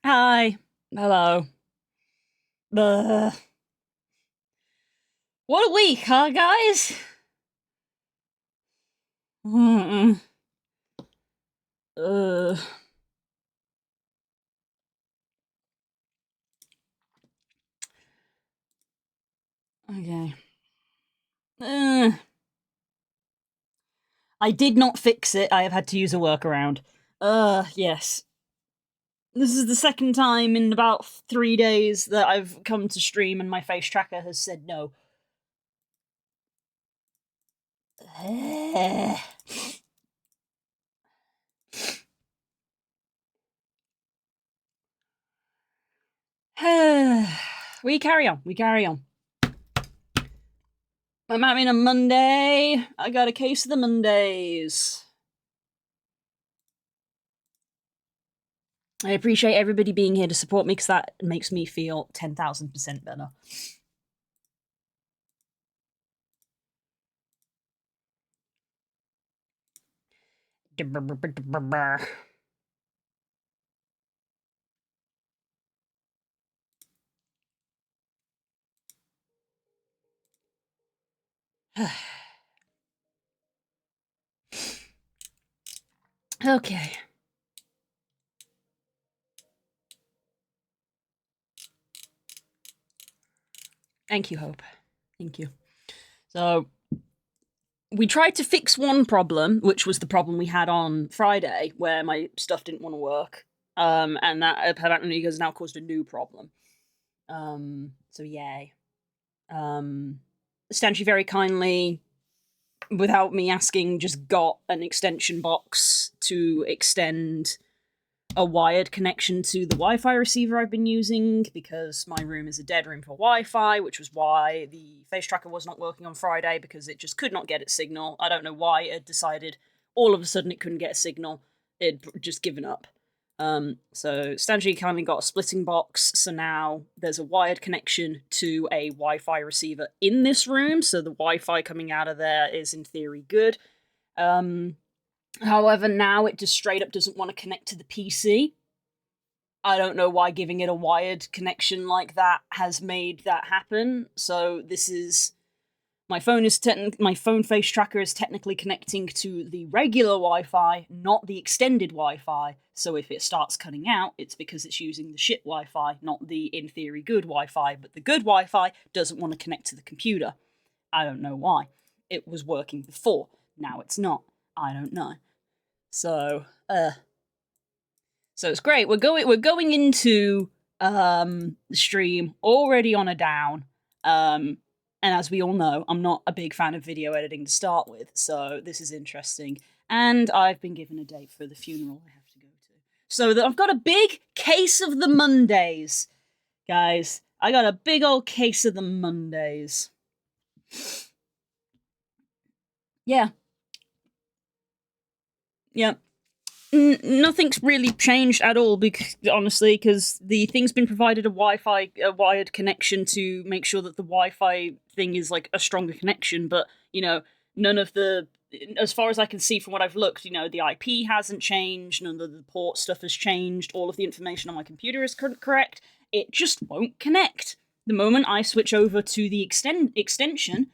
Hi. Hello. What a week, huh, guys? Mm-mm. Okay. I did not fix it. I have had to use a workaround. Yes. This is the second time in about 3 days that I've come to stream and my face tracker has said no. We carry on. I'm having a Monday. I got a case of the Mondays. I appreciate everybody being here to support me because that makes me feel 10,000% better. Okay. Thank you, Hope. Thank you. So, we tried to fix one problem, which was the problem we had on Friday, where my stuff didn't want to work. And that apparently has now caused a new problem. So yay. Stanchi very kindly, without me asking, just got an extension box to extend a wired connection to the Wi-Fi receiver I've been using, because my room is a dead room for Wi-Fi, which was why the face tracker was not working on Friday, because it just could not get its signal. I don't know why it decided all of a sudden it couldn't get a signal. It'd just given up. So Stanchi kindly got a splitting box, so now there's a wired connection to a Wi-Fi receiver in this room, so the Wi-Fi coming out of there is in theory good. However, now it just straight up doesn't want to connect to the PC. I don't know why giving it a wired connection like that has made that happen. So this is my phone face tracker is technically connecting to the regular Wi-Fi, not the extended Wi-Fi. So if it starts cutting out, it's because it's using the shit Wi-Fi, not the in theory good Wi-Fi. But the good Wi-Fi doesn't want to connect to the computer. I don't know why. It was working before. Now it's not. I don't know. So it's great. We're going into the stream already on a down. And as we all know, I'm not a big fan of video editing to start with, so this is interesting. And I've been given a date for the funeral I have to go to. So I've got a big case of the Mondays, guys. I got a big old case of the Mondays. Yeah. Yep. Nothing's really changed at all, honestly, because the thing's been provided a wired connection to make sure that the Wi-Fi thing is like a stronger connection, but, you know, none of the, as far as I can see from what I've looked, you know, the IP hasn't changed, none of the port stuff has changed, all of the information on my computer is correct, it just won't connect. The moment I switch over to the extension,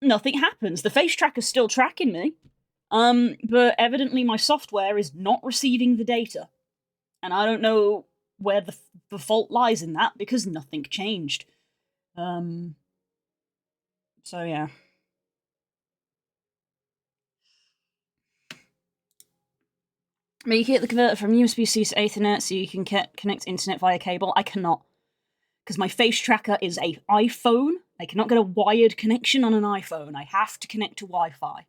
nothing happens. The face tracker's still tracking me. But evidently my software is not receiving the data. And I don't know where the fault lies in that, because nothing changed. So yeah. Make it the converter from USB-C to Ethernet so you can connect internet via cable. I cannot. Because my face tracker is a iPhone. I cannot get a wired connection on an iPhone. I have to connect to Wi-Fi.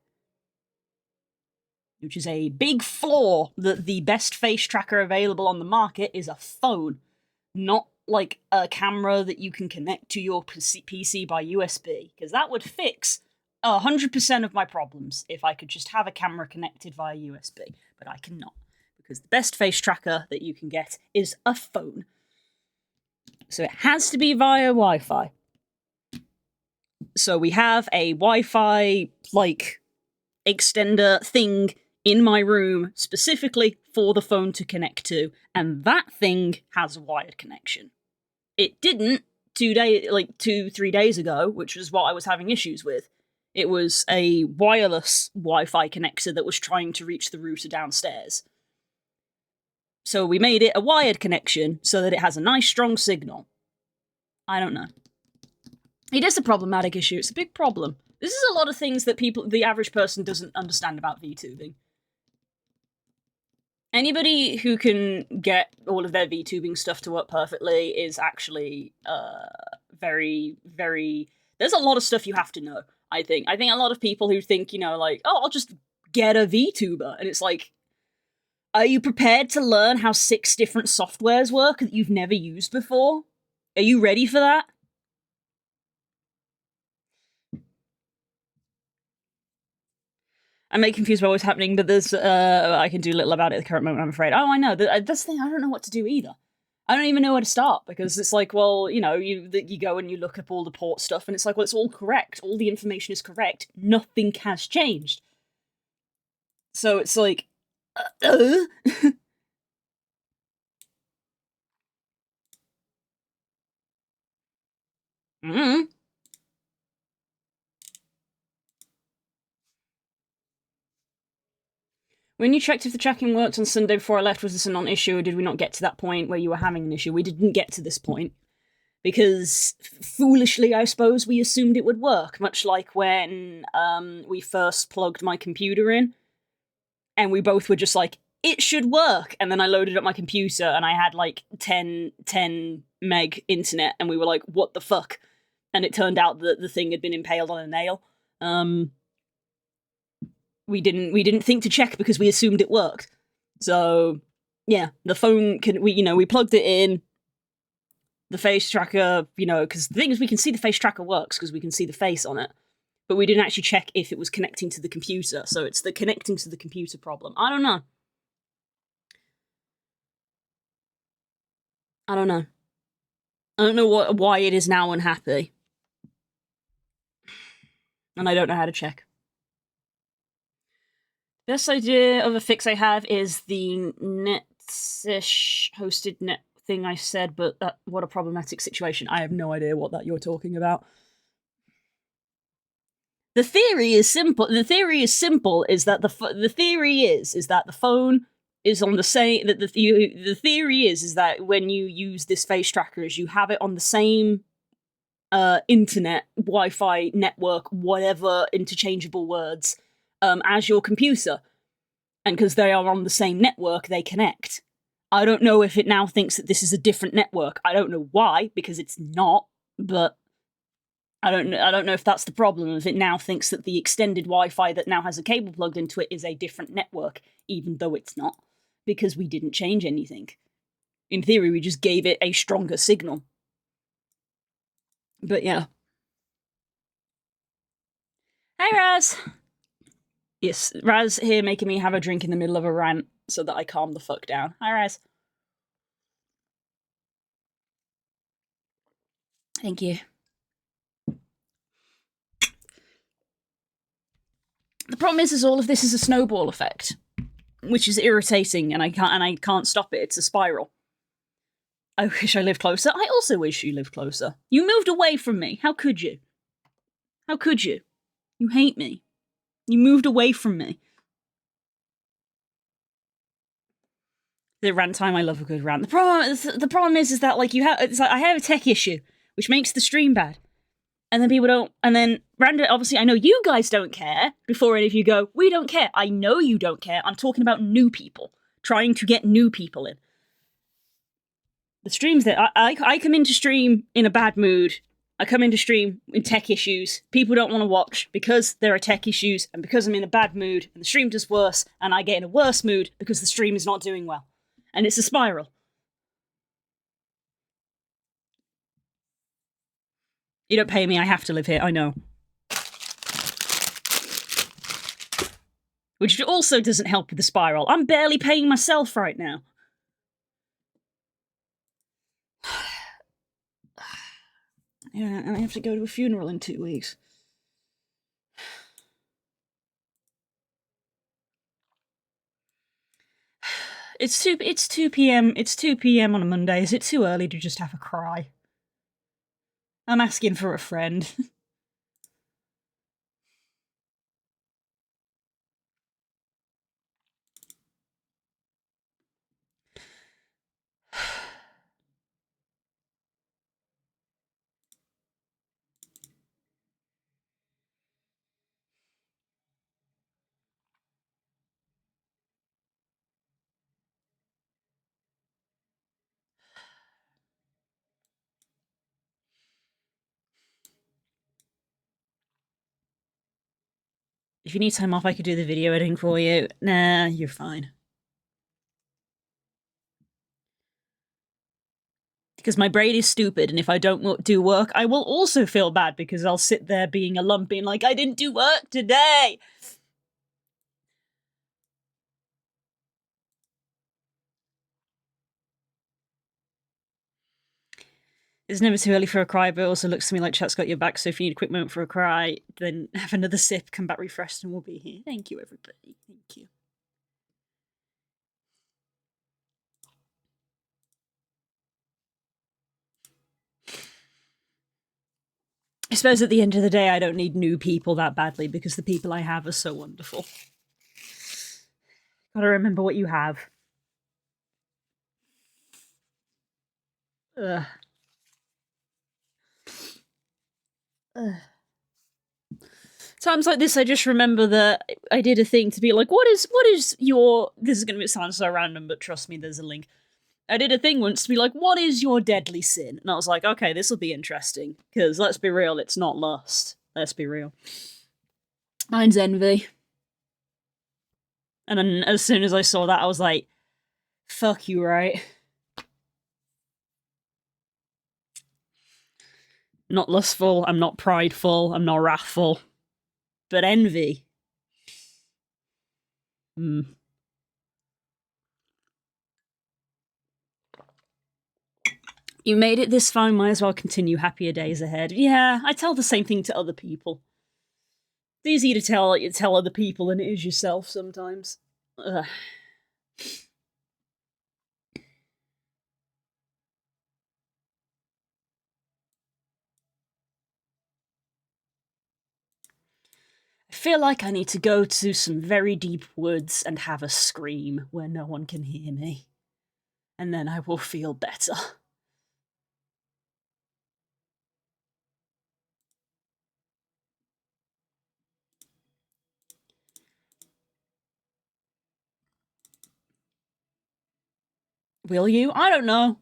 Which is a big flaw, that the best face tracker available on the market is a phone. Not like a camera that you can connect to your PC by USB. Because that would fix 100% of my problems if I could just have a camera connected via USB. But I cannot. Because the best face tracker that you can get is a phone. So it has to be via Wi-Fi. So we have a Wi-Fi, like, extender thing in my room specifically for the phone to connect to, and that thing has a wired connection. It didn't 2-3 days ago, which was what I was having issues with. It was a wireless Wi-Fi connector that was trying to reach the router downstairs. So we made it a wired connection so that it has a nice strong signal. I don't know. It is a problematic issue. It's a big problem. This is a lot of things that the average person doesn't understand about VTubing. Anybody who can get all of their VTubing stuff to work perfectly is actually very, very... There's a lot of stuff you have to know, I think. I think a lot of people who think, like, oh, I'll just get a VTuber. And it's like, are you prepared to learn how 6 different softwares work that you've never used before? Are you ready for that? I'm confused by what's happening, but there's I can do little about it at the current moment, I'm afraid. Oh, I know. That's the thing, I don't know what to do either. I don't even know where to start, because it's like, well, you go and you look up all the port stuff, and it's like, well, it's all correct. All the information is correct. Nothing has changed. So it's like, When you checked if the tracking worked on Sunday before I left, was this a non-issue, or did we not get to that point where you were having an issue? We didn't get to this point. Because, foolishly, I suppose, we assumed it would work. Much like when we first plugged my computer in, and we both were just like, it should work! And then I loaded up my computer, and I had, like, 10 meg internet, and we were like, what the fuck? And it turned out that the thing had been impaled on a nail. We didn't think to check because we assumed it worked. So, yeah, the phone we plugged it in. The face tracker, because the thing is, we can see the face tracker works because we can see the face on it. But we didn't actually check if it was connecting to the computer. So it's the connecting to the computer problem. I don't know. I don't know why it is now unhappy. And I don't know how to check. Best idea of a fix I have is the Netsish hosted net thing I said, but what a problematic situation. I have no idea what that you're talking about. The theory is simple. The theory is that the phone is on the same. That the theory is that when you use this face trackers, you have it on the same internet, Wi-Fi network, whatever interchangeable words, as your computer, and because they are on the same network, they connect. I don't know if it now thinks that this is a different network. I don't know why, because it's not, but I don't know if that's the problem, if it now thinks that the extended Wi-Fi that now has a cable plugged into it is a different network, even though it's not, because we didn't change anything. In theory, we just gave it a stronger signal. But yeah. Hey, Raz! Yes, Raz here making me have a drink in the middle of a rant so that I calm the fuck down. Hi, Raz. Thank you. The problem is all of this is a snowball effect, which is irritating, and I can't stop it. It's a spiral. I wish I lived closer. I also wish you lived closer. You moved away from me. How could you? How could you? You hate me. You moved away from me. The rant time, I love a good rant. The problem is that like I have a tech issue, which makes the stream bad. And then people don't, and then Randa, obviously I know you guys don't care before any of you go, we don't care. I know you don't care. I'm talking about new people, trying to get new people in. The streams that I come into stream in a bad mood. I come into stream in tech issues. People don't want to watch because there are tech issues and because I'm in a bad mood and the stream does worse and I get in a worse mood because the stream is not doing well. And it's a spiral. You don't pay me, I have to live here, I know. Which also doesn't help with the spiral. I'm barely paying myself right now. Yeah, and I have to go to a funeral in 2 weeks. It's 2 p.m. It's 2 p.m. on a Monday. Is it too early to just have a cry? I'm asking for a friend. If you need time off, I could do the video editing for you. Nah, you're fine. Because my brain is stupid, and if I don't do work, I will also feel bad because I'll sit there being a lump, being like, I didn't do work today! It's never too early for a cry, but it also looks to me like chat's got your back, so if you need a quick moment for a cry, then have another sip, come back refreshed, and we'll be here. Thank you, everybody. Thank you. I suppose at the end of the day, I don't need new people that badly because the people I have are so wonderful. Gotta remember what you have. Ugh. Ugh. Times like this, I just remember that I did a thing to be like, what is your... This is gonna sound so random, but trust me, there's a link. I did a thing once to be like, what is your deadly sin? And I was like, okay, this will be interesting. Because let's be real, it's not lust. Let's be real. Mine's envy. And then as soon as I saw that, I was like, fuck you, right? Not lustful, I'm not prideful, I'm not wrathful. But envy. You made it this far, might as well continue happier days ahead. Yeah, I tell the same thing to other people. It's easier to tell other people than it is yourself sometimes. Ugh. I feel like I need to go to some very deep woods and have a scream where no one can hear me. And then I will feel better. Will you? I don't know.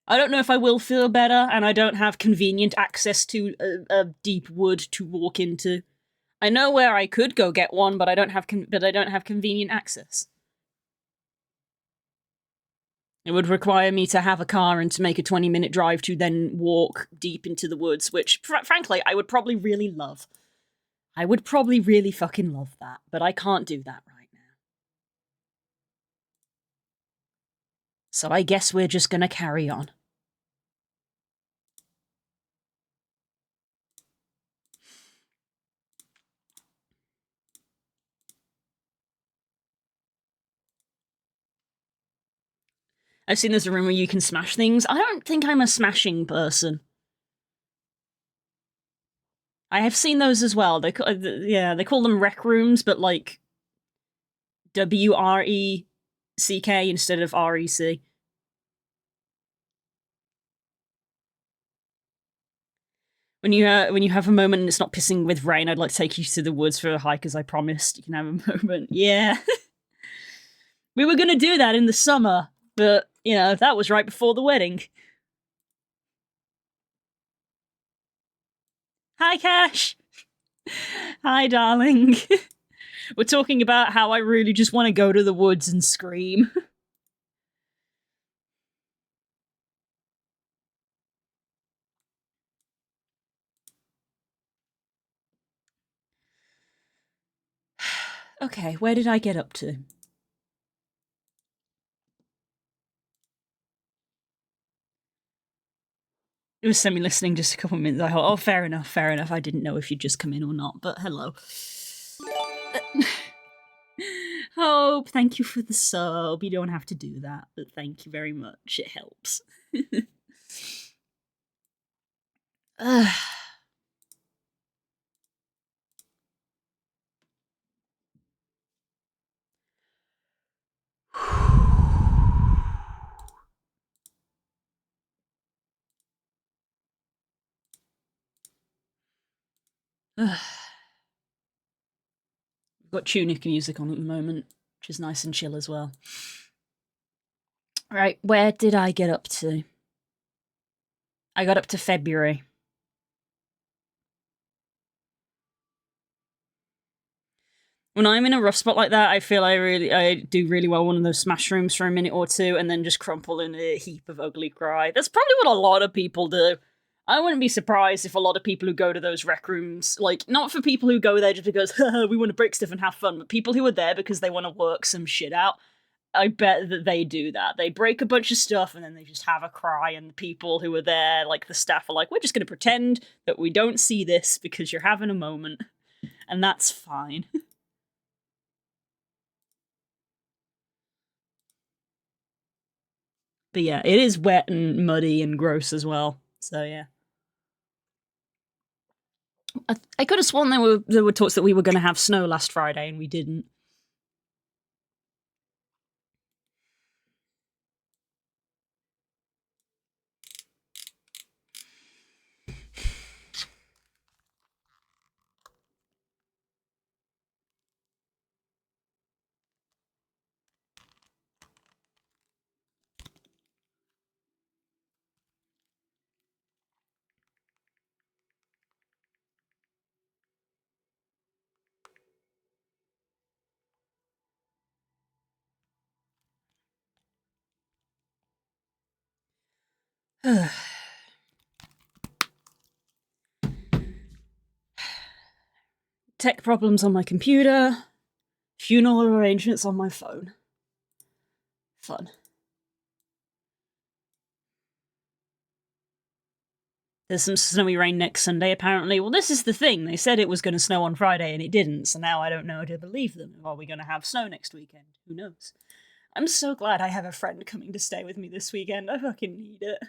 I don't know if I will feel better, and I don't have convenient access to a deep wood to walk into. I know where I could go get one, but I don't have convenient access. It would require me to have a car and to make a 20-minute drive to then walk deep into the woods, which, frankly, I would probably really love. I would probably really fucking love that, but I can't do that right now. So I guess we're just gonna carry on. I've seen there's a room where you can smash things. I don't think I'm a smashing person. I have seen those as well. They call them rec rooms, but like WRE CK instead of REC. When you have a moment and it's not pissing with rain, I'd like to take you to the woods for a hike, as I promised. You can have a moment. Yeah. We were gonna do that in the summer, but, that was right before the wedding. Hi, Cash! Hi, darling. We're talking about how I really just want to go to the woods and scream. Okay, where did I get up to? It was semi-listening just a couple of minutes. I thought, oh, fair enough. I didn't know if you'd just come in or not, but hello. Hope, thank you for the sub. You don't have to do that, but thank you very much. It helps. We've got Tunic music on at the moment, which is nice and chill as well. Right, where did I get up to? I got up to February. When I'm in a rough spot like that, I feel I do really well one of those smash rooms for a minute or two and then just crumple in a heap of ugly cry. That's probably what a lot of people do. I wouldn't be surprised if a lot of people who go to those rec rooms, like, not for people who go there just because we want to break stuff and have fun, but people who are there because they want to work some shit out, I bet that they do that. They break a bunch of stuff and then they just have a cry, and the people who are there, like the staff, are like, we're just going to pretend that we don't see this because you're having a moment. And that's fine. But yeah, it is wet and muddy and gross as well. So yeah. I could have sworn there were talks that we were going to have snow last Friday and we didn't. Tech problems on my computer. Funeral arrangements on my phone. Fun. There's some snowy rain next Sunday, apparently. Well, this is the thing. They said it was going to snow on Friday, and it didn't, so now I don't know to believe them. Are we going to have snow next weekend? Who knows? I'm so glad I have a friend coming to stay with me this weekend. I fucking need it.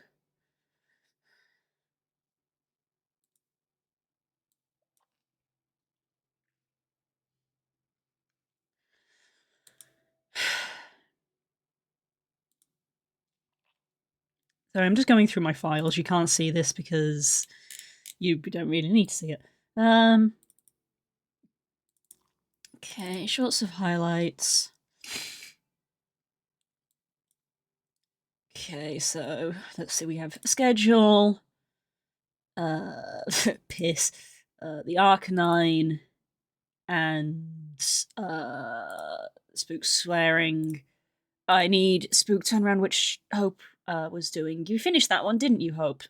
So I'm just going through my files. You can't see this because you don't really need to see it. Okay, shorts of highlights. Okay, so let's see, we have schedule, piss, the Arcanine, and Spook swearing. I need Spook turnaround, which Hope was doing. You finished that one, didn't you, Hope?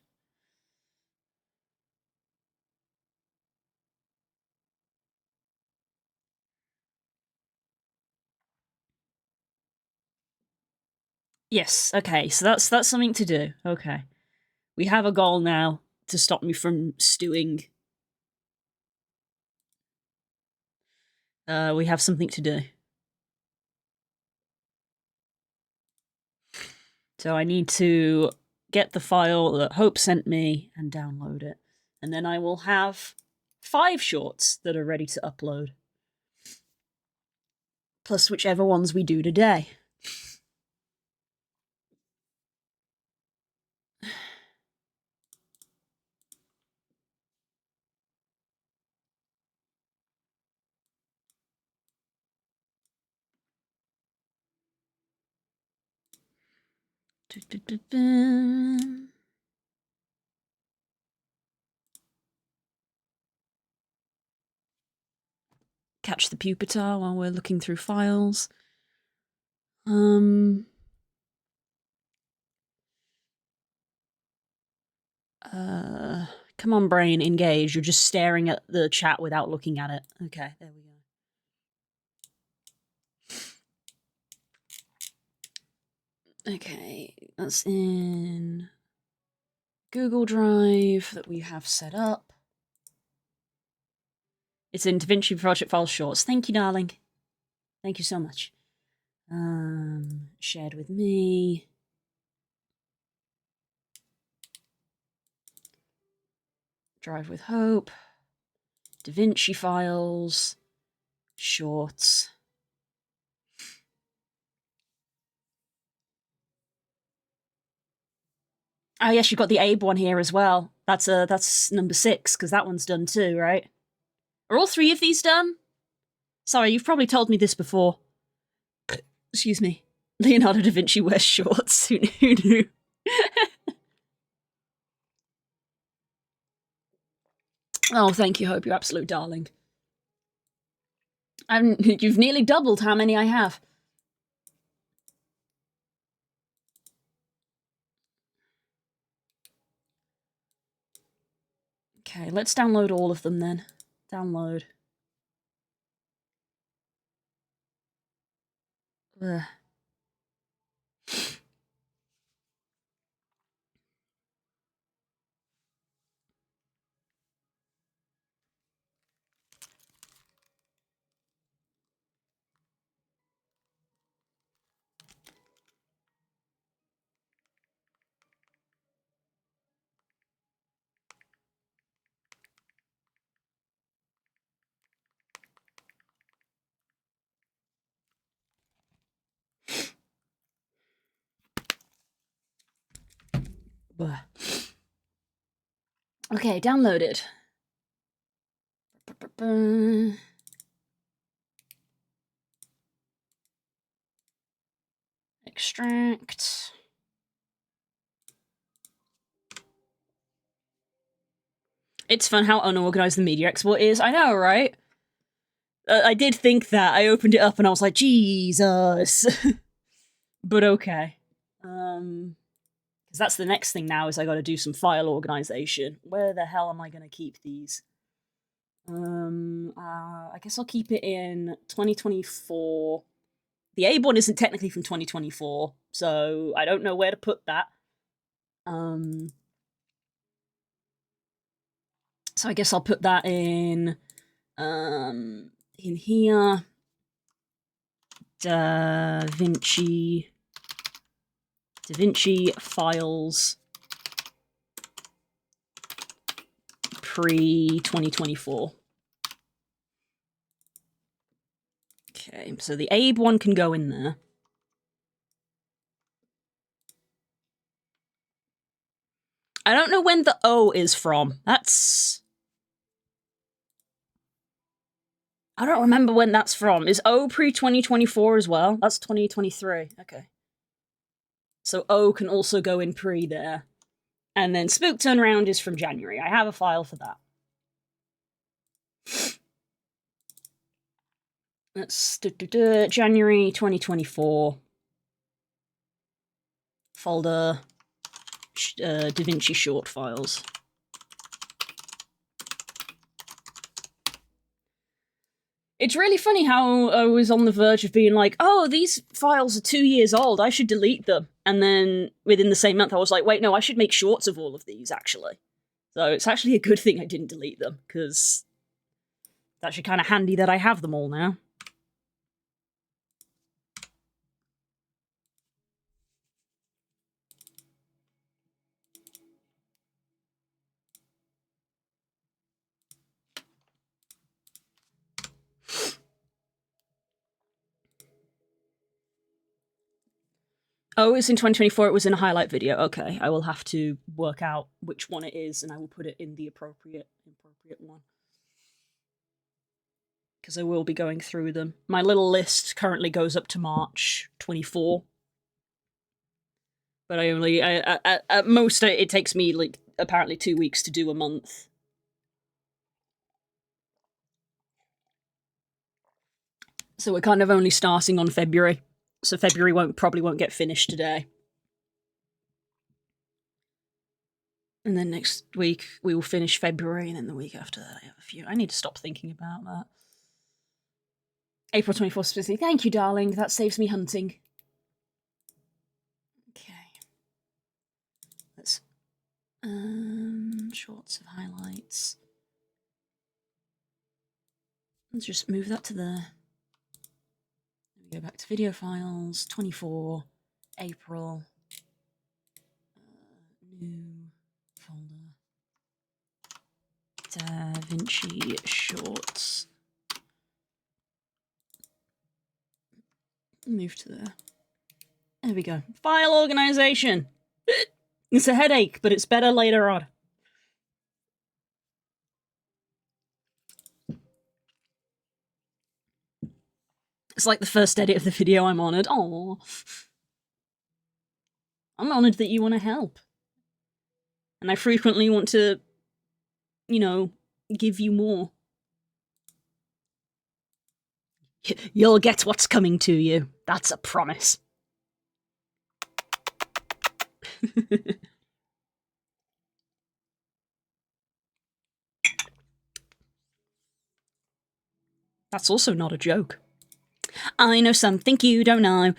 Yes, okay, so that's something to do. Okay. We have a goal now to stop me from stewing. We have something to do. So I need to get the file that Hope sent me and download it. And then I will have 5 shorts that are ready to upload. Plus whichever ones we do today. Catch the Pupitar while we're looking through files. Come on, brain, engage. You're just staring at the chat without looking at it. Okay, there we go. Okay, that's in Google Drive that we have set up. It's in DaVinci Project File Shorts. Thank you, darling. Thank you so much. Shared with me. Drive with Hope. DaVinci files. Shorts. Oh yes, you've got the Abe one here as well. That's number 6, because that one's done too, right? Are all 3 of these done? Sorry, you've probably told me this before. Excuse me. Leonardo da Vinci wears shorts. Who knew? Oh, thank you, Hope. You're absolute darling. You've nearly doubled how many I have. Okay, let's download all of them then. Download. Ugh. Okay, downloaded. Extract. It's fun how unorganized the media export is. I know, right? I did think that. I opened it up and I was like, Jesus. But okay. Because that's the next thing now is I got to do some file organization. Where the hell am I going to keep these? I guess I'll keep it in 2024. The Abe one isn't technically from 2024, so I don't know where to put that. So I guess I'll put that in here. DaVinci files pre-2024. Okay, so the Abe one can go in there. I don't know when the O is from. That's... I don't remember when that's from. Is O pre-2024 as well? That's 2023. Okay. So O can also go in pre there. And then Spook Turnaround is from January. I have a file for that. That's January 2024. Folder. DaVinci short files. It's really funny how I was on the verge of being like, oh, these files are 2 years old, I should delete them. And then within the same month, I was like, wait, no, I should make shorts of all of these, actually. So it's actually a good thing I didn't delete them, because it's actually kind of handy that I have them all now. Oh, it's in 2024. It was in a highlight video. Okay, I will have to work out which one it is, and I will put it in the appropriate one. Because I will be going through them. My little list currently goes up to March 24. But I only, at most, it takes me, like, apparently 2 weeks to do a month. So we're kind of only starting on February. So February probably won't get finished today. And then next week we will finish February, and then the week after that I have a few. I need to stop thinking about that. April 24th specifically. Thank you, darling. That saves me hunting. Okay. Let's shorts of highlights. Let's just move that to there. Go back to video files. 24 April. New folder. DaVinci Shorts. Move to there. There we go. File organization. It's a headache, but it's better later on. It's like the first edit of the video. I'm honoured. Aww. I'm honoured that you want to help. And I frequently want to, you know, give you more. You'll get what's coming to you. That's a promise. That's also not a joke. I know something you don't know.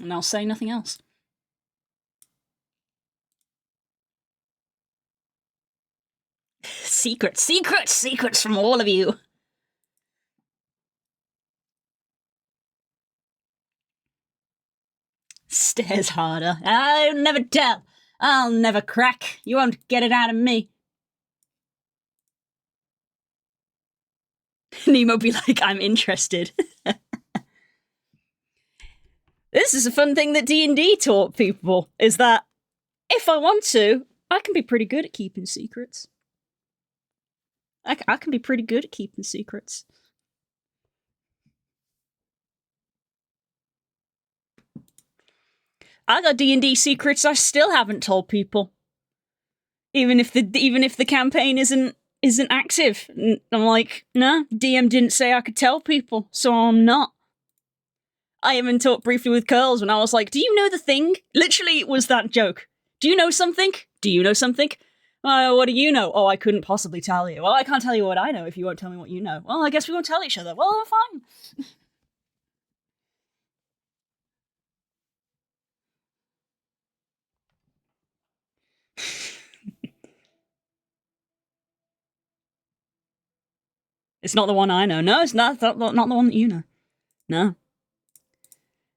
And I'll say nothing else. Secrets, secrets, secrets from all of you. Stares harder. I'll never tell. I'll never crack. You won't get it out of me. Nemo be like, I'm interested. This is a fun thing that D&D taught people, is that if I want to, I can be pretty good at keeping secrets. I can be pretty good at keeping secrets. I got D&D secrets I still haven't told people. Even if the campaign isn't active. I'm like, no, DM didn't say I could tell people, so I'm not. I even talked briefly with Curls when I was like, do you know the thing? Literally, it was that joke. Do you know something? Do you know something? What do you know? Oh, I couldn't possibly tell you. Well, I can't tell you what I know if you won't tell me what you know. Well, I guess we won't tell each other. Well, fine. It's not the one I know. No, it's not the one that you know. No.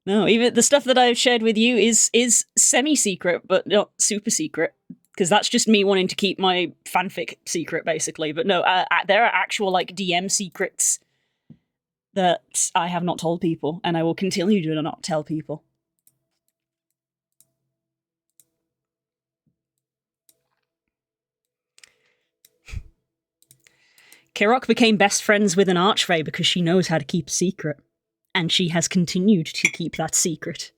No, even the stuff that I've shared with you is semi-secret, but not super secret. Because that's just me wanting to keep my fanfic secret, basically. But no, there are actual, like, DM secrets that I have not told people, and I will continue to not tell people. Kirok became best friends with an archfey because she knows how to keep a secret. And she has continued to keep that secret.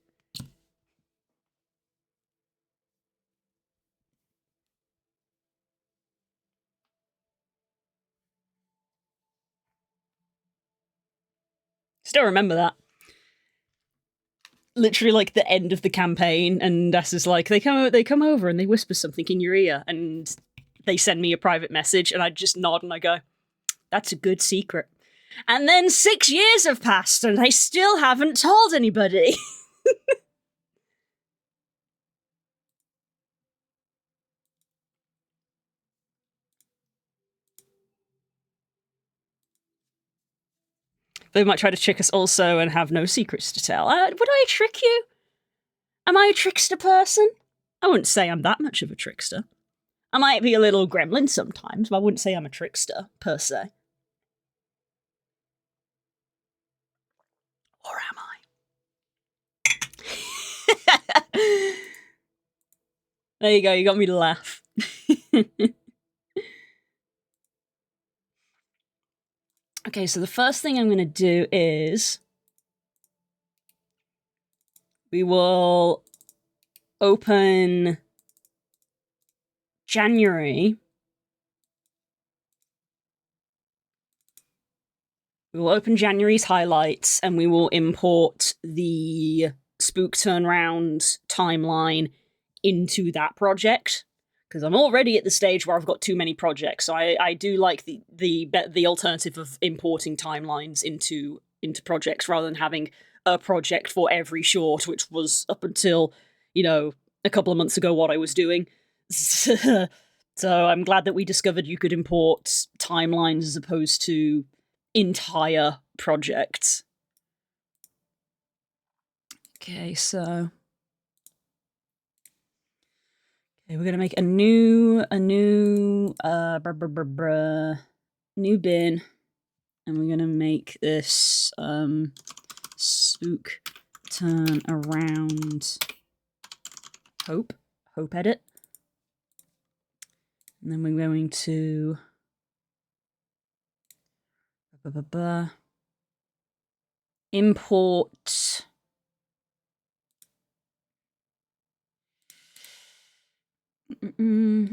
Still remember that. Literally, like, the end of the campaign, and Des is like, they come over and they whisper something in your ear, and they send me a private message, and I just nod and I go, that's a good secret. And then 6 years have passed, and they still haven't told anybody. They might try to trick us also and have no secrets to tell. Would I trick you? Am I a trickster person? I wouldn't say I'm that much of a trickster. I might be a little gremlin sometimes, but I wouldn't say I'm a trickster, per se. Or am I? There you go, you got me to laugh. Okay, so the first thing I'm going to do is we will open January. We will open January's highlights and we will import the Spook Turnaround timeline into that project. Because I'm already at the stage where I've got too many projects. So I do like the alternative of importing timelines into projects rather than having a project for every short, which was up until, a couple of months ago what I was doing. So I'm glad that we discovered you could import timelines as opposed to entire projects. Okay, so we're gonna make a new new bin, and we're gonna make this Spook Turn Around Hope edit, and then we're going to import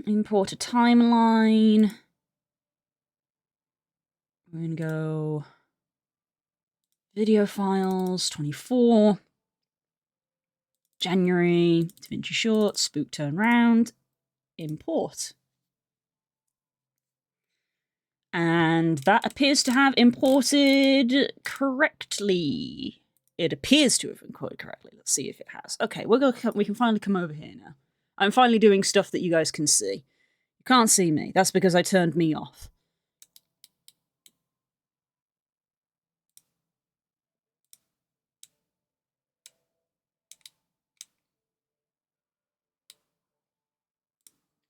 import a timeline. We're gonna go video files 24 January DaVinci Short Spook Turn Round import. And that appears to have imported correctly. It appears to have imported correctly. Let's see if it has. Okay, we can finally come over here now. I'm finally doing stuff that you guys can see. You can't see me. That's because I turned me off.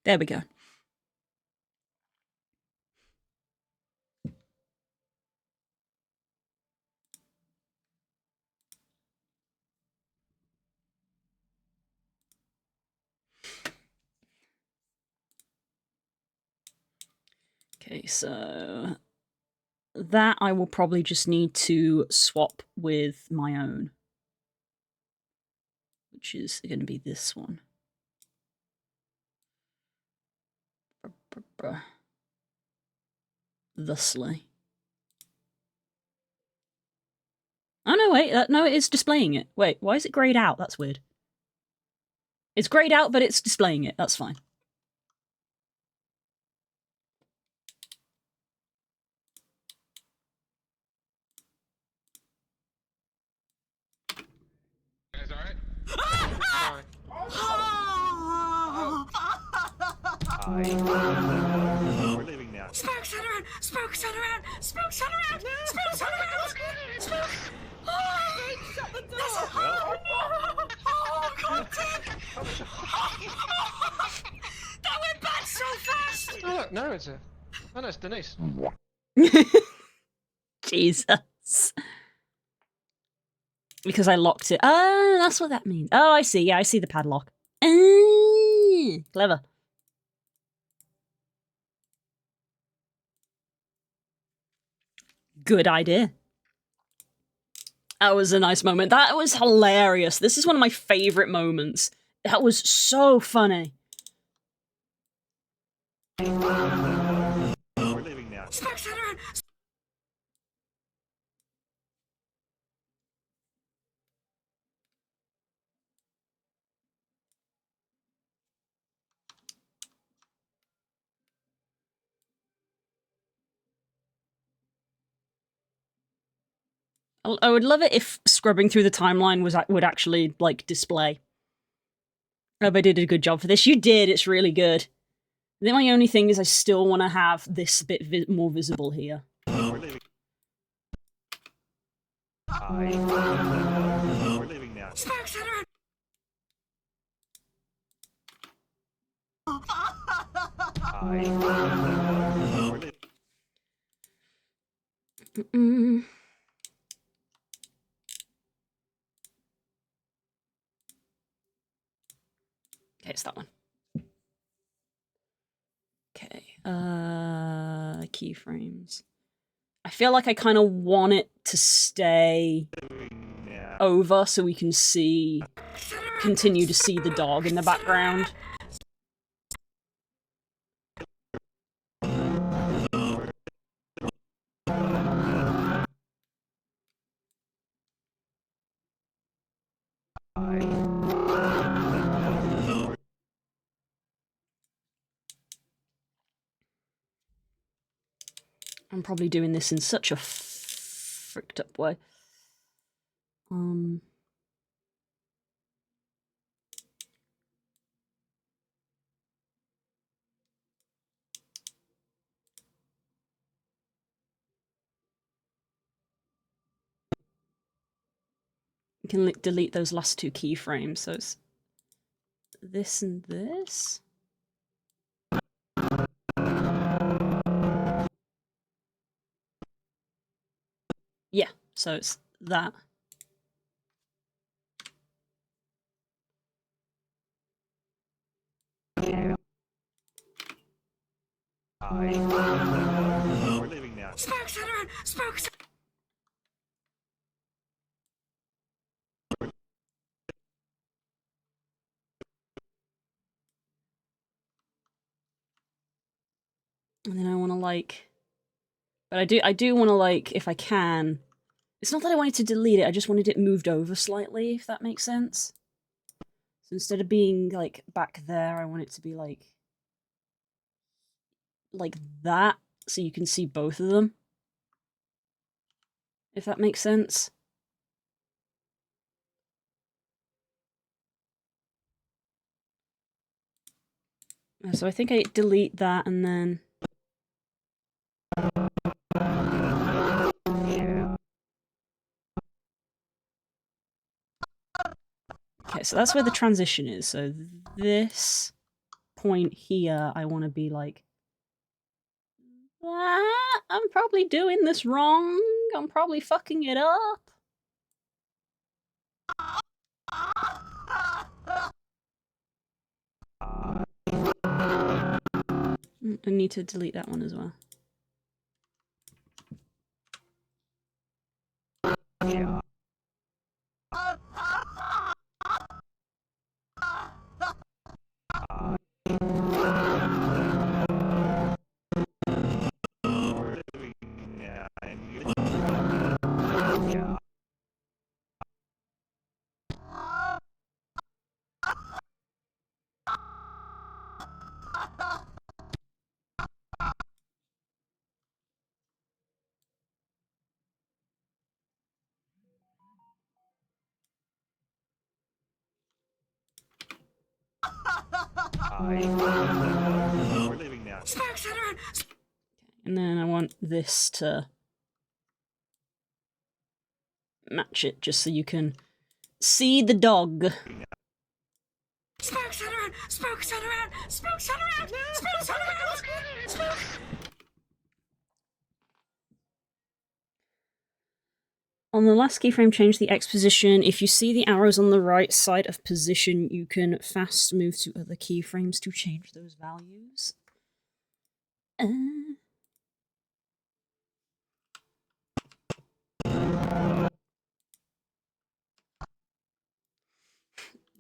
There we go. Okay, so that I will probably just need to swap with my own, which is going to be this one. Thusly. Oh, no, wait. No, it is displaying it. Wait, why is it grayed out? That's weird. It's grayed out, but it's displaying it. That's fine. You guys alright? We're leaving now. Spook, turn around! Spook, turn around! Spook, turn around! Spook, turn around! Spook! Oh, shut the door! Oh, no! Oh, God damn! That went bad so fast! Oh, look, no, it's oh, no, it's Denise. Jesus. Because I locked it. Oh, that's what that means. Oh, I see. Yeah, I see the padlock. Clever. Good idea. That was a nice moment. That was hilarious. This is one of my favorite moments. That was so funny. We're leaving now. Spook, turn around! I would love it if scrubbing through the timeline would actually, like, display. I hope I did a good job for this. You did. It's really good. I think my only thing is I still want to have this bit more visible here. We're leaving. We're leaving now. Spook, turn around! We're leaving. Okay, it's that one. Okay, keyframes. I feel like I kind of want it to stay Living now. over so we can see, continue to see the dog in the background. I'm probably doing this in such a fricked up way. We can delete those last two keyframes, so it's this and this. Yeah, so it's that. We're leaving now. Spokes, turn around! Spokes! And then I want to like, but I do want to like, if I can. It's not that I wanted to delete it. I just wanted it moved over slightly, if that makes sense. So instead of being like back there, I want it to be like that, so you can see both of them. If that makes sense. So I think I delete that and then. Okay, so that's where the transition is. So this point here, I want to be like that. I'm probably doing this wrong. I'm probably fucking it up. I need to delete that one as well. We're living now. And you we're leaving now. Spokes, turn around! And then I want this to match it, just so you can see the dog. Spokes, turn around! Spokes, turn around! Spokes, turn around! Spokes, turn around! Spokes! On the last keyframe, change the X position. If you see the arrows on the right side of position, you can fast move to other keyframes to change those values.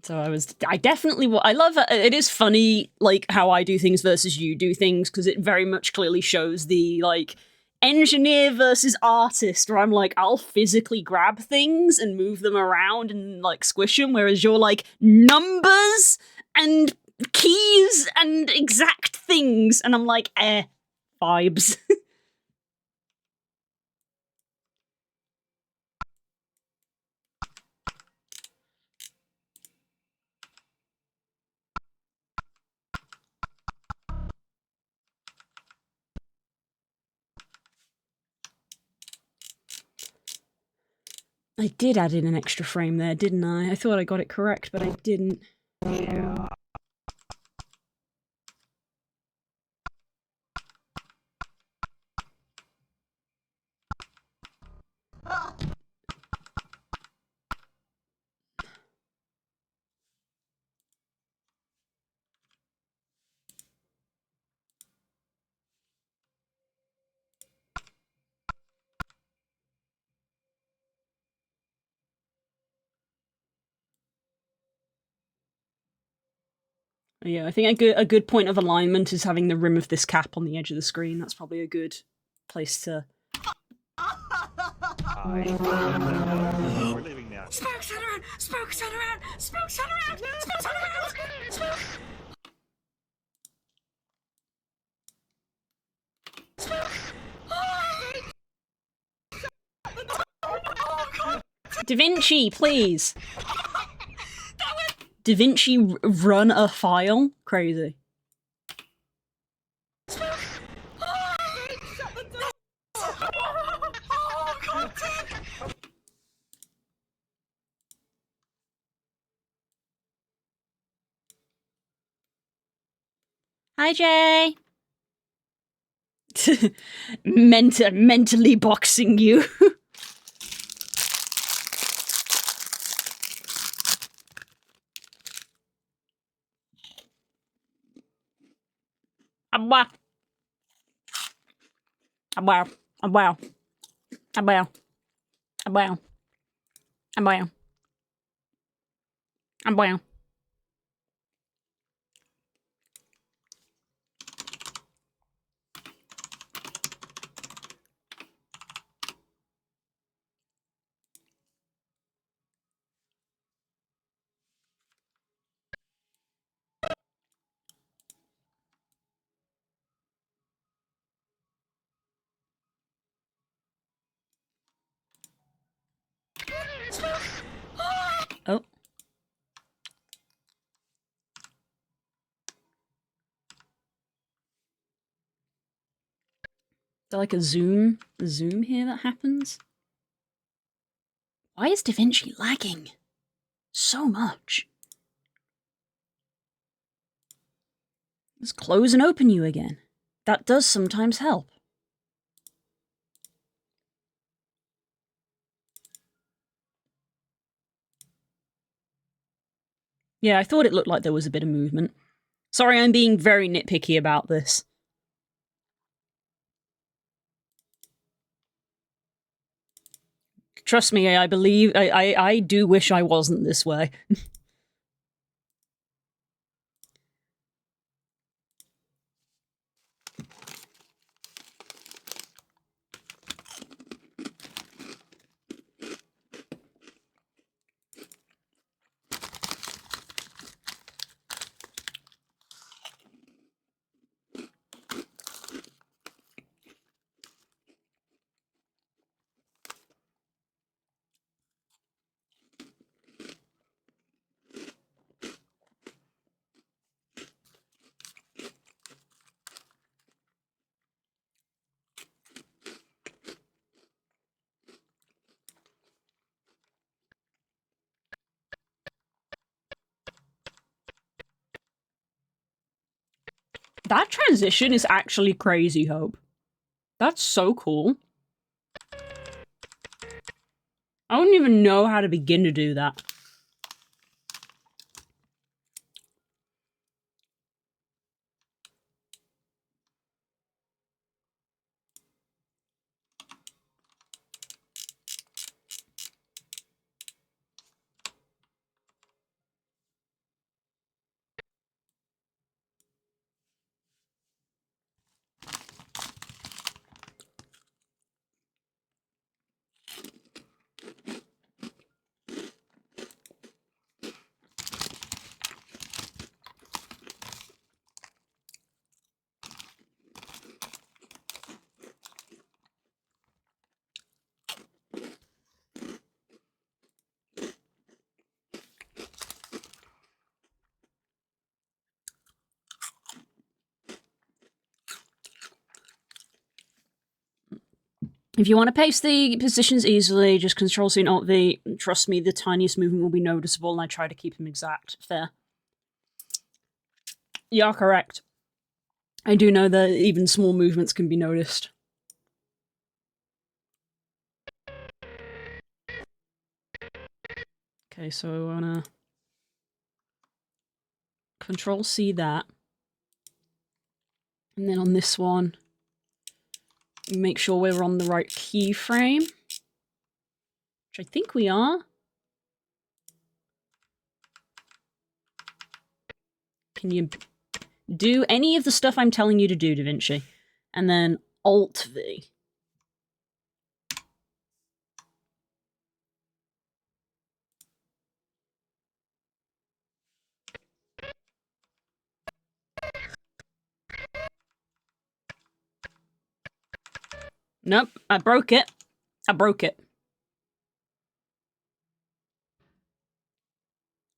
So I definitely, I love it is funny, like, how I do things versus you do things, because it very much clearly shows the, like, engineer versus artist, where I'm like, I'll physically grab things and move them around and, like, squish them, whereas you're like, numbers and keys and exact things, and I'm like, vibes. I did add in an extra frame there, didn't I? I thought I got it correct, but I didn't. Yeah, I think a good point of alignment is having the rim of this cap on the edge of the screen. That's probably a good place to... We're leaving now. Smoke, turn around! Smoke, turn around! Smoke, turn around! Smoke, turn around! Smoke! Smoke! Oh, God! Da Vinci, please! Da Vinci run a file? Crazy. Smoke! Oh, shut the door! Oh, God! Hi, Jay! Mentally boxing you. Wow. Wow. Wow. Wow. Wow. Wow. Wow. Oh. Is there like a zoom here that happens? Why is Da Vinci lagging so much? Let's close and open you again. That does sometimes help. Yeah, I thought it looked like there was a bit of movement. Sorry, I'm being very nitpicky about this. Trust me, I believe... I do wish I wasn't this way. That transition is actually crazy, Hope. That's so cool. I wouldn't even know how to begin to do that. If you want to paste the positions easily, just Control-C and Alt-V. Trust me, the tiniest movement will be noticeable, and I try to keep them exact. Fair. You are correct. I do know that even small movements can be noticed. Okay, so I wanna Control-C that. And then on this one, make sure we're on the right keyframe. Which I think we are. Can you do any of the stuff I'm telling you to do, DaVinci? And then Alt-V. Nope, I broke it. I broke it.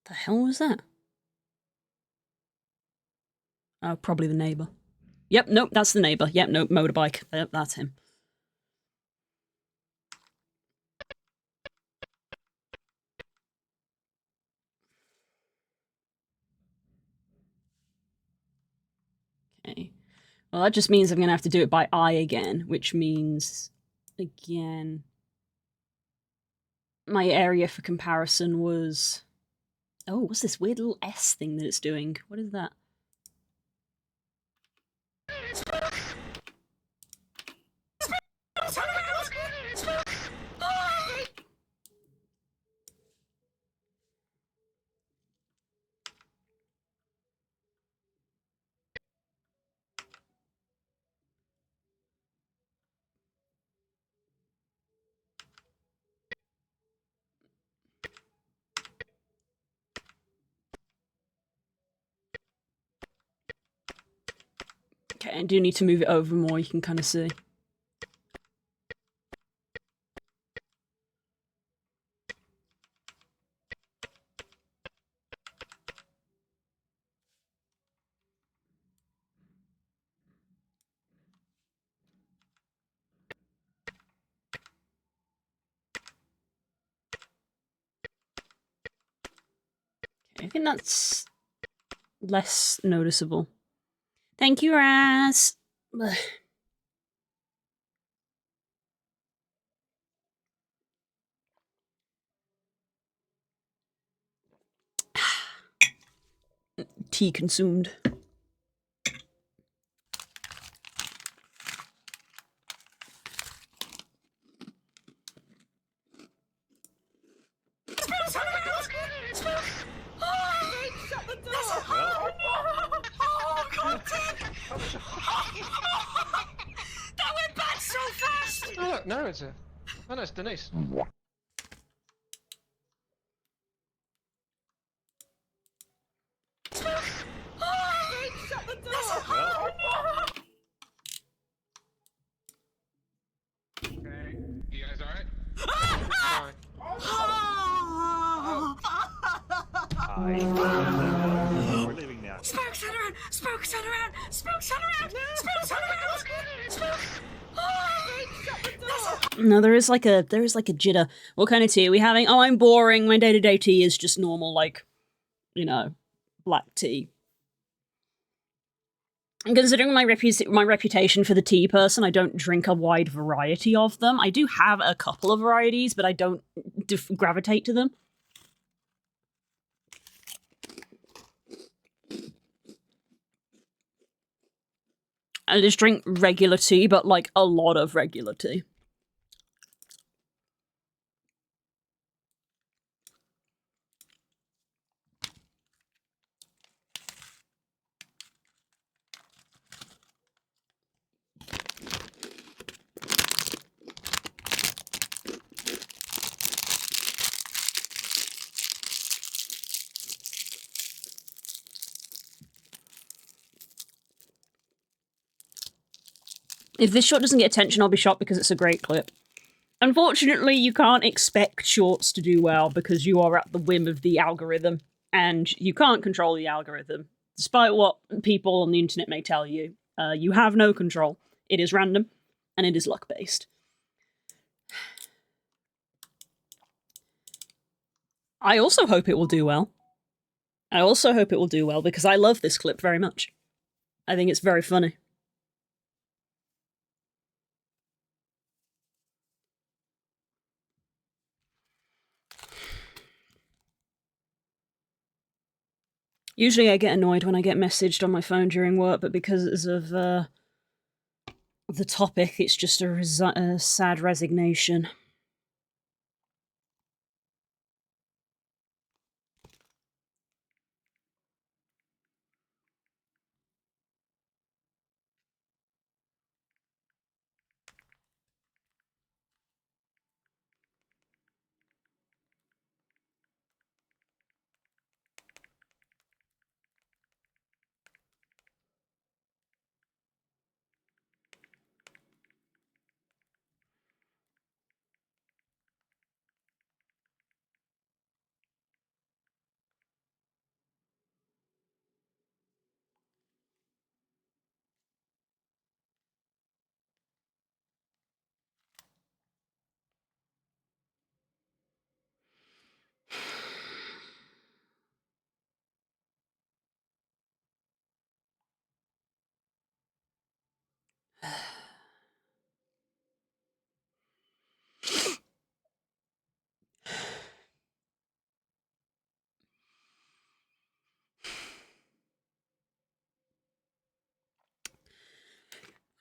The hell was that? Oh, probably the neighbor. Yep, nope, that's the neighbor. Yep, nope, motorbike. Yep, that's him. Okay. Well, that just means I'm going to have to do it by eye again, which means, again, my area for comparison was... Oh, what's this weird little S thing that it's doing? What is that? Okay, I do need to move it over more, you can kind of see. Okay, I think that's less noticeable. Thank you, Raz. Tea consumed. That went back so fast! Oh look, narrator. Oh no, it's Denise. Shut the door! Okay. You guys alright? Fine. We're leaving now. Spokes, turn around! Spokes, turn around! Spokes, turn around! Spokes, turn around! Spokes! Shut the door! No, there is like a jitter. What kind of tea are we having? Oh, I'm boring. My day-to-day tea is just normal, like, you know, black tea. And considering my reputation for the tea person, I don't drink a wide variety of them. I do have a couple of varieties, but I don't gravitate to them. I just drink regular tea, but like a lot of regular tea. If this short doesn't get attention, I'll be shocked because it's a great clip. Unfortunately, you can't expect shorts to do well because you are at the whim of the algorithm, and you can't control the algorithm. Despite what people on the internet may tell you, you have no control. It is random, and it is luck-based. I also hope it will do well. I also hope it will do well because I love this clip very much. I think it's very funny. Usually I get annoyed when I get messaged on my phone during work, but because of the topic, it's just a sad resignation.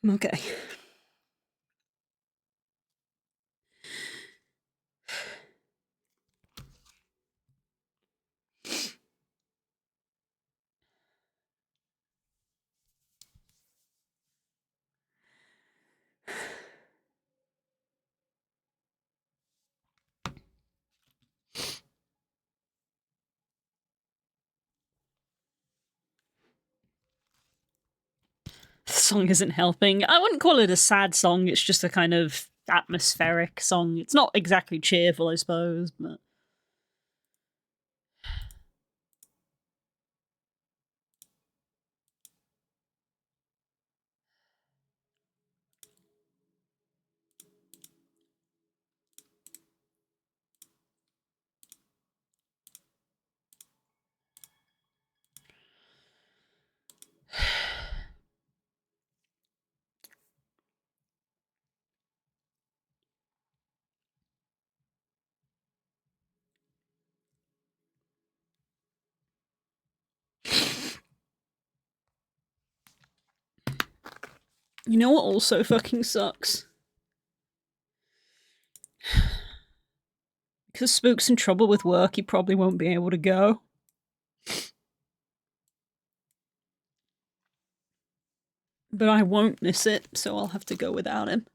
Okay. The song isn't helping. I wouldn't call it a sad song, it's just a kind of atmospheric song. It's not exactly cheerful, I suppose, but... You know what also fucking sucks? Because Spook's in trouble with work, he probably won't be able to go. But I won't miss it, so I'll have to go without him.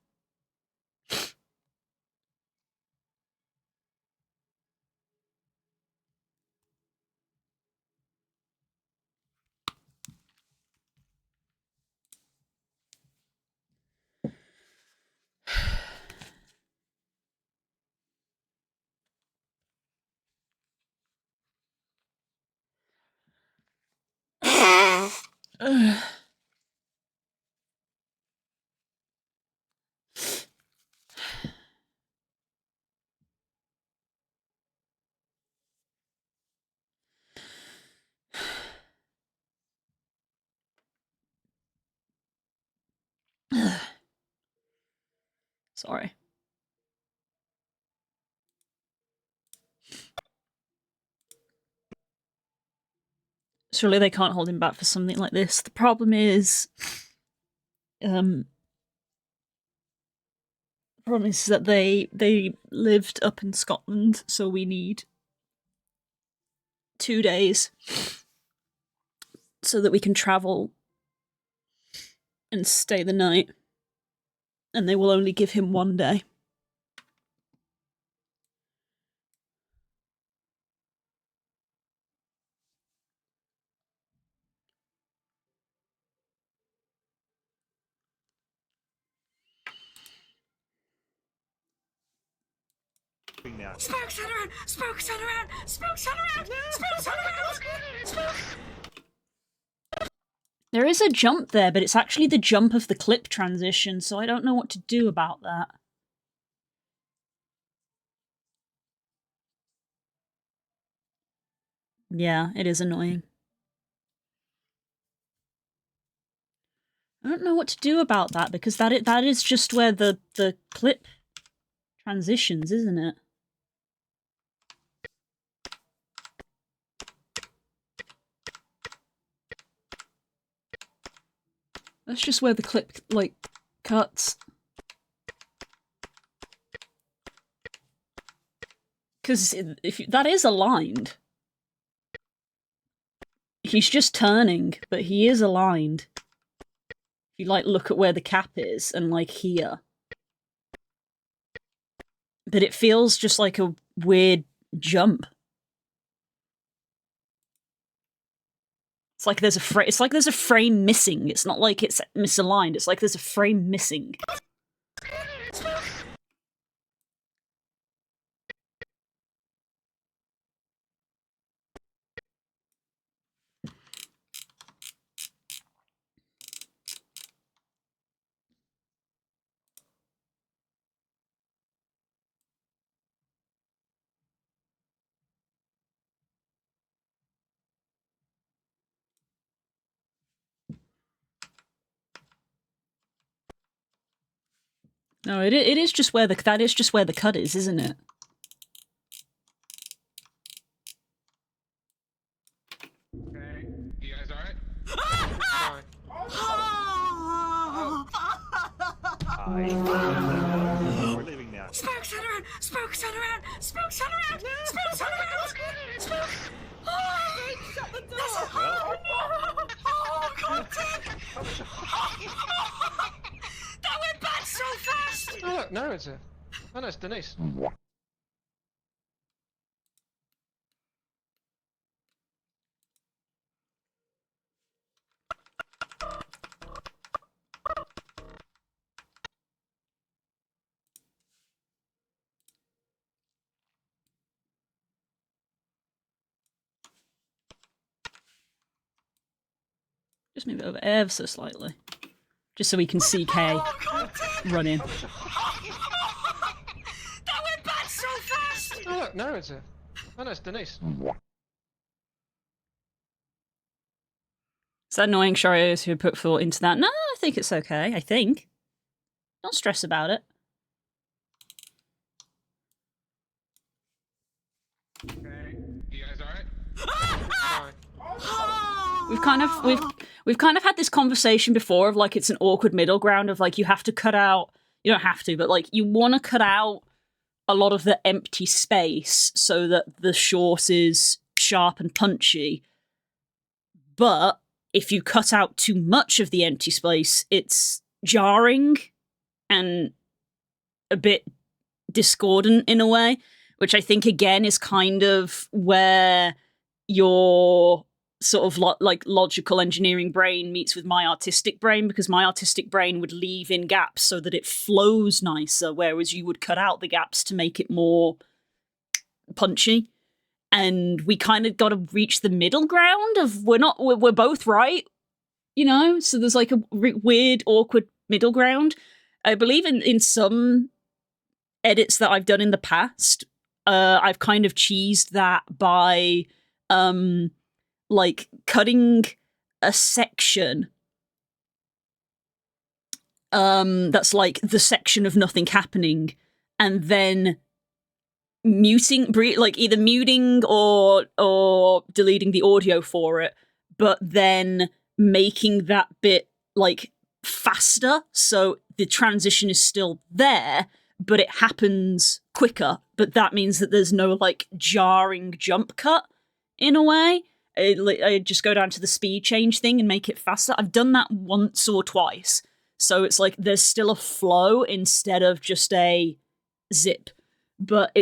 Sorry. Surely they can't hold him back for something like this. The problem is... the problem is that they lived up in Scotland, so we need 2 days so that we can travel and stay the night. And they will only give him 1 day. Now. Spook, turn around! Spook, turn around! Spook, turn around! Spook, turn around! Spook! There is a jump there, but it's actually the jump of the clip transition, so I don't know what to do about that. Yeah, it is annoying. I don't know what to do about that, because that is just where the clip transitions, isn't it? That's just where the clip, like, cuts. Because if that is aligned. He's just turning, but he is aligned. If you, like, look at where the cap is, and, like, here. But it feels just like a weird jump. It's like there's a frame missing. It's not like it's misaligned. It's like there's a frame missing. No, it is just where that is just where the cut is, isn't it? Okay. You guys alright? Fine. We're leaving now. Spokes turn around! Spokes turn around! Spokes turn around! Spokes turn around! Spokes! Oh, shut the door! Oh, no! Oh, God, Dick! That went bad so fast! Oh look, Naren's here. Oh no, it's Denise. Just move it over ever so slightly. Just so we can see Kay run in. That went bad so fast! Oh look, Naren's here. Oh no, it's Denise. Is that annoying, Sharios, who put thought into that? No, I think it's okay. I think. Don't stress about it. Okay. You guys alright? Fine. We've kind of had this conversation before of like it's an awkward middle ground of like you have to cut out, you don't have to, but like you want to cut out a lot of the empty space so that the short is sharp and punchy. But if you cut out too much of the empty space, it's jarring and a bit discordant in a way, which I think again is kind of where your sort of like logical engineering brain meets with my artistic brain, because my artistic brain would leave in gaps so that it flows nicer, whereas you would cut out the gaps to make it more punchy. And we kind of got to reach the middle ground of we're both right, you know? So there's like a weird, awkward middle ground. I believe in some edits that I've done in the past, I've kind of cheesed that by like cutting a section that's like the section of nothing happening, and then muting, like either muting or deleting the audio for it, but then making that bit like faster so the transition is still there, but it happens quicker. But that means that there's no like jarring jump cut in a way. I just go down to the speed change thing and make it faster. I've done that once or twice. So it's like there's still a flow instead of just a zip. But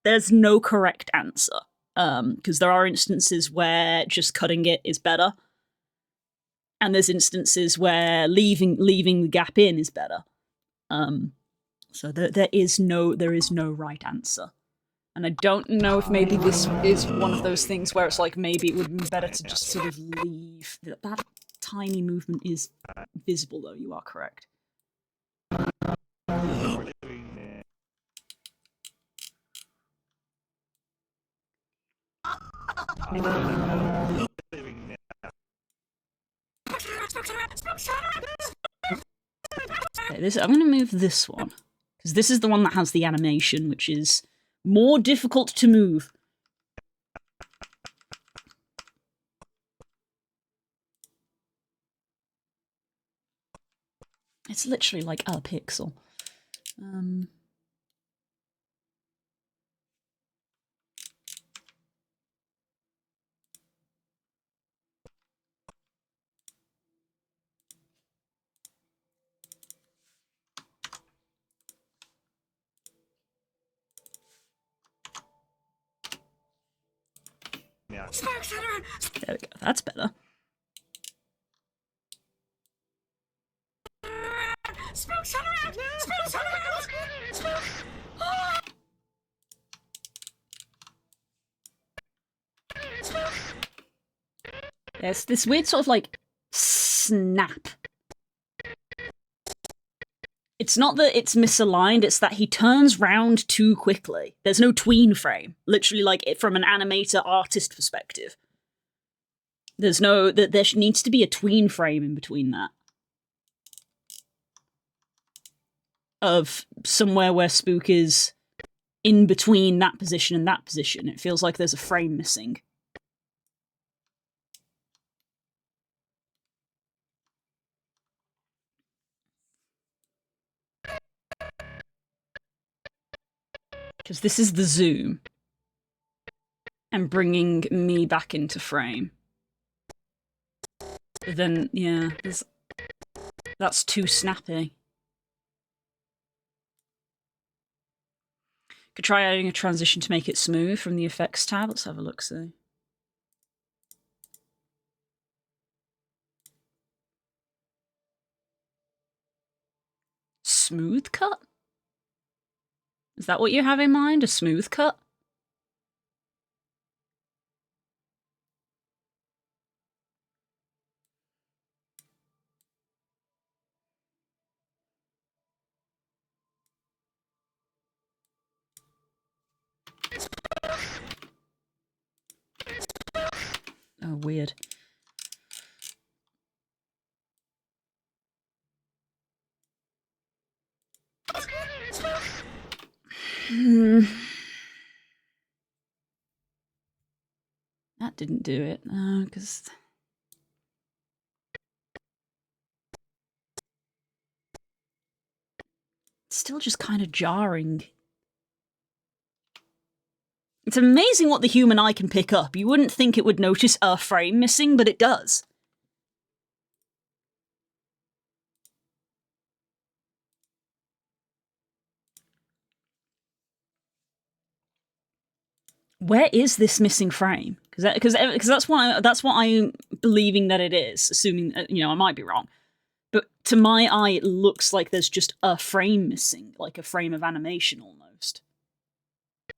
there's no correct answer. Because there are instances where just cutting it is better. And there's instances where leaving the gap in is better. So there is no right answer. And I don't know if maybe this is one of those things where it's like maybe it would be better to just sort of leave. That tiny movement is visible, though. You are correct. We're leaving now. Leaving now. Okay, I'm going to move this one. Because this is the one that has the animation, which is more difficult to move. It's literally like a pixel. Now. There we go. That's better. There's this weird sort of like snap. It's not that it's misaligned, it's that he turns round too quickly. There's no tween frame. Literally, like, from an animator artist perspective. There needs to be a tween frame in between that. of somewhere where Spook is in between that position and that position. It feels like there's a frame missing. Because this is the zoom. And bringing me back into frame. But then, yeah, that's too snappy. Could try adding a transition to make it smooth from the effects tab. Let's have a look, see. Smooth cut? Is that what you have in mind? A smooth cut? Oh, weird. That didn't do it. No, because... It's still just kind of jarring. It's amazing what the human eye can pick up. You wouldn't think it would notice a frame missing, but it does. Where is this missing frame? Because that's what I'm believing that it is, assuming I might be wrong. But to my eye, it looks like there's just a frame missing, like a frame of animation almost,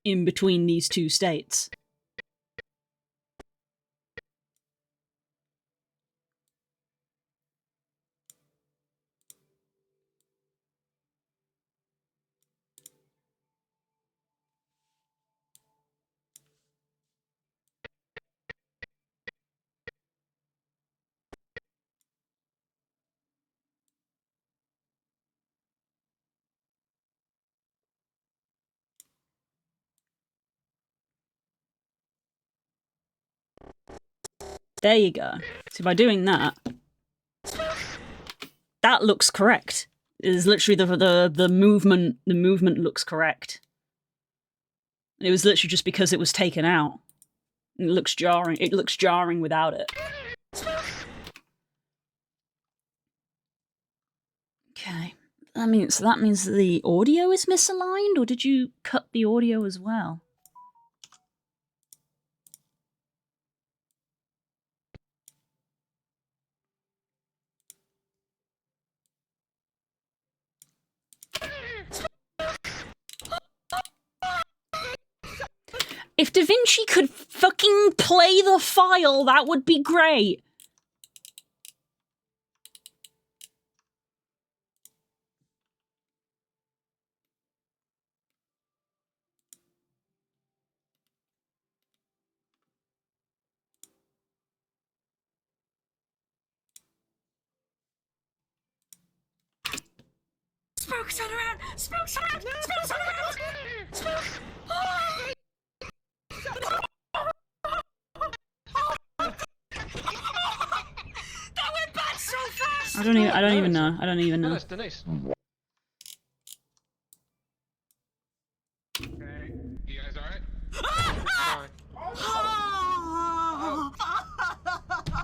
in between these two states. There you go. So by doing that, that looks correct. It is literally the movement. The movement looks correct. It was literally just because it was taken out. It looks jarring. It looks jarring without it. Okay. So that means the audio is misaligned, or did you cut the audio as well? If DaVinci could fucking play the file, that would be great. Spook, turn around! Spook, turn around! Spook, turn around! Spook! Oh! That went bad so fast! I don't even know. I don't even know. That's Denise. Okay. You guys alright?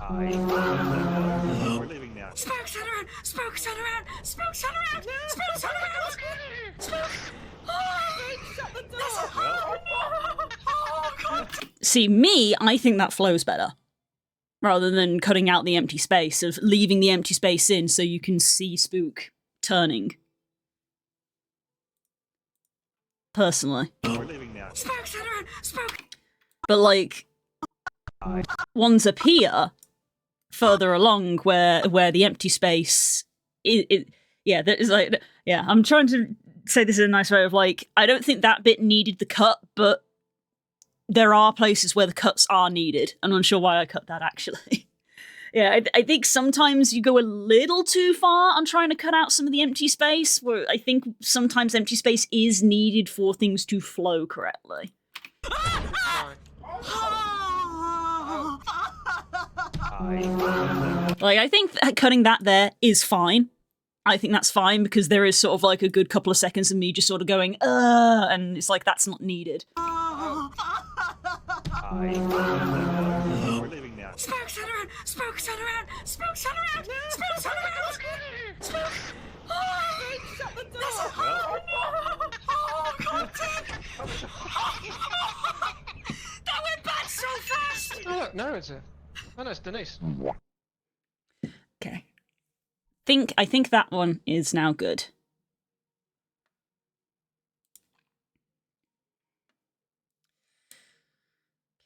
Fine. We're leaving now. Spook, turn around! Spook, turn around! Spook, turn around! Spook, turn around! Spook! Oh! Shut the door! Oh, God! See, me, I think that flows better. Rather than cutting out the empty space, of leaving the empty space in so you can see Spook turning. Personally. We're leaving now. Spook, turn around! Spook! But, like, ones up here, further along, where the empty space... yeah, that is like... Yeah, I'm trying to say this in a nice way of, like, I don't think that bit needed the cut, but there are places where the cuts are needed. I'm unsure why I cut that, actually. Yeah, I think sometimes you go a little too far on trying to cut out some of the empty space, where I think sometimes empty space is needed for things to flow correctly. Fine. Like, I think cutting that there is fine. I think that's fine because there is sort of like a good couple of seconds of me just sort of going, and it's like, that's not needed. We're leaving now. Spook, turn around! Spook, turn around! Spook, turn around! Spook, turn around! Spook! Oh, shut the door! Oh, no! Oh, God, Dick! That went bad so fast! Oh, look, no, it's a. Oh, no, it's Denise. Okay. I think that one is now good.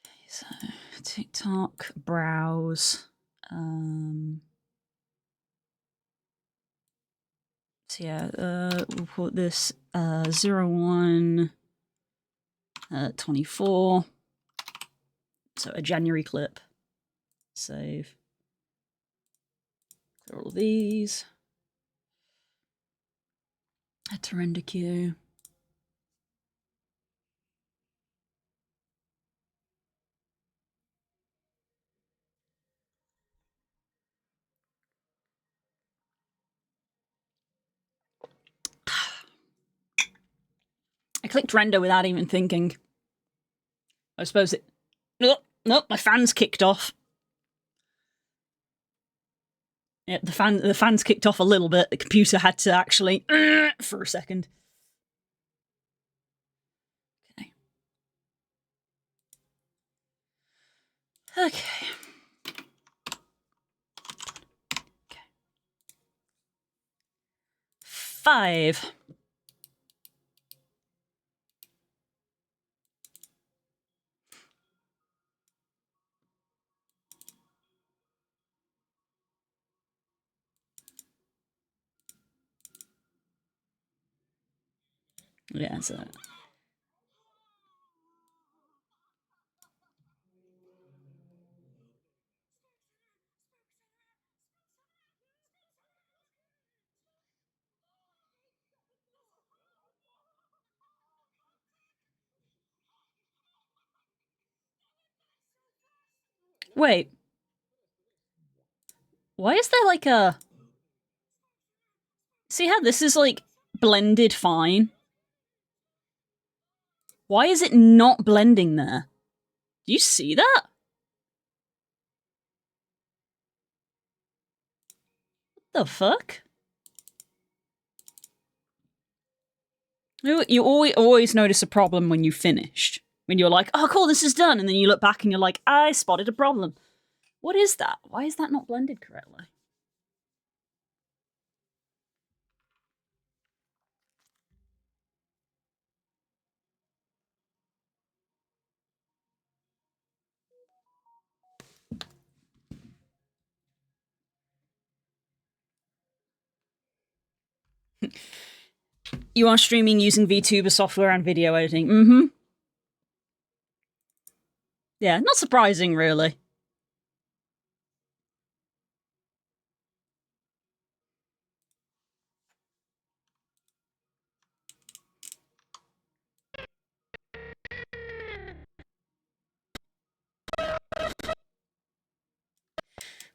Okay, so TikTok, browse. So yeah, we'll put this 01 24. So a January clip. Save. Clear all these. Add to render queue. I clicked render without even thinking. I suppose it... Nope, my fan's kicked off. Yeah, the fan's kicked off a little bit. The computer had to actually... for a second. Okay. Okay. 5. Yeah, so... Wait. Why is there like a... See how this is like blended fine? Why is it not blending there? Do you see that? What the fuck? You always notice a problem when you finished. When you're like, oh cool, this is done. And then you look back and you're like, I spotted a problem. What is that? Why is that not blended correctly? You are streaming using VTuber software and video editing. Mm-hmm. Yeah, not surprising, really.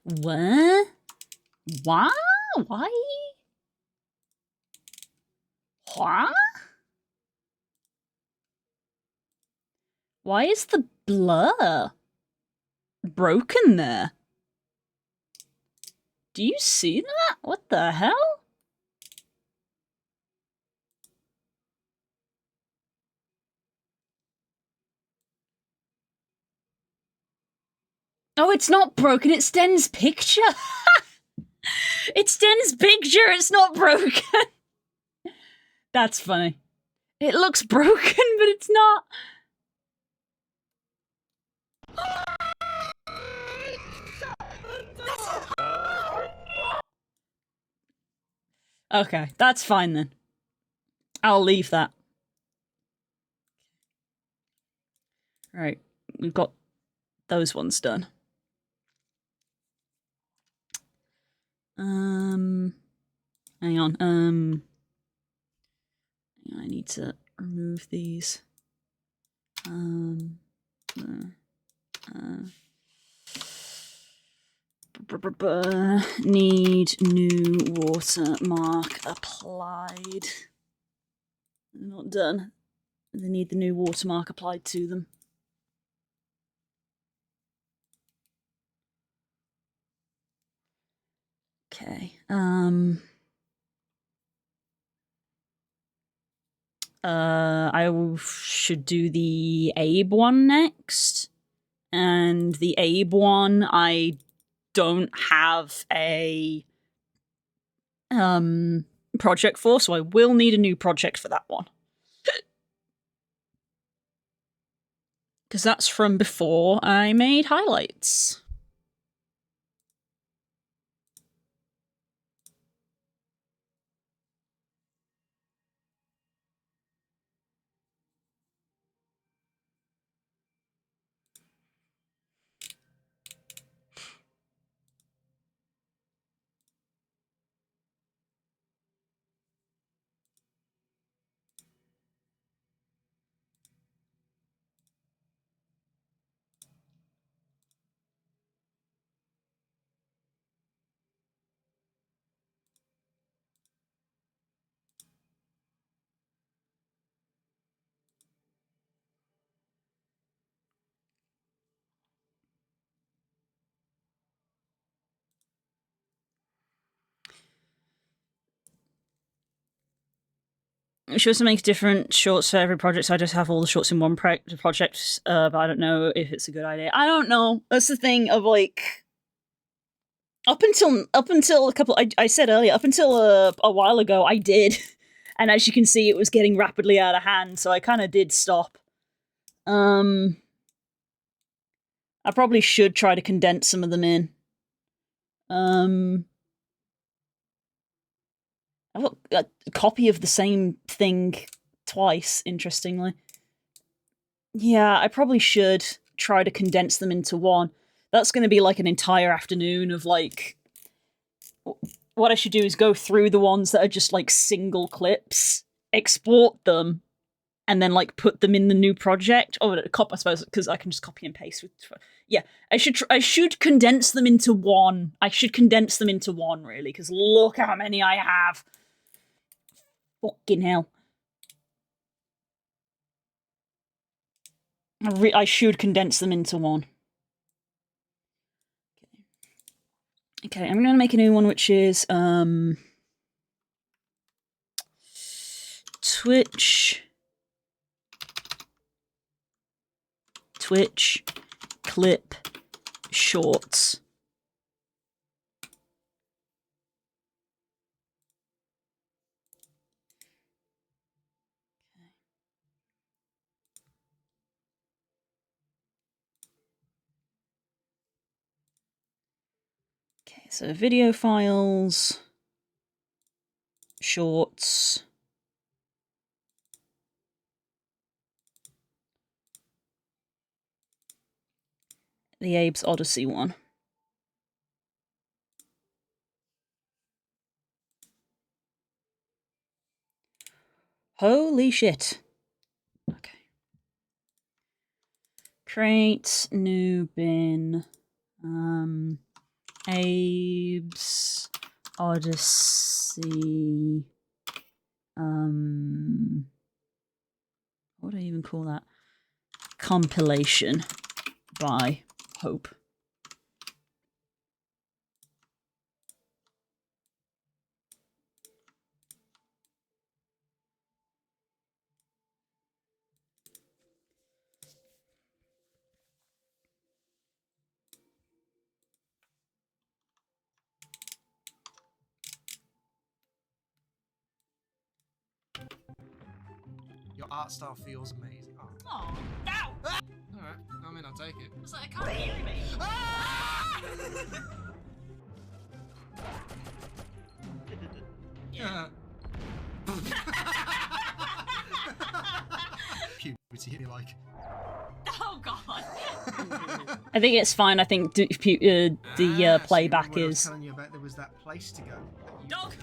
What? Why? Why? What? Why is the blur broken there? Do you see that? What the hell? Oh, it's not broken, it's Den's picture. It's Den's picture, it's not broken. That's funny. It looks broken, but it's not. Okay, that's fine then. I'll leave that. Right, we've got those ones done. Hang on. I need to remove these. Need new watermark applied. They're not done. They need the new watermark applied to them. Okay. I should do the Abe one next. And the Abe one, I don't have a project for, so I will need a new project for that one. Because that's from before I made highlights. She also makes different shorts for every project, so I just have all the shorts in one project, but I don't know if it's a good idea. I don't know. That's the thing of, like, up until a couple, I said earlier, up until a while ago, I did. And as you can see, it was getting rapidly out of hand, so I kind of did stop. I probably should try to condense some of them in. I've got a copy of the same thing twice, interestingly. Yeah, I probably should try to condense them into one. That's going to be like an entire afternoon of, like... What I should do is go through the ones that are just, like, single clips, export them, and then, like, put them in the new project. Oh, I suppose, because I can just copy and paste. Yeah, I should condense them into one. I should condense them into one, really, because look how many I have. Fucking hell. I should condense them into one. Okay, I'm gonna make a new one, which is Twitch clip shorts. Okay, so video files, shorts. The Abe's Odyssey one. Holy shit. Okay. Create new bin. Abe's Odyssey. What do I even call that? Compilation by Hope. Your art style feels amazing. Oh. Oh, ow! Alright, I mean, I'll take it. It's like, I can't hear me. Yeah. Puberty hit me like. Oh god. I think it's fine. I think the So you playback remember when I was is. telling you about there was that place to go. Dog!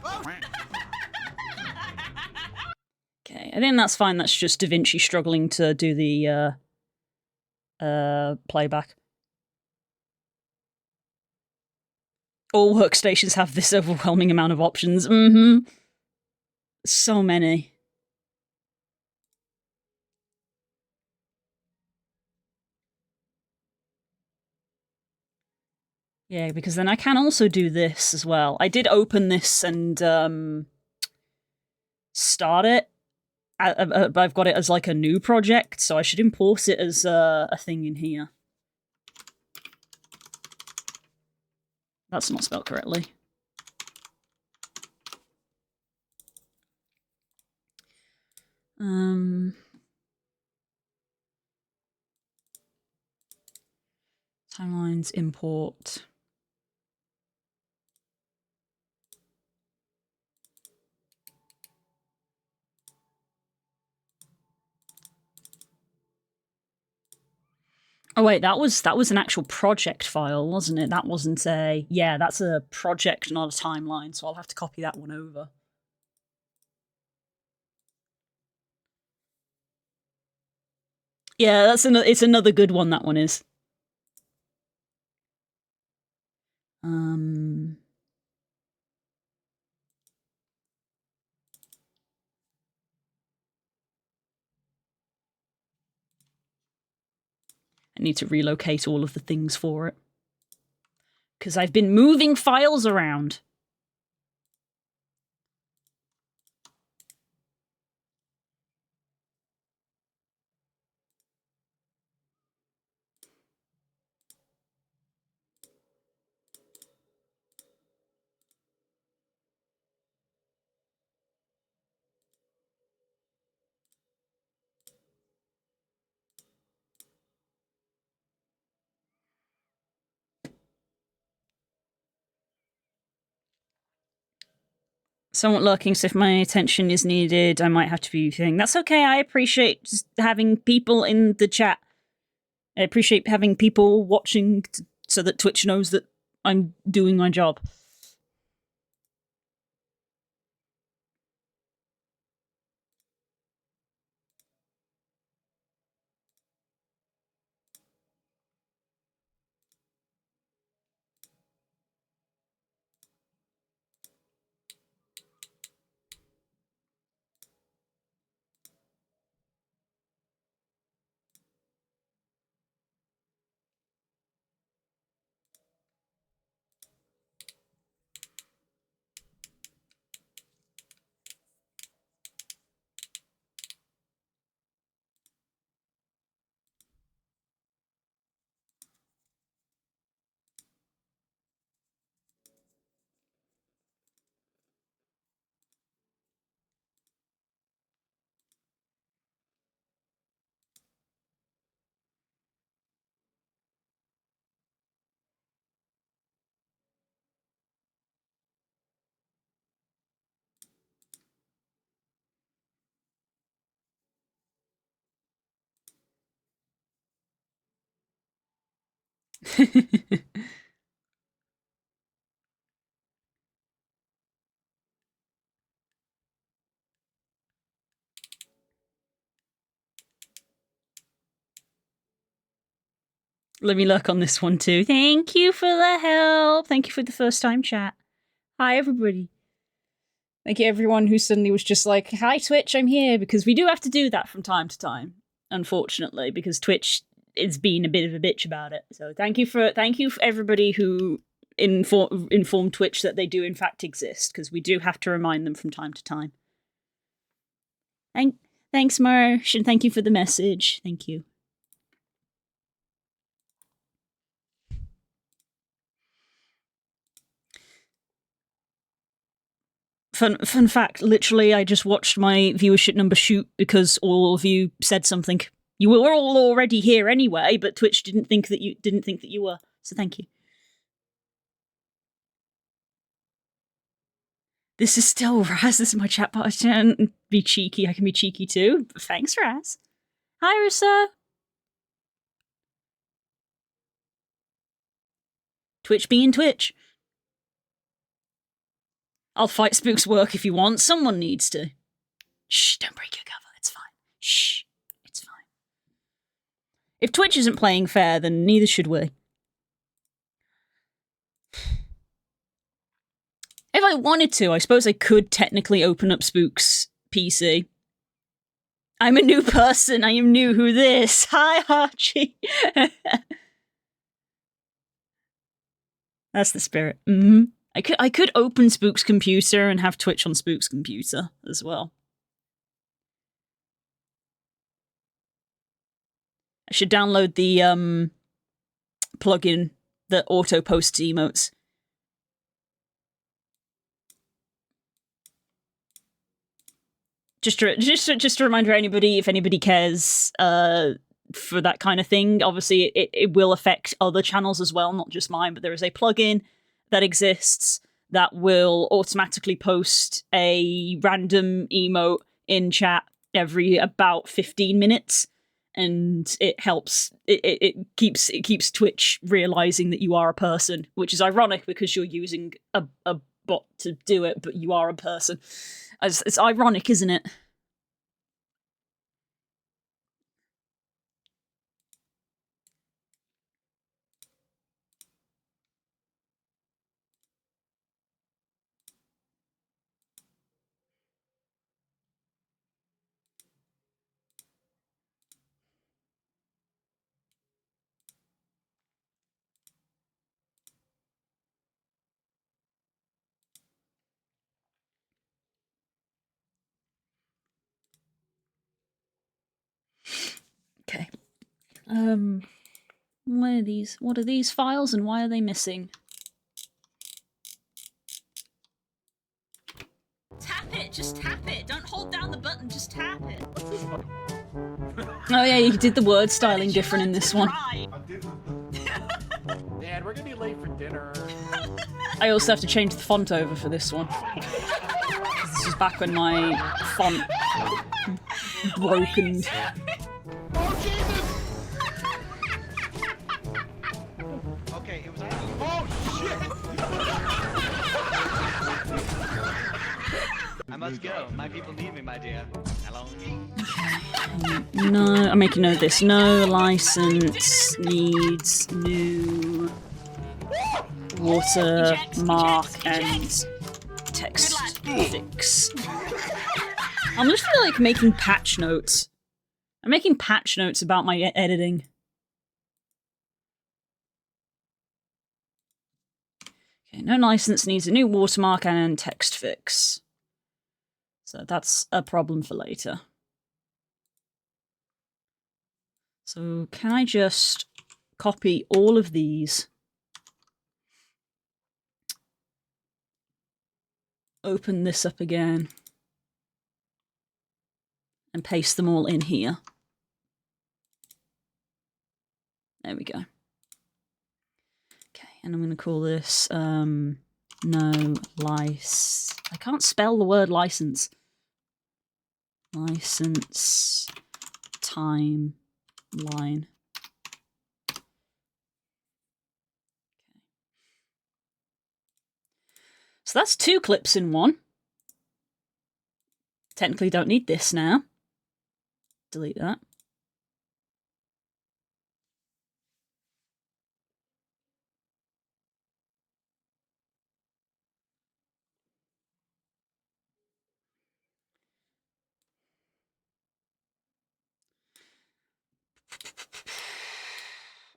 Okay, I think that's fine. That's just Da Vinci struggling to do the playback. All workstations have this overwhelming amount of options. So many. Yeah, because then I can also do this as well. I did open this and start it. I've got it as like a new project, so I should import it as a thing in here. That's not spelled correctly. Timelines, import. Oh wait, that was an actual project file, wasn't it? That wasn't a... Yeah, that's a project, not a timeline, so I'll have to copy that one over. Yeah, it's another good one, that one is. I need to relocate all of the things for it. Because I've been moving files around. Somewhat lurking, so if my attention is needed, I might have to be saying, that's okay, I appreciate just having people in the chat. I appreciate having people watching so that Twitch knows that I'm doing my job. Let me lurk on this one too. Thank you for the help. Thank you for the first time chat. Hi, everybody. Thank you, everyone who suddenly was just like, hi, Twitch, I'm here. Because we do have to do that from time to time, unfortunately, because Twitch is being a bit of a bitch about it. So thank you for everybody who informed Twitch that they do in fact exist, because we do have to remind them from time to time. Thanks, Marsh, and thank you for the message. Thank you. Fun fact, literally, I just watched my viewership number shoot because all of you said something. You were all already here anyway, but Twitch didn't think that you were. So thank you. This is still Raz. This is my chat bot. I can be cheeky. I can be cheeky too. Thanks, Raz. Hi, Russo. Twitch being Twitch. I'll fight Spook's work if you want. Someone needs to. Shh, don't break your cover. It's fine. Shh, it's fine. If Twitch isn't playing fair, then neither should we. If I wanted to, I suppose I could technically open up Spook's PC. I'm a new person. I am new. Who this? Hi, Archie. That's the spirit. I could open Spook's computer and have Twitch on Spook's computer as well. I should download the plugin that auto posts emotes. Just a reminder, anybody, if anybody cares for that kind of thing, obviously it will affect other channels as well, not just mine, but there is a plugin that exists that will automatically post a random emote in chat every about 15 minutes. And it helps, it keeps Twitch realizing that you are a person, which is ironic because you're using a bot to do it, but you are a person. It's ironic, isn't it? Okay. What are these files and why are they missing? Tap it! Just tap it! Don't hold down the button, just tap it! Oh yeah, you did the word styling different in this one. Dad, we're gonna be late for dinner. I also have to change the font over for this one. This is back when my font broken. Okay, it was. Oh shit! I must go. My people need me, my dear. Hello. No, I'm making note of this. No license needs new watermark and text fix. I'm just feel like making patch notes. I'm making patch notes about my editing. Okay, no license needs a new watermark and text fix. So that's a problem for later. So can I just copy all of these, open this up again, and paste them all in here? There we go. Okay, and I'm going to call this no license. I can't spell the word license. License timeline. So that's 2 clips in one. Technically don't need this now. Delete that.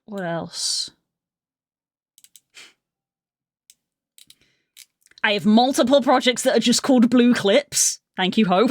What else? I have multiple projects that are just called Blue Clips. Thank you, Hope.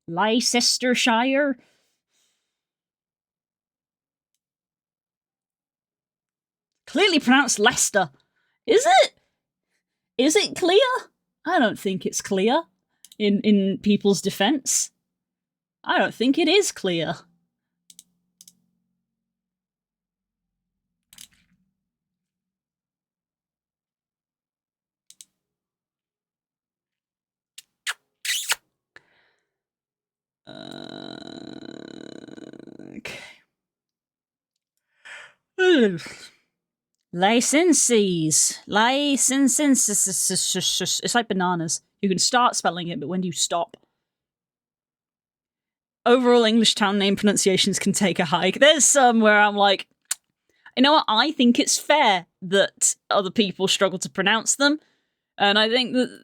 Leicestershire. Clearly pronounced Leicester. Is it? Is it clear? I don't think it's clear. In people's defense, I don't think it is clear. Okay. Licenses. It's like bananas. You can start spelling it, but when do you stop? Overall English town name pronunciations can take a hike. There's some where I'm like, you know what? I think it's fair that other people struggle to pronounce them. And I think that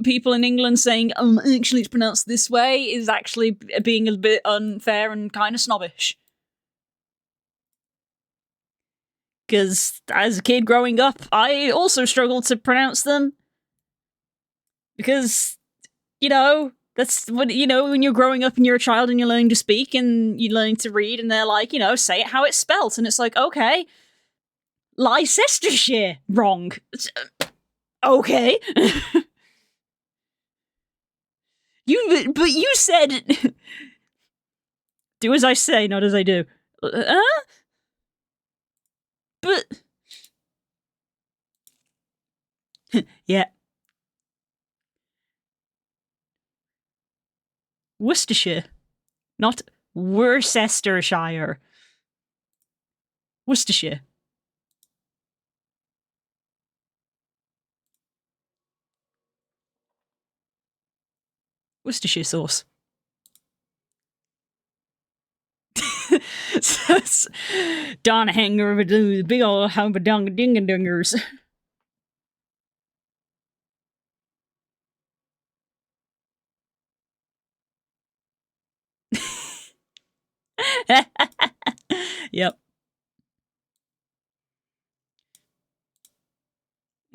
people in England saying, actually it's pronounced this way is actually being a bit unfair and kind of snobbish. Because as a kid growing up, I also struggled to pronounce them. Because, you know, that's what, you know, when you're growing up and you're a child and you're learning to speak and you're learning to read and they're like, you know, say it how it's spelt. And it's like, okay, Leicestershire, wrong. Okay. But you said, do as I say, not as I do. But yeah. Worcestershire, not Worcestershire. Worcestershire. Worcestershire sauce. Don Hanger of a big old humba-dong-ding-a-dingers. Yep.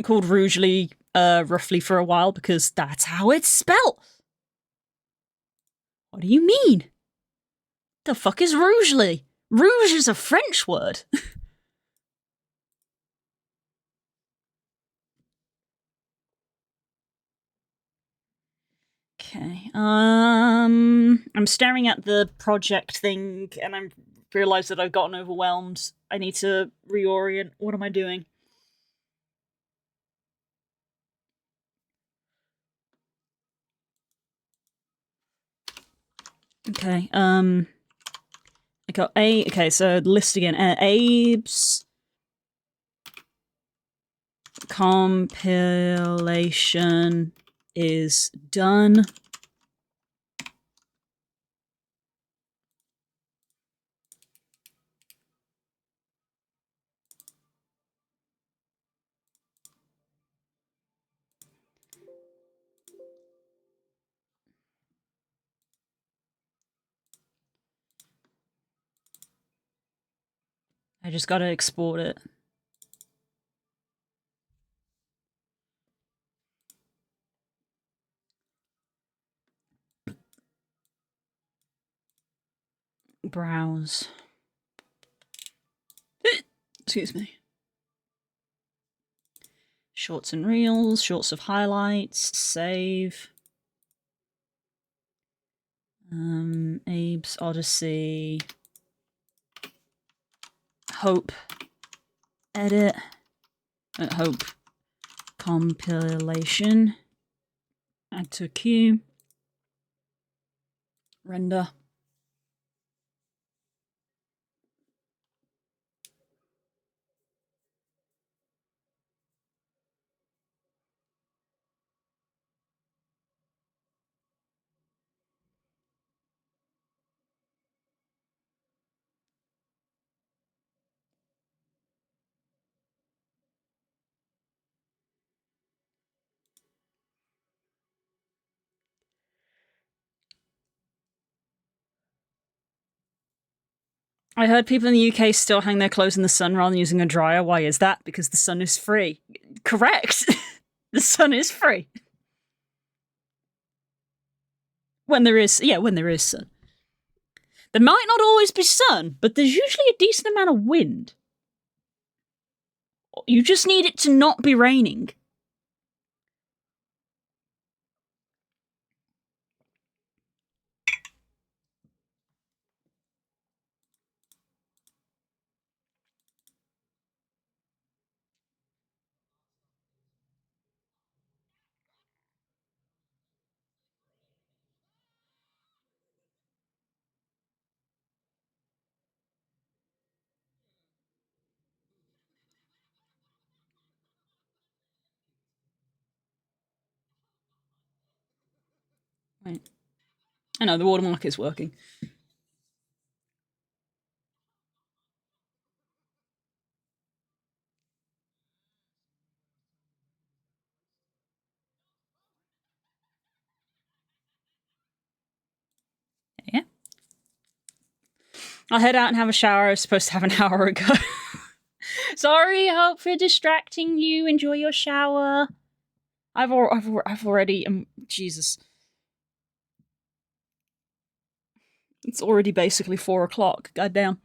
Called Rougeley roughly for a while because that's how it's spelt. What do you mean? The fuck is Rougeley? Rouge is a French word. Okay. I'm staring at the project thing and I realize that I've gotten overwhelmed. I need to reorient. What am I doing? Okay, I got okay, so the list again. Abe's compilation is done. I just gotta export it. Browse. Excuse me. Shorts and reels, shorts of highlights, save. Abe's Odyssey. Hope. Edit. Hope. Compilation. Add to queue. Render. I heard people in the UK still hang their clothes in the sun rather than using a dryer. Why is that? Because the sun is free. Correct. The sun is free. When there is, yeah, when there is sun. There might not always be sun, but there's usually a decent amount of wind. You just need it to not be raining. Right. I know, the watermark is working. Yeah. I'll head out and have a shower. I was supposed to have an hour ago. Sorry, Hope, for distracting you. Enjoy your shower. I've already... Jesus. It's already basically 4 o'clock. Goddamn.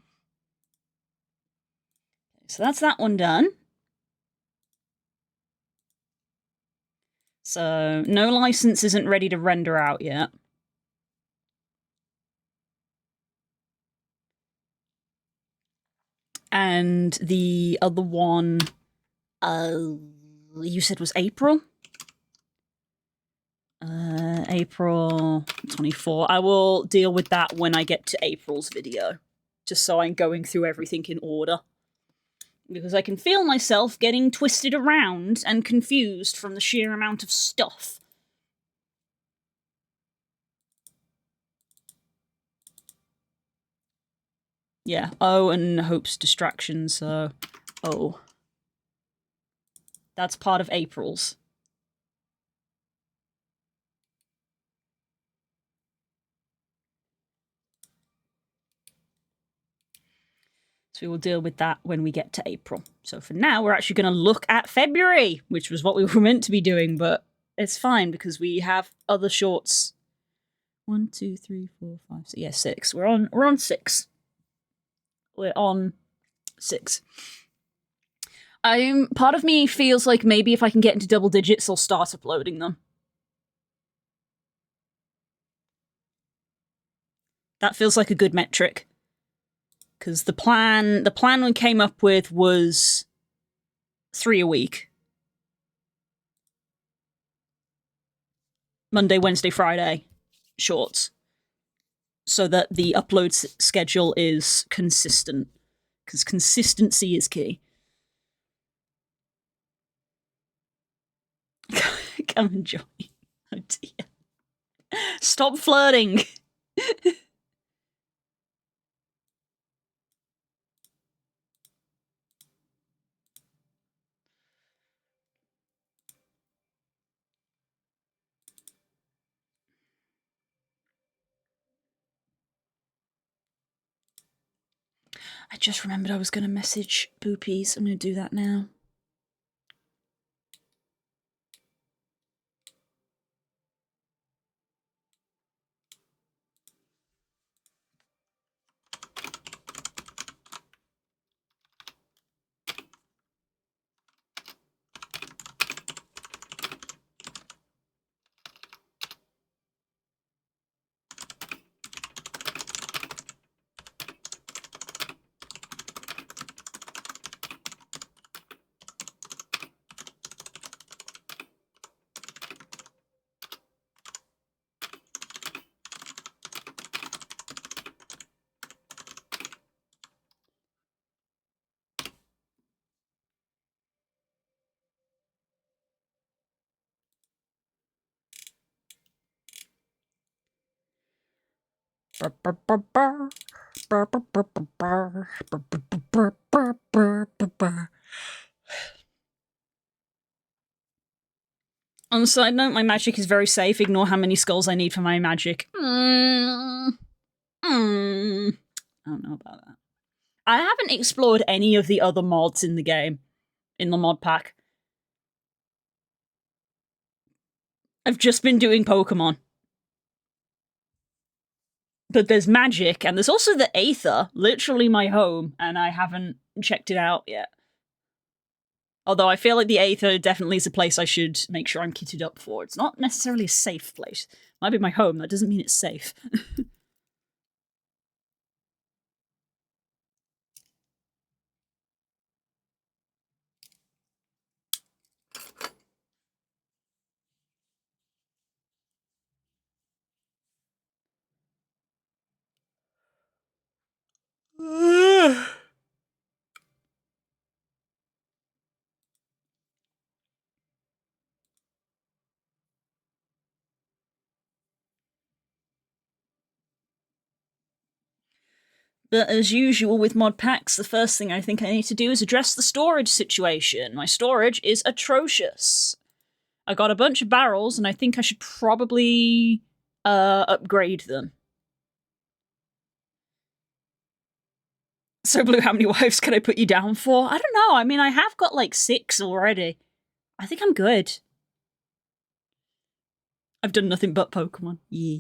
So that's that one done. So, no license isn't ready to render out yet. And the other one, you said was April? April 24. I will deal with that when I get to April's video. Just so I'm going through everything in order. Because I can feel myself getting twisted around and confused from the sheer amount of stuff. Yeah, oh, and Hope's distraction, so... Oh. That's part of April's. So we will deal with that when we get to April. So for now, we're actually going to look at February, which was what we were meant to be doing, but it's fine because we have other shorts. 1, 2, 3, 4, 5, 6. Yeah, 6. We're on 6. We're on 6. Part of me feels like maybe if I can get into double digits, I'll start uploading them. That feels like a good metric. Because the plan we came up with was 3 a week. Monday, Wednesday, Friday, shorts. So that the upload schedule is consistent. Because consistency is key. Come and join. Oh dear. Stop flirting. I just remembered I was going to message Boopies. I'm going to do that now. On a side note, my magic is very safe. Ignore how many skulls I need for my magic. I don't know about that. I haven't explored any of the other mods in the game, in the mod pack. I've just been doing Pokemon. But there's magic, and there's also the Aether, literally my home, and I haven't checked it out yet. Although I feel like the Aether definitely is a place I should make sure I'm kitted up for. It's not necessarily a safe place. Might be my home, that doesn't mean it's safe. But as usual with mod packs, the first thing I think I need to do is address the storage situation. My storage is atrocious. I got a bunch of barrels, and I think I should probably upgrade them. So, Blue, how many wives can I put you down for? I don't know. I mean, I have got like 6 already. I think I'm good. I've done nothing but Pokemon. Yeah.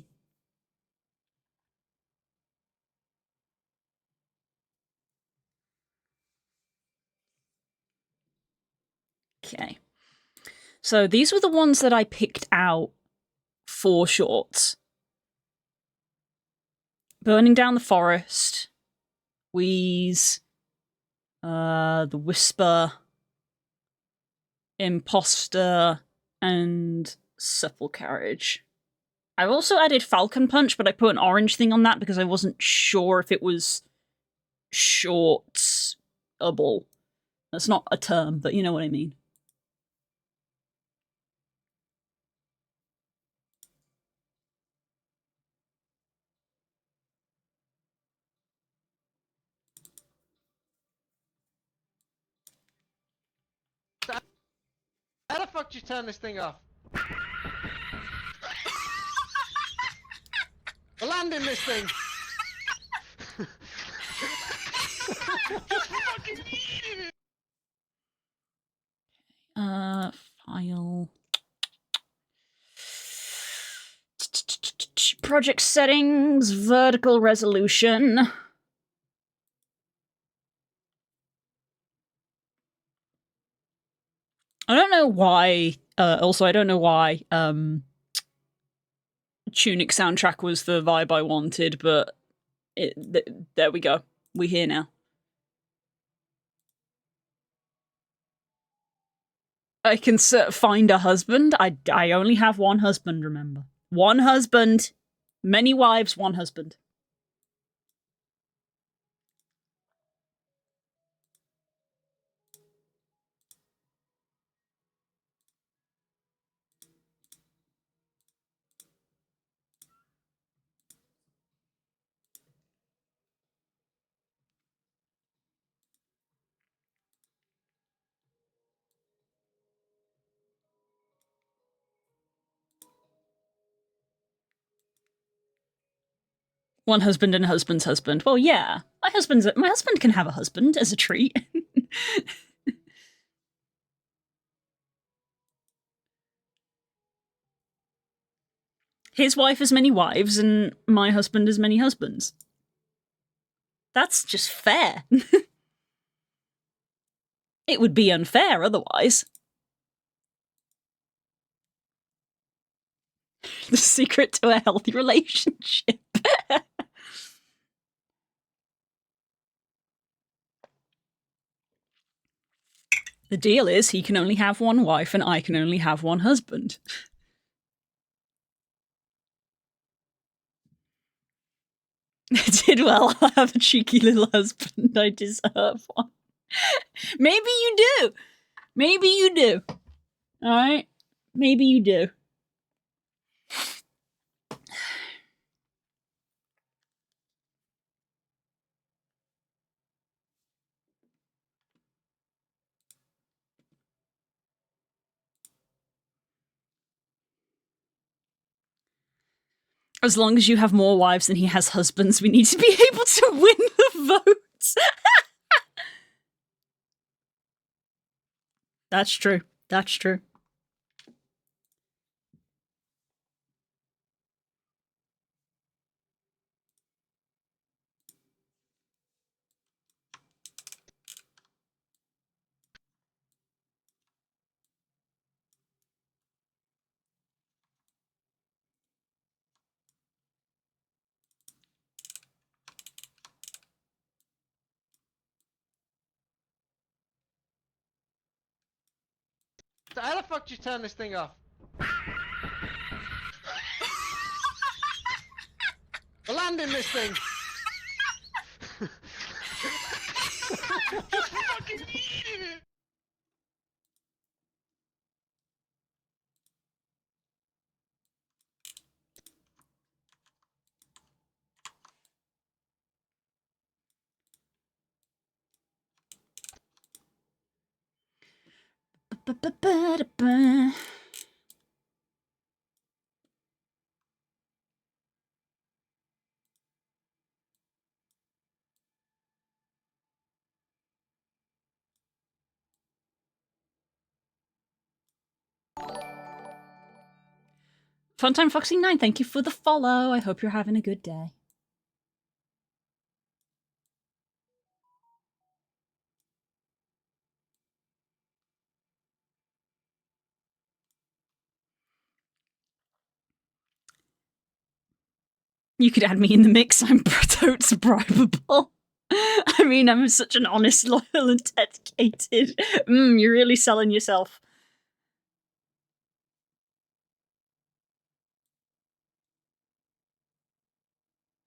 Okay. So these were the ones that I picked out for shorts. Burning Down the Forest, Wheeze, the Whisper, Imposter, and Supple Carriage. I've also added Falcon Punch, but I put an orange thing on that because I wasn't sure if it was shortable. That's not a term, but you know what I mean. How the fuck did you turn this thing off? We're landing this thing! File. Project settings, vertical resolution. I don't know why, also I don't know why, Tunic soundtrack was the vibe I wanted, but there we go. We're here now. I can find a husband. I only have one husband, remember. One husband. Many wives, one husband. One husband and a husband's husband. Well, yeah. My husband can have a husband as a treat. His wife has many wives, and my husband has many husbands. That's just fair. It would be unfair otherwise. The secret to a healthy relationship. The deal is he can only have one wife and I can only have one husband. I did well. I'll have a cheeky little husband. I deserve one. Maybe you do. Maybe you do. Alright? Maybe you do. As long as you have more wives than he has husbands, we need to be able to win the votes. That's true. That's true. How the fuck did you turn this thing off? We're landing this thing. Fucking eating it! Ba-ba-ba-da-ba. Funtime Foxy9, thank you for the follow. I hope you're having a good day. You could add me in the mix. I'm totes bribable. I mean, I'm such an honest, loyal, and dedicated. You're really selling yourself.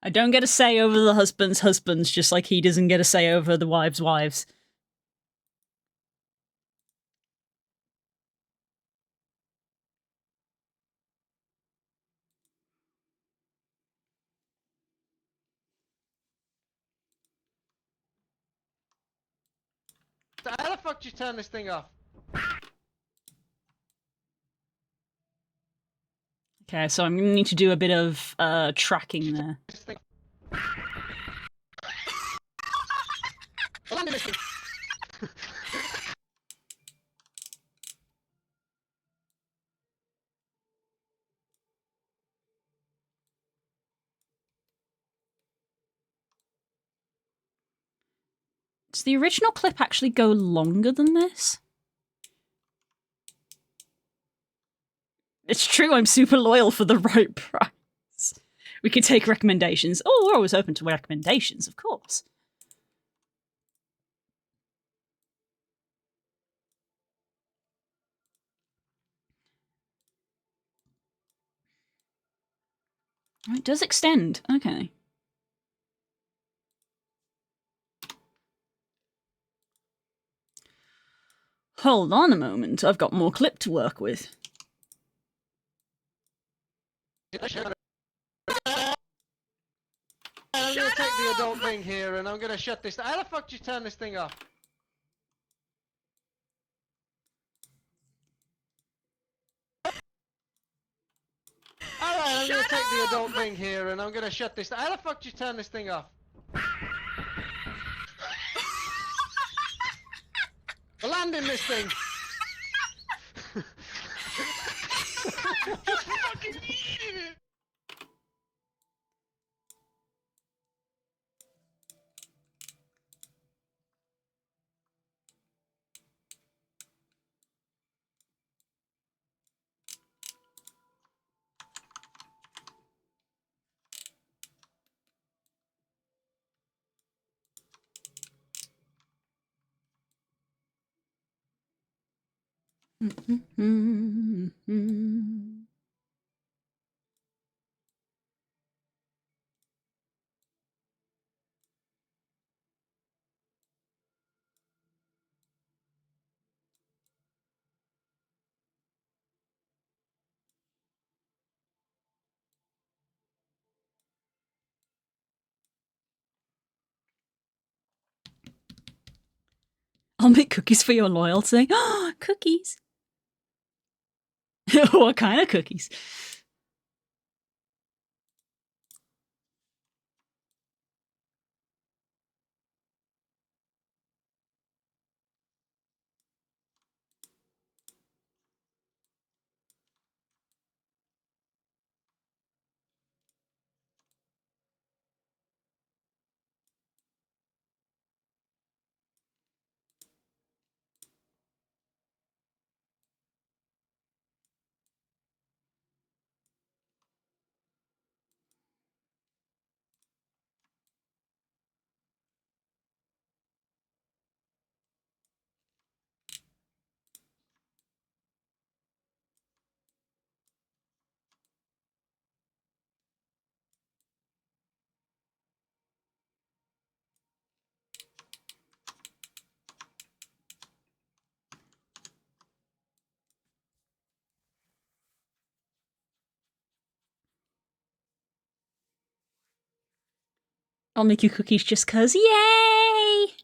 I don't get a say over the husband's husbands, just like he doesn't get a say over the wives' wives. How the fuck did you turn this thing off? Okay, so I'm gonna need to do a bit of tracking there. This thing. We're landing this thing. Does the original clip actually go longer than this? It's true, I'm super loyal for the right price. We can take recommendations. Oh, we're always open to recommendations, of course. Oh, it does extend. Okay. Hold on a moment. I've got more clip to work with. I'm gonna take the adult thing here and I'm gonna shut this. How the fuck did you turn this thing off? Alright, I'm gonna take the adult thing here and I'm gonna shut this. How the fuck did you turn this thing off? We're landing this thing. Fucking eating it! I'll make cookies for your loyalty. Cookies. What kind of cookies? I'll make you cookies just 'cause. Yay!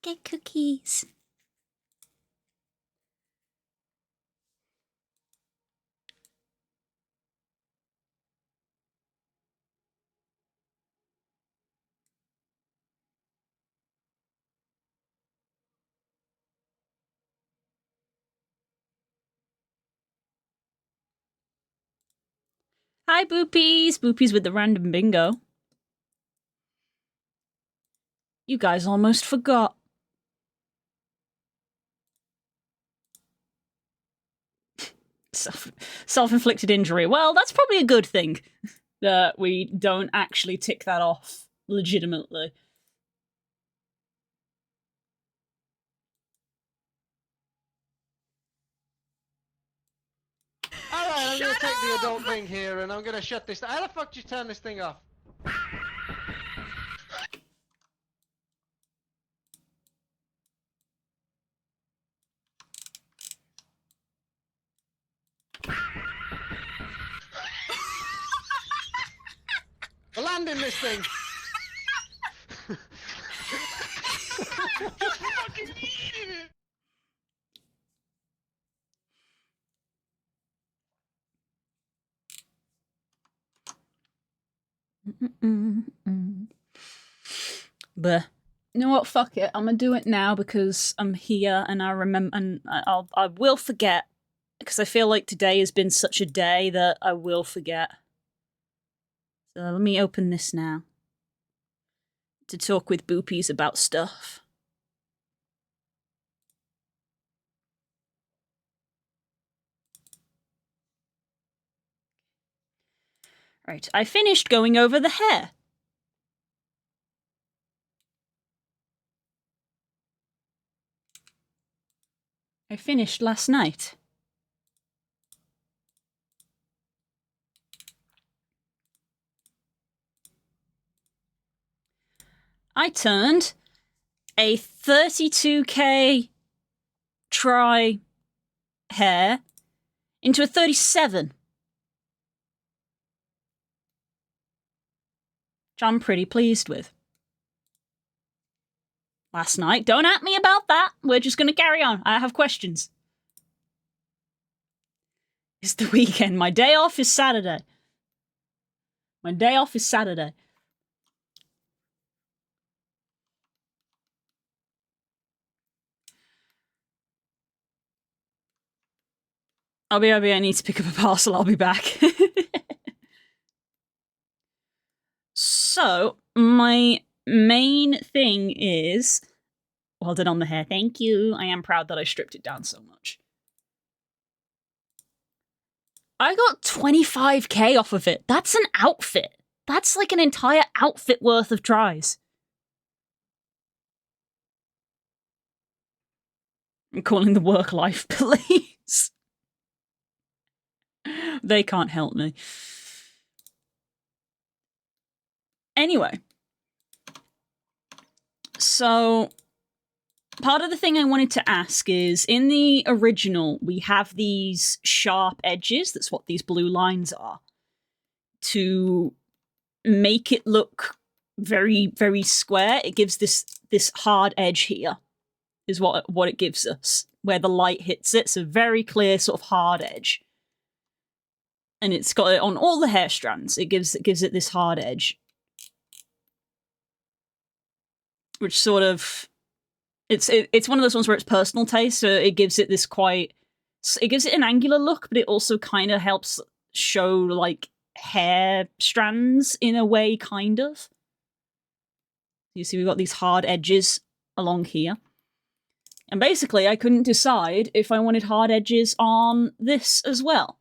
Get cookies. Hi, Boopies! Boopies with the random bingo. You guys almost forgot. Self-inflicted injury. Well, that's probably a good thing that we don't actually tick that off legitimately. Alright, I'm gonna take the adult thing here and I'm gonna shut this. How the fuck do you turn this thing off? We're landing this thing! Fucking eating it! But you know what? Fuck it. I'm gonna do it now because I'm here and I remember, and I will forget because I feel like today has been such a day that I will forget. So let me open this now to talk with Boopies about stuff. Right, I finished going over the hair. I finished last night. I turned a 32k try hair into a 37. Which I'm pretty pleased with. Last night, don't at me about that. We're just gonna carry on. I have questions. It's the weekend. My day off is Saturday. My day off is Saturday. I'll be, I need to pick up a parcel. I'll be back. So, my main thing is... Well done on the hair. Thank you. I am proud that I stripped it down so much. I got 25k off of it. That's an outfit. That's like an entire outfit worth of tries. I'm calling the work-life police. They can't help me. Anyway. So, part of the thing I wanted to ask is, in the original, we have these sharp edges, that's what these blue lines are, to make it look very, very square. It gives this hard edge here, is what it gives us, where the light hits it, so very clear sort of hard edge. And it's got it on all the hair strands. It gives it this hard edge. Which sort of... It's one of those ones where it's personal taste, so it gives it this quite... It gives it an angular look, but it also kind of helps show, like, hair strands in a way, kind of. You see we've got these hard edges along here. And basically, I couldn't decide if I wanted hard edges on this as well.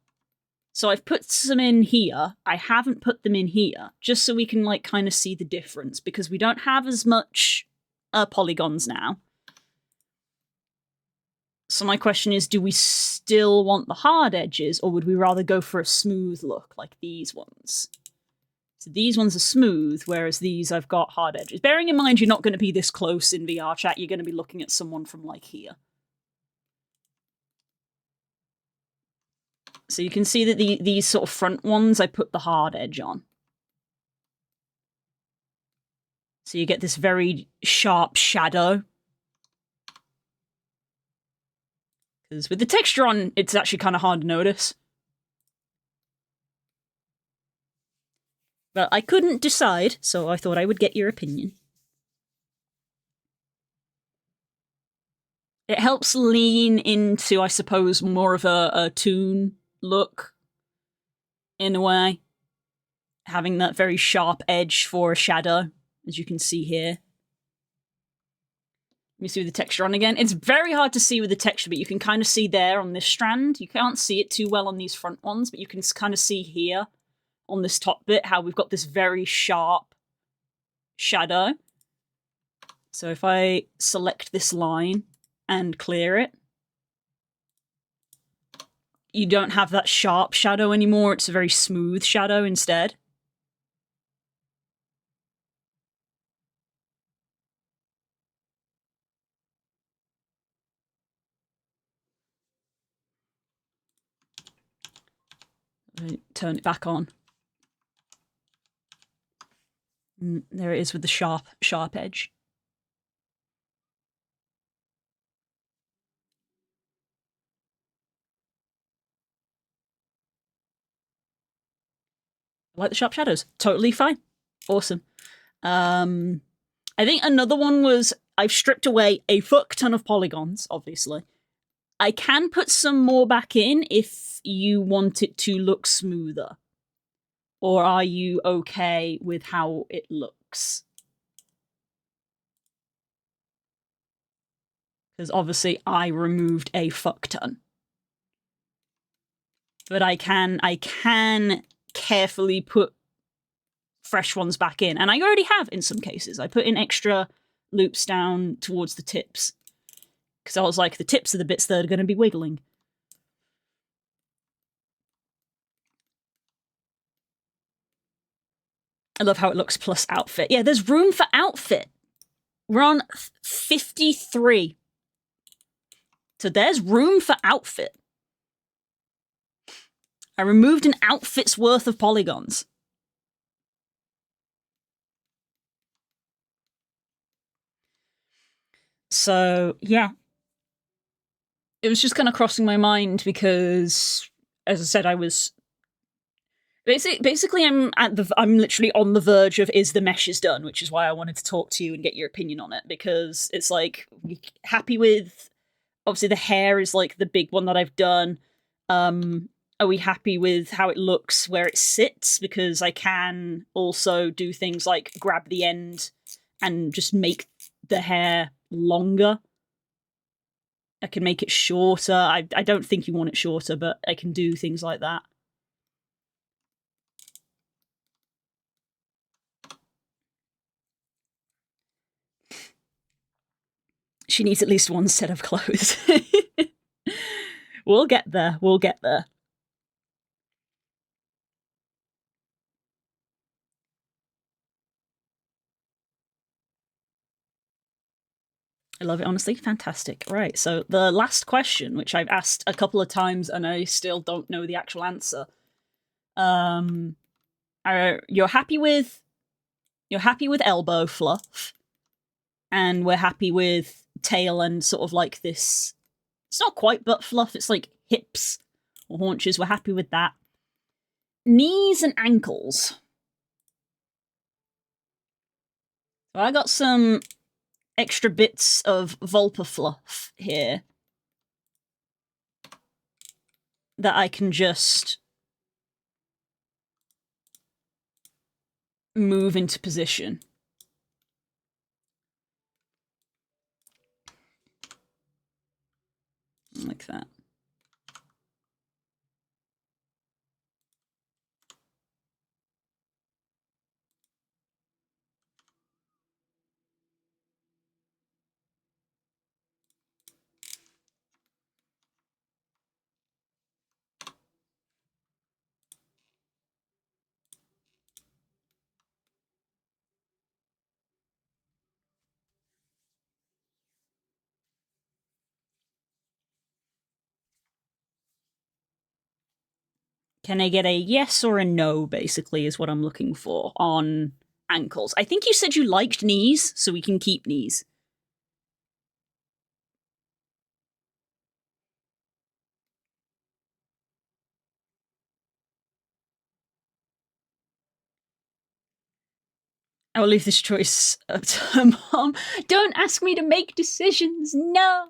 So I've put some in here. I haven't put them in here, just so we can, like, kind of see the difference, because we don't have as much polygons now. So my question is, do we still want the hard edges, or would we rather go for a smooth look, like these ones? So these ones are smooth, whereas these I've got hard edges. Bearing in mind you're not going to be this close in VR chat, you're going to be looking at someone from, like, here. So you can see that these sort of front ones, I put the hard edge on. So you get this very sharp shadow. Because with the texture on, it's actually kind of hard to notice. But I couldn't decide, so I thought I would get your opinion. It helps lean into, I suppose, more of a toon look, in a way. Having that very sharp edge for a shadow, as you can see here. Let me see with the texture on again. It's very hard to see with the texture, but you can kind of see there on this strand. You can't see it too well on these front ones, but you can kind of see here on this top bit how we've got this very sharp shadow. So if I select this line and clear it, you don't have that sharp shadow anymore. It's a very smooth shadow instead. Turn it back on. And there it is with the sharp edge. I like the sharp shadows. Totally fine. Awesome. I think another one was I've stripped away a fuck ton of polygons, obviously. I can put some more back in if you want it to look smoother. Or are you okay with how it looks? Because obviously I removed a fuck ton. But I can carefully put fresh ones back in. And I already have in some cases. I put in extra loops down towards the tips. Because I was like, the tips are the bits that are going to be wiggling. I love how it looks plus outfit. Yeah, there's room for outfit. We're on 53. So there's room for outfit. I removed an outfit's worth of polygons. So, yeah. It was just kind of crossing my mind because, as I said, I was... Basically, I'm literally on the verge of is the meshes done, which is why I wanted to talk to you and get your opinion on it, because it's like, happy with... Obviously, the hair is like the big one that I've done. Are we happy with how it looks where it sits? Because I can also do things like grab the end and just make the hair longer. I can make it shorter. I don't think you want it shorter, but I can do things like that. She needs at least one set of clothes. We'll get there. We'll get there. I love it, honestly. Fantastic. Right, so the last question, which I've asked a couple of times and I still don't know the actual answer. You're happy with elbow fluff, and we're happy with tail and sort of like this... It's not quite butt fluff, it's like hips or haunches. We're happy with that. Knees and ankles. So I got some extra bits of Vulpa fluff here that I can just move into position. Like that. Can I get a yes or a no, basically, is what I'm looking for on ankles. I think you said you liked knees, so we can keep knees. I will leave this choice up to her mom. Don't ask me to make decisions, no!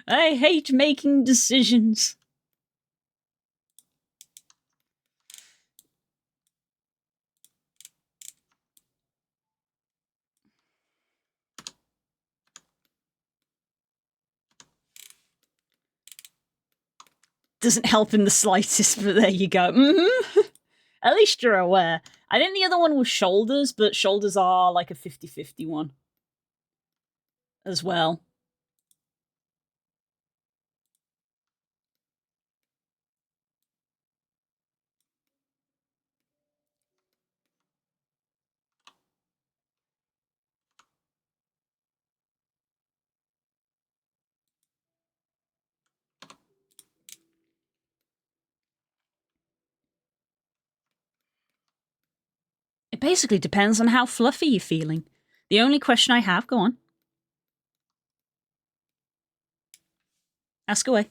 I hate making decisions. Doesn't help in the slightest, but there you go. Mm-hmm. At least you're aware. I think the other one was shoulders, but shoulders are like a 50-50 one. As well. It basically depends on how fluffy you're feeling. The only question I have, go on. Ask away.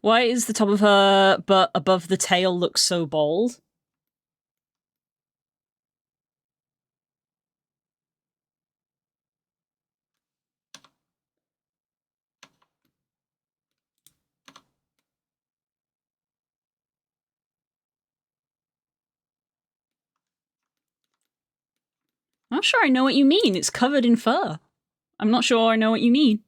Why is the top of her butt above the tail look so bald? I'm not sure I know what you mean. It's covered in fur. I'm not sure I know what you mean.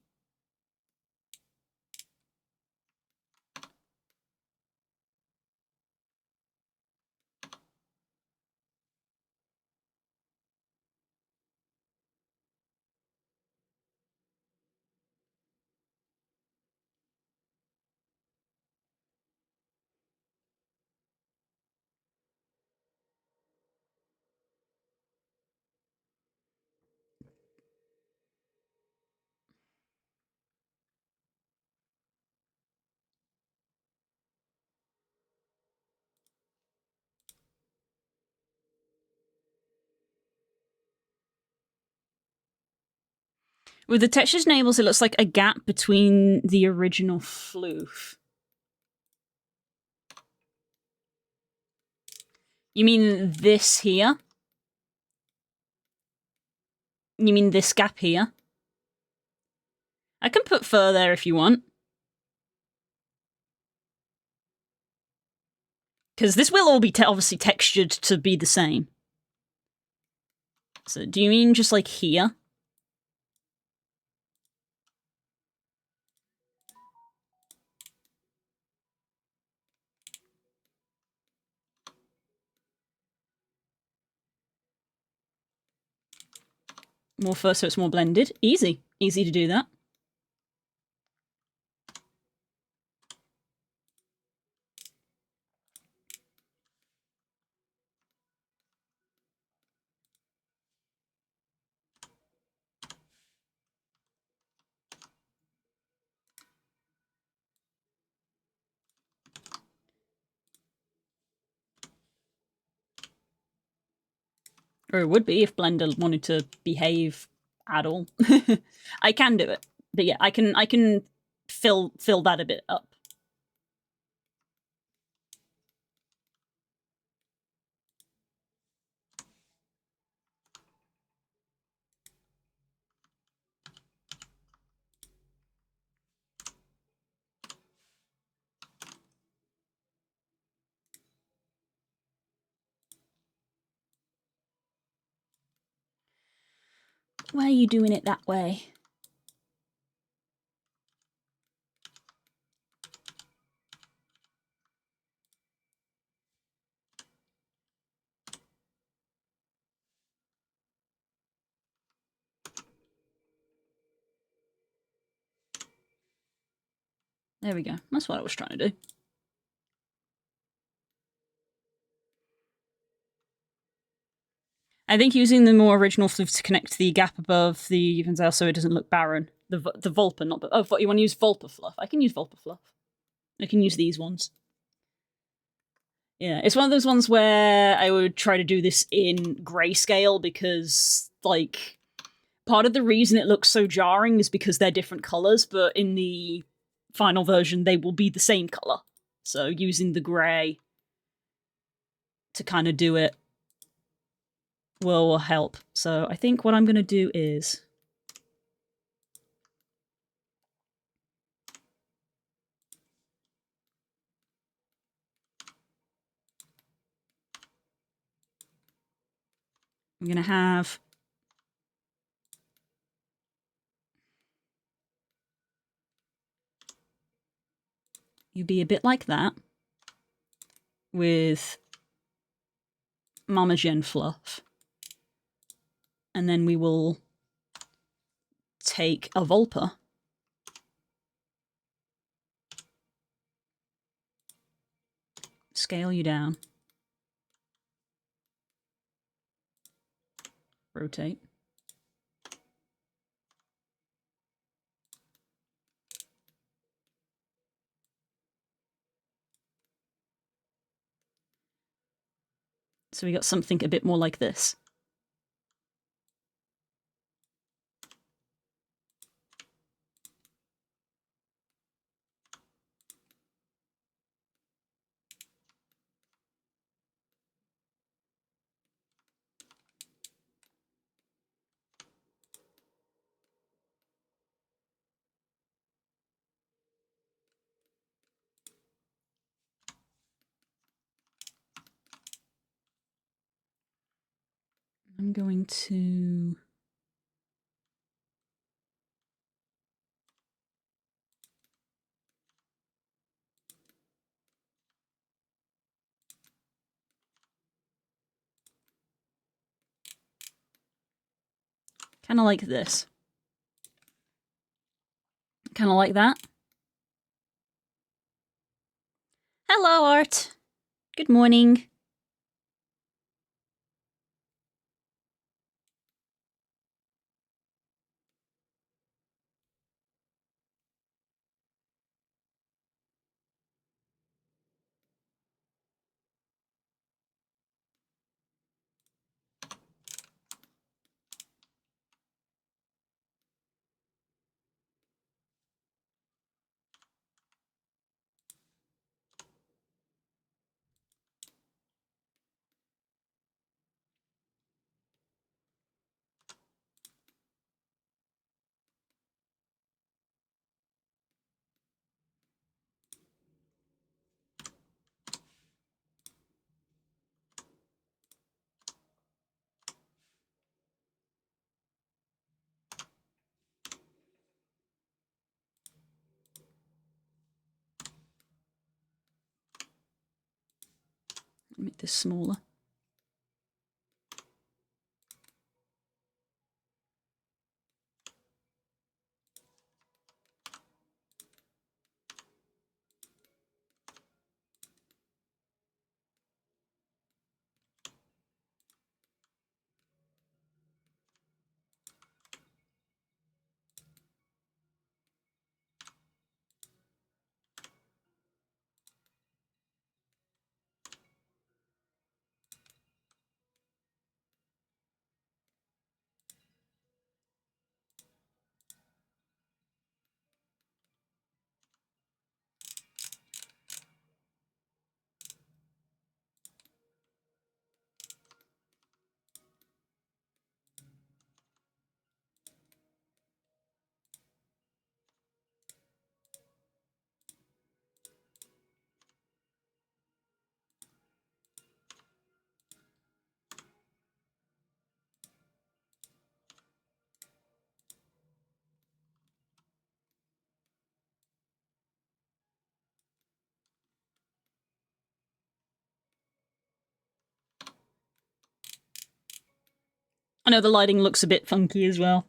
With the textured nables, it looks like a gap between the original floof. You mean this here? You mean this gap here? I can put fur there if you want. Because this will all be obviously textured to be the same. So do you mean just like here? More fur so it's more blended. Easy. Easy to do that. Or it would be if Blender wanted to behave at all. I can do it. But yeah, I can fill that a bit up. Why are you doing it that way? There we go. That's what I was trying to do. I think using the more original floof to connect the gap above the Evenzale so it doesn't look barren. The Vulpa, not the... Oh, what, you want to use Vulpa fluff? I can use Vulpa fluff. I can use these ones. Yeah, it's one of those ones where I would try to do this in grayscale because, like, part of the reason it looks so jarring is because they're different colours, but in the final version they will be the same colour. So using the grey to kind of do it will help. So I think what I'm going to do is... I'm going to have... you be a bit like that with Mama Gen fluff. And then we will take a Vulpa. Scale you down. Rotate. So we got something a bit more like this. I'm going to... kind of like this. Kind of like that. Hello, Art. Good morning. Make this smaller. I know the lighting looks a bit funky as well.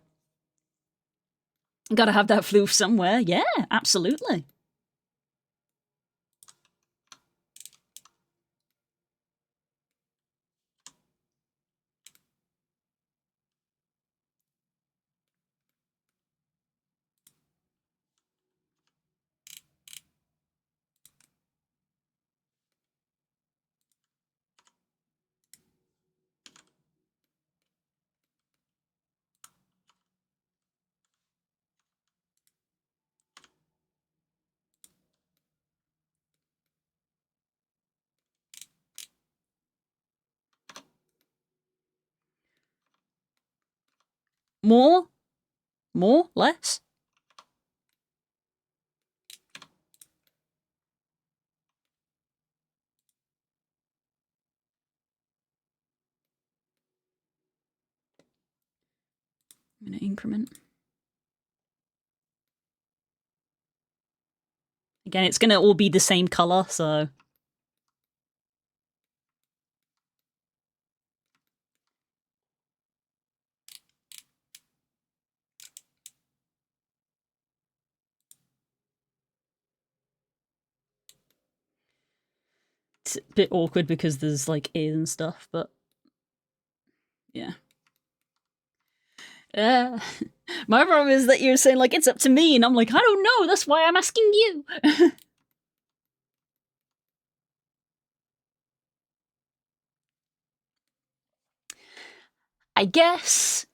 Gotta have that floof somewhere. Yeah, absolutely. More? More? Less? I'm going to increment. Again, it's going to all be the same color, so... It's a bit awkward because there's, like, ears and stuff, but... Yeah. My problem is that you're saying, like, it's up to me, and I'm like, I don't know, that's why I'm asking you! I guess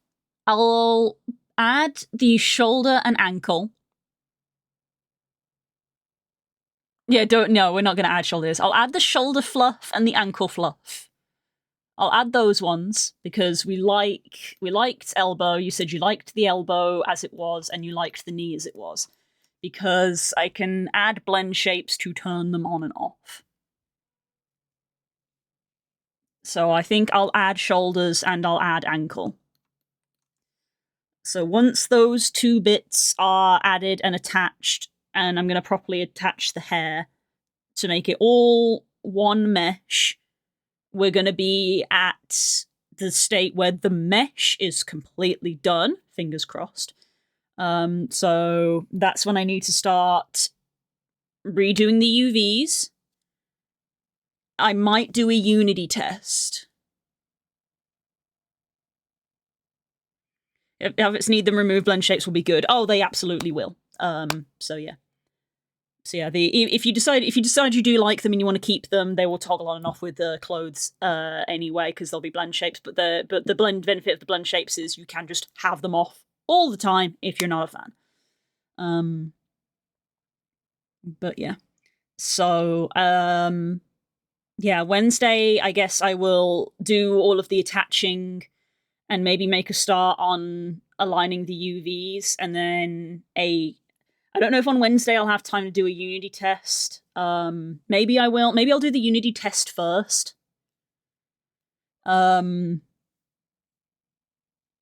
I'll add the shoulder and ankle. Yeah, no, we're not going to add shoulders. I'll add the shoulder fluff and the ankle fluff. I'll add those ones because we liked elbow. You said you liked the elbow as it was and you liked the knee as it was. Because I can add blend shapes to turn them on and off. So I think I'll add shoulders and I'll add ankle. So once those two bits are added and attached, and I'm going to properly attach the hair to make it all one mesh, we're going to be at the state where the mesh is completely done, fingers crossed. So that's when I need to start redoing the UVs. I might do a Unity test. If it's need them remove blend shapes will be good. Oh, they absolutely will. So yeah. So yeah, if you decide you do like them and you want to keep them, they will toggle on and off with the clothes anyway because they'll be blend shapes. But the blend benefit of the blend shapes is you can just have them off all the time if you're not a fan. But yeah. So yeah, Wednesday I guess I will do all of the attaching and maybe make a start on aligning the UVs, and then I don't know if on Wednesday I'll have time to do a Unity test. Maybe I will. Maybe I'll do the Unity test first.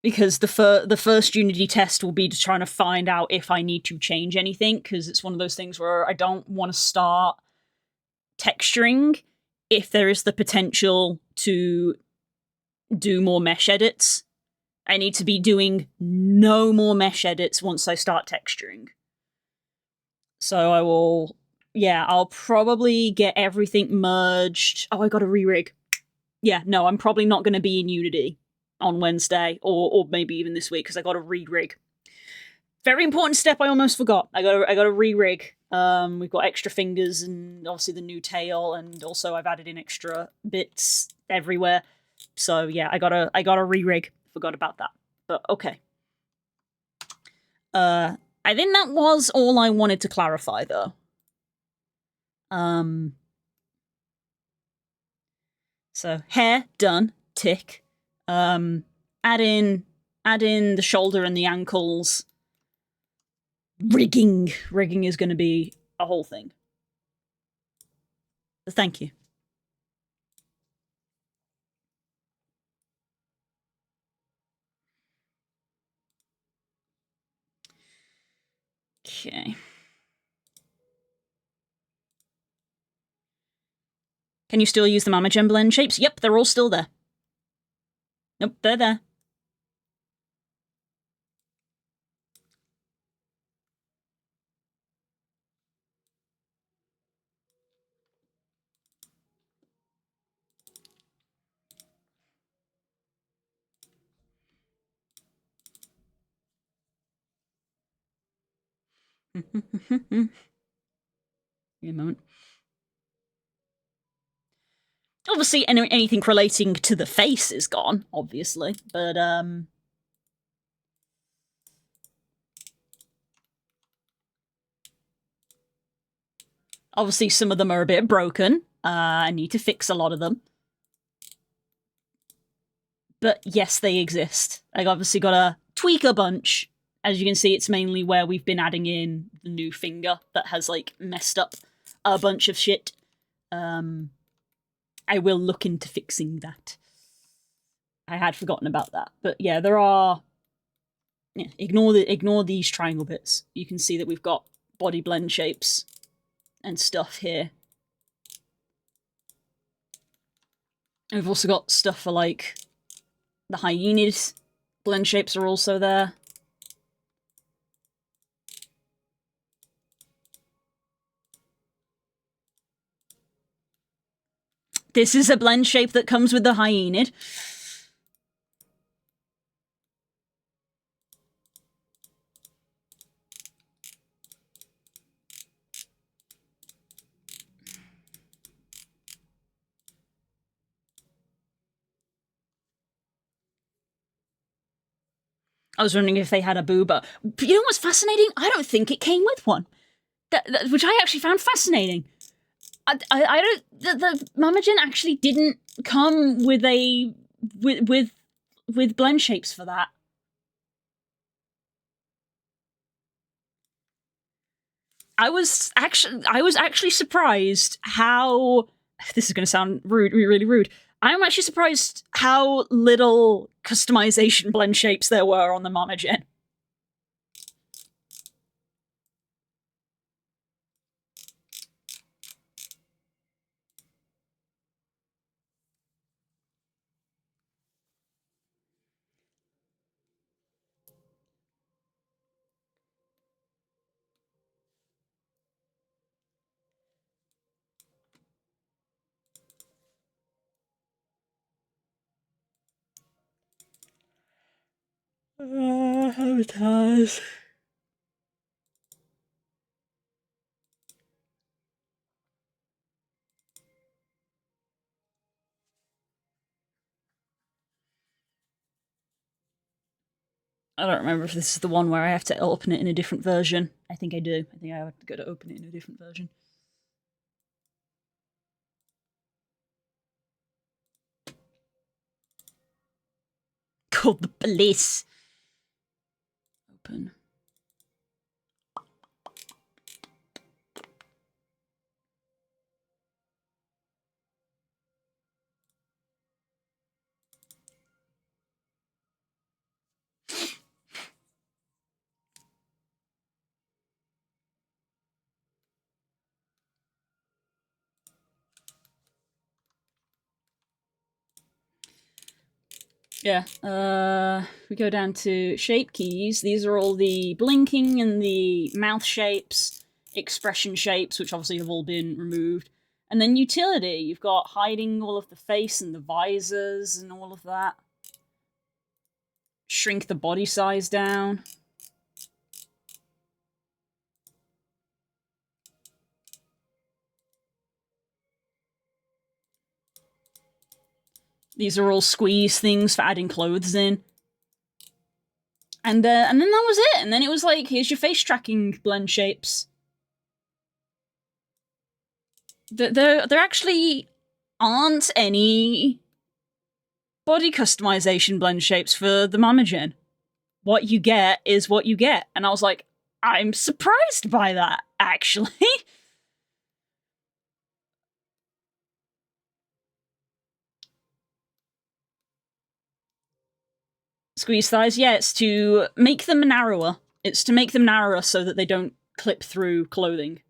Because the first Unity test will be to trying to find out if I need to change anything, because it's one of those things where I don't want to start texturing if there is the potential to do more mesh edits. I need to be doing no more mesh edits once I start texturing. So I will, yeah, I'll probably get everything merged. Oh, I got to re-rig. Yeah, no, I'm probably not going to be in Unity on Wednesday, or maybe even this week, because I got to re-rig. Very important step I almost forgot. I got to re-rig. We've got extra fingers and obviously the new tail, and also I've added in extra bits everywhere. So yeah, I gotta re-rig. Forgot about that. But okay. I think that was all I wanted to clarify though. So hair done, tick. Add in the shoulder and the ankles. Rigging is going to be a whole thing. So thank you. Okay. Can you still use the Mama Gem blend shapes? Yep, they're all still there. Nope, they're there. Give me a moment. Obviously, anything relating to the face is gone, obviously, but, obviously some of them are a bit broken. I need to fix a lot of them. But yes, they exist. I obviously gotta tweak a bunch. As you can see, it's mainly where we've been adding in the new finger that has, like, messed up a bunch of shit. I will look into fixing that. I had forgotten about that. But yeah, there are... Yeah, ignore these triangle bits. You can see that we've got body blend shapes and stuff here. And we've also got stuff for, like, the Hyaenid blend shapes are also there. This is a blend shape that comes with the Hyaenid. I was wondering if they had a booba. You know what's fascinating? I don't think it came with one. Which I actually found fascinating. I don't... The Mamagen actually didn't come with a... with blend shapes for that. I was actually surprised how... This is going to sound rude, really rude. I'm actually surprised how little customization blend shapes there were on the Mamagen. How it has. I don't remember if this is the one where I have to open it in a different version. I think I do. I think I have to go to open it in a different version. Called the police. Open. Yeah, we go down to shape keys. These are all the blinking and the mouth shapes, expression shapes, which obviously have all been removed. And then utility, you've got hiding all of the face and the visors and all of that. Shrink the body size down. These are all squeeze things for adding clothes in. And then that was it. And then it was like, here's your face tracking blend shapes. There actually aren't any body customization blend shapes for the Mamagen. What you get is what you get. And I was like, I'm surprised by that, actually. Squeeze thighs, yeah, it's to make them narrower. It's to make them narrower so that they don't clip through clothing.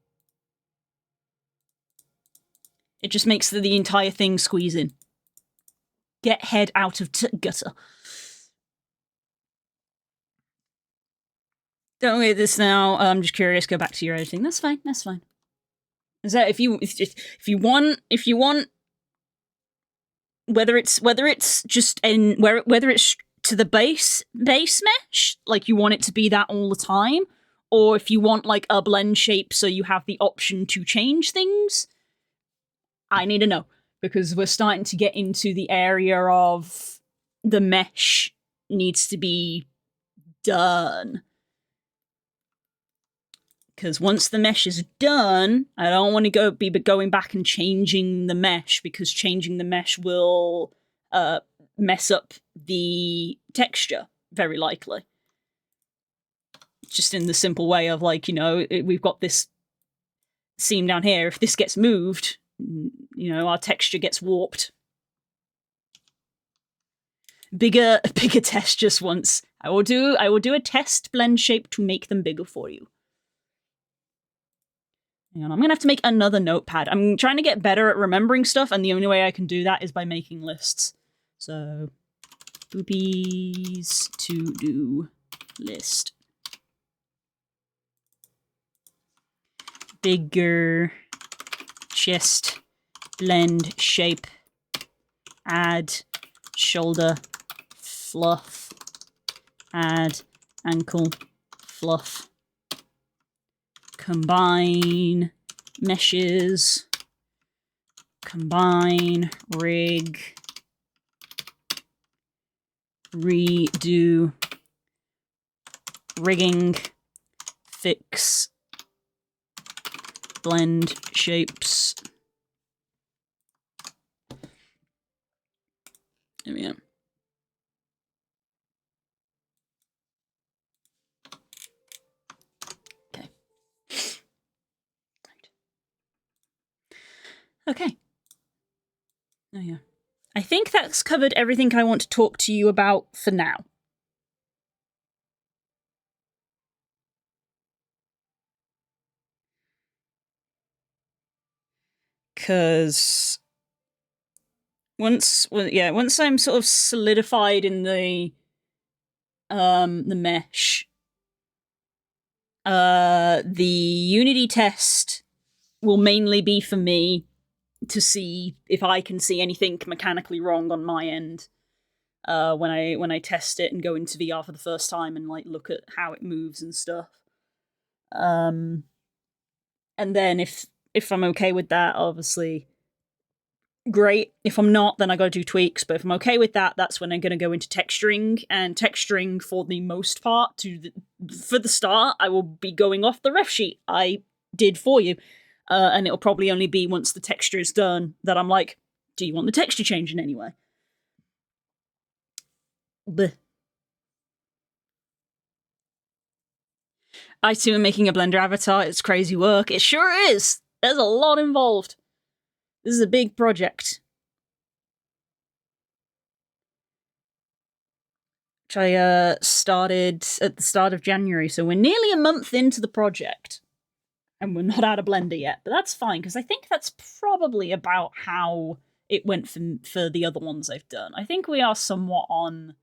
It just makes the entire thing squeeze in. Get head out of gutter. Don't read this now. I'm just curious. Go back to your editing. That's fine. That's fine. Is that if you want whether it's just in whether it's to the base mesh, like you want it to be that all the time, or if you want like a blend shape so you have the option to change things, I need to know, because we're starting to get into the area of the mesh needs to be done. Because once the mesh is done, I don't want to be going back and changing the mesh, because changing the mesh will mess up the texture, very likely. just in the simple way of like, you know, we've got this seam down here. If this gets moved, you know, our texture gets warped. Bigger test just once. I will do a test blend shape to make them bigger for you. Hang on, I'm gonna have to make another notepad. I'm trying to get better at remembering stuff, and the only way I can do that is by making lists. So, boobies to do list. Bigger chest blend shape. Add shoulder fluff. Add ankle fluff. Combine meshes. Combine rig. Redo rigging. Fix blend shapes. There we go. Okay. Right. Okay. Oh yeah. I think that's covered everything I want to talk to you about for now. Because once I'm sort of solidified in the mesh, the Unity test will mainly be for me to see if I can see anything mechanically wrong on my end when I test it and go into VR for the first time and like look at how it moves and stuff. And then if I'm okay with that, obviously, great. If I'm not, then I gotta do tweaks. But if I'm okay with that, that's when I'm gonna go into texturing. And texturing, for the most part, for the start, I will be going off the ref sheet I did for you. And it'll probably only be once the texture is done that I'm like, do you want the texture changing anyway? Bleh. I too am making a Blender avatar. It's crazy work. It sure is. There's a lot involved. This is a big project. Which I started at the start of January, so we're nearly a month into the project. And we're not out of Blender yet, but that's fine, because I think that's probably about how it went for the other ones I've done. I think we are somewhat on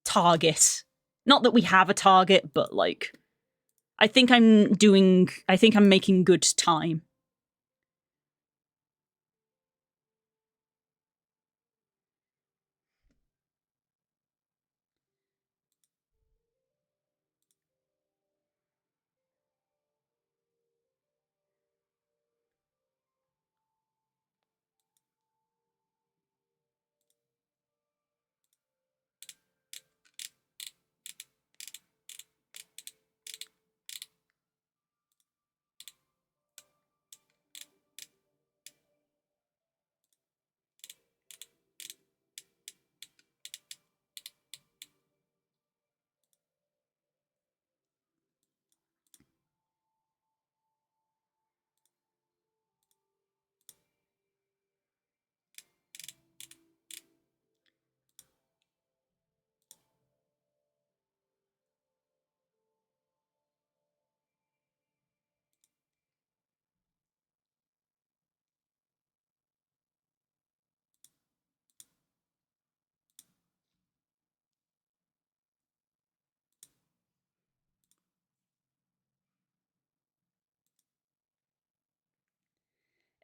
target. Not that we have a target, but like, I think I'm making good time.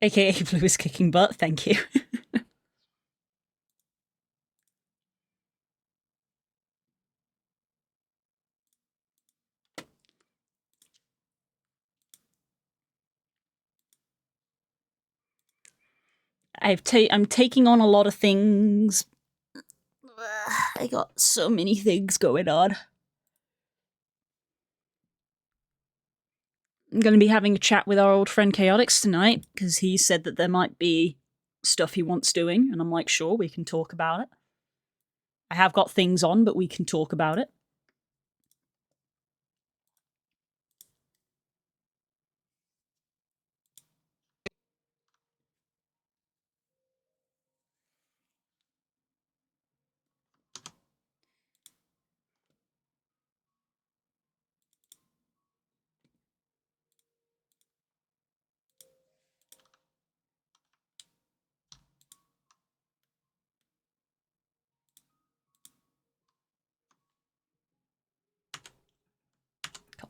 AKA Blue is kicking butt, thank you. I'm taking on a lot of things. I got so many things going on. I'm going to be having a chat with our old friend Chaotix tonight, because he said that there might be stuff he wants doing, and I'm like, sure, we can talk about it. I have got things on, but we can talk about it.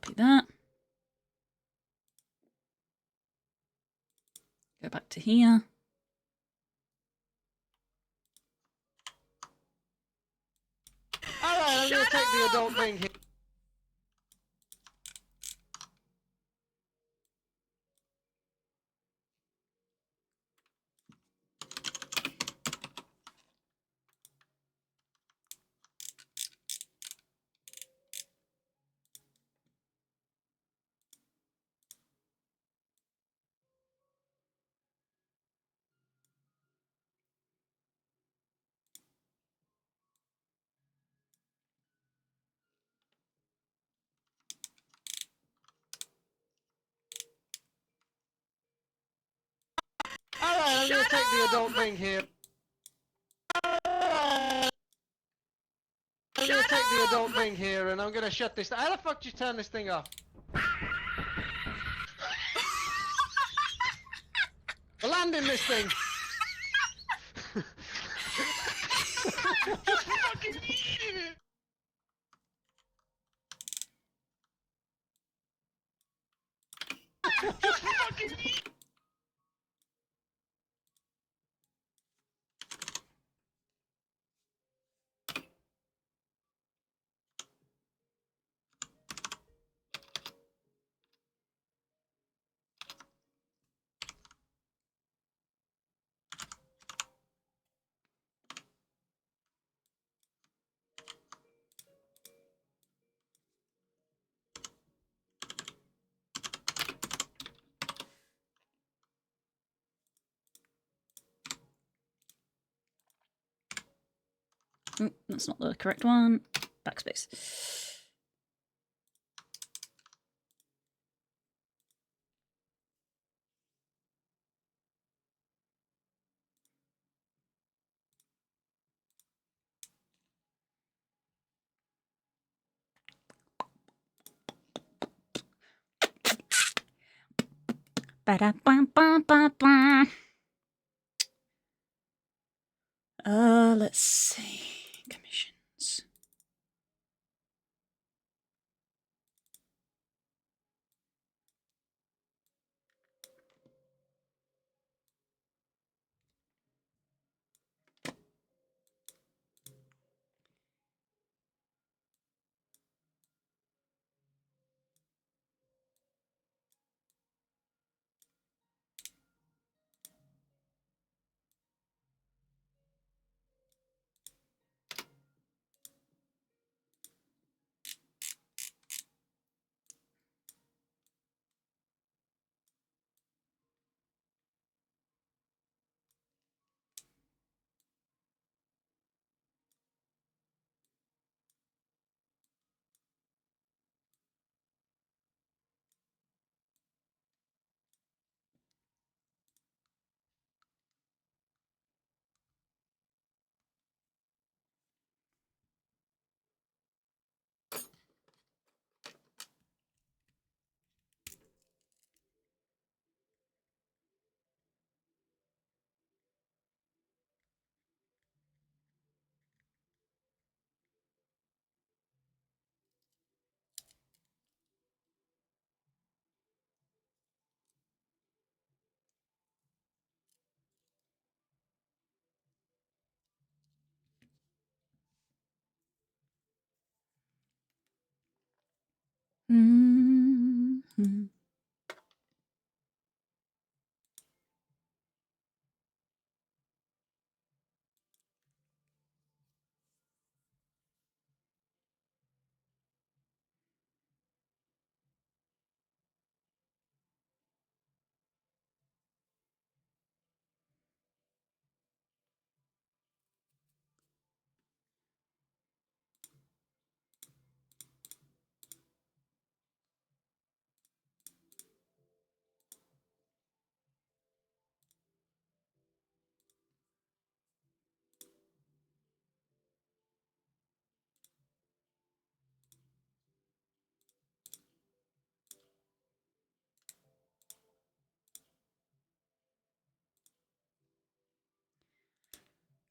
Copy that. Go back to here. Alright, I'm gonna take the adult thing here. Alright, I'm gonna take the adult thing here. I'm gonna take the adult thing here and I'm gonna shut this. How the fuck did you turn this thing off? We're landing this thing! Just fucking eating it! Just fucking eat it! Oh, that's not the correct one. Backspace. Ba-da-ba-ba-ba-ba. Let's see. Commissions. Mm-hmm.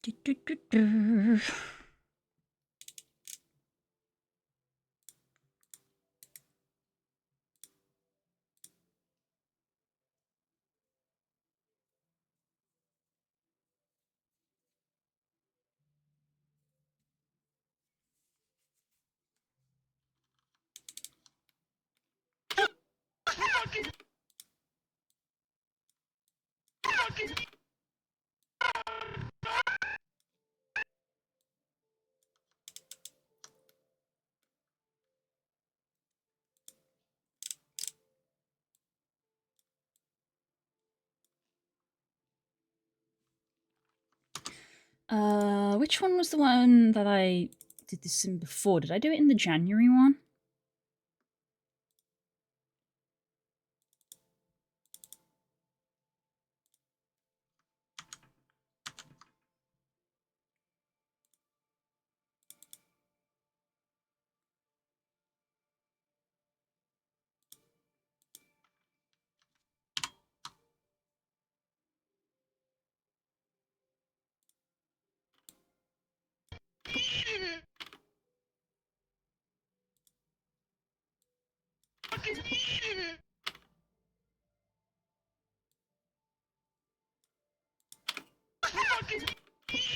Do-do-do-do. Which one was the one that I did this in before? Did I do it in the January one? Fucking eat it. Fucking eat it. Fucking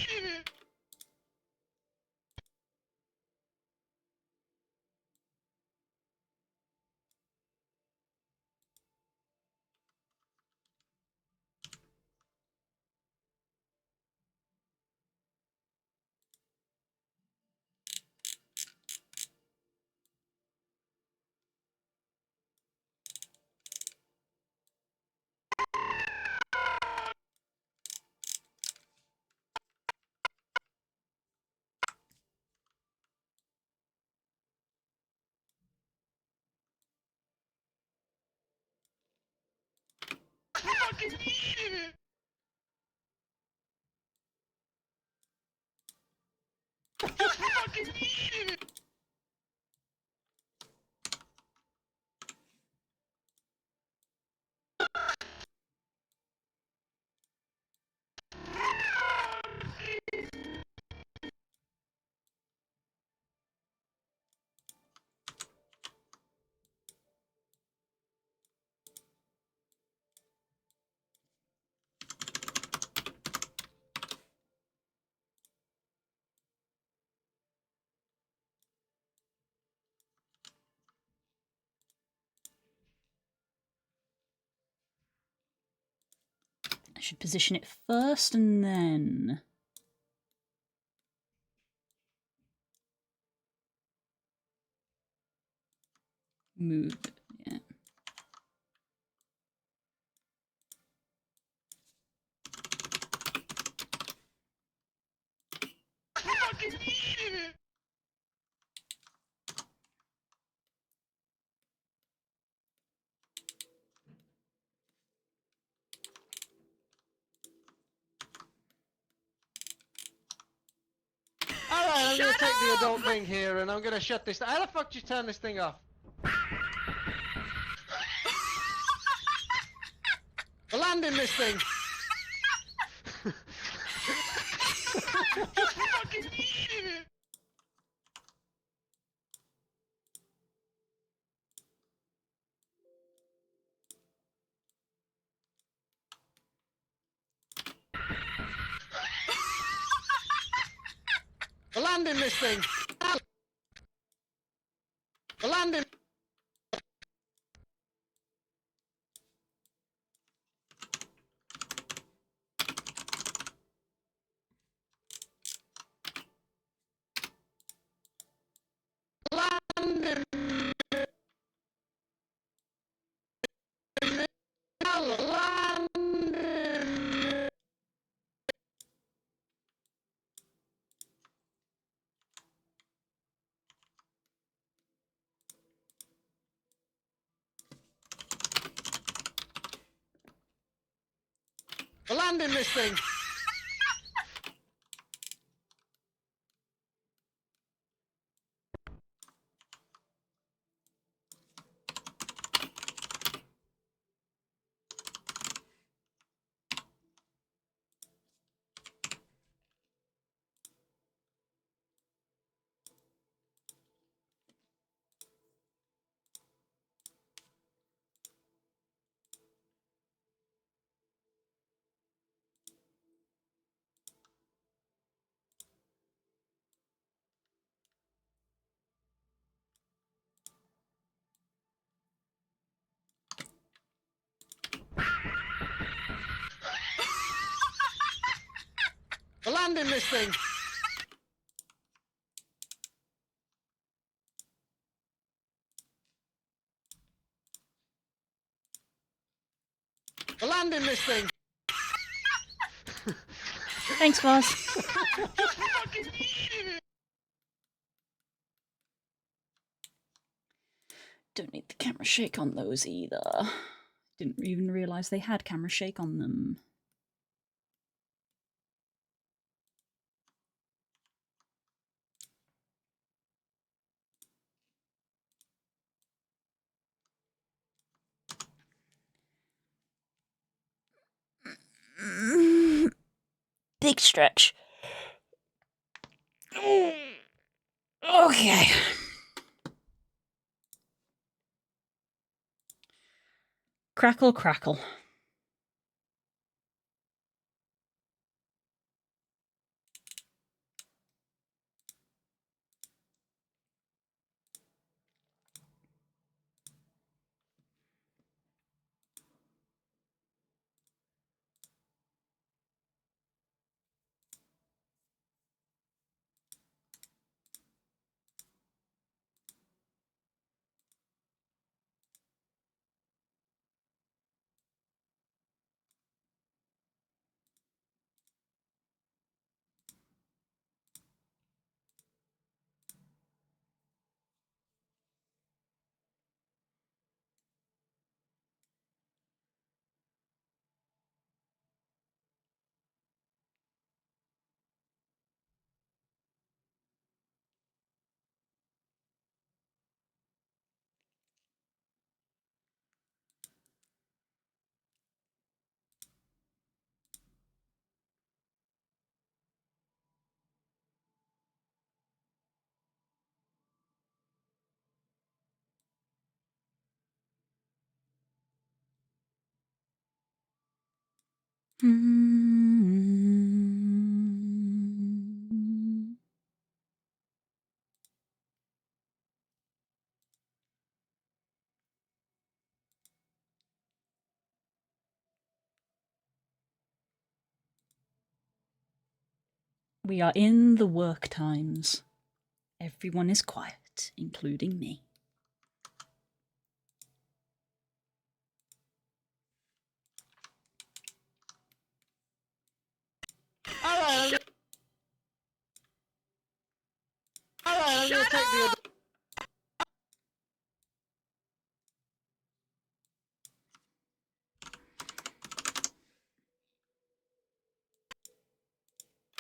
eat it. Fucking eat it. I should position it first and then move it. Yeah. Fucking eat it. Alright, I'm gonna take the adult thing here and I'm gonna shut this down. How the fuck do you turn this thing off? We're landing this thing! Fucking eat it. We're landing this thing! We're landing! Landing! Landing! We're landing this thing! We're landing this thing! We're landing this thing! Thanks, boss. Just fucking needed it. Don't need the camera shake on those either. Didn't even realise they had camera shake on them. Big stretch. Okay. Crackle, crackle. We are in the work times. Everyone is quiet, including me. Alright, I'm gonna take the adult.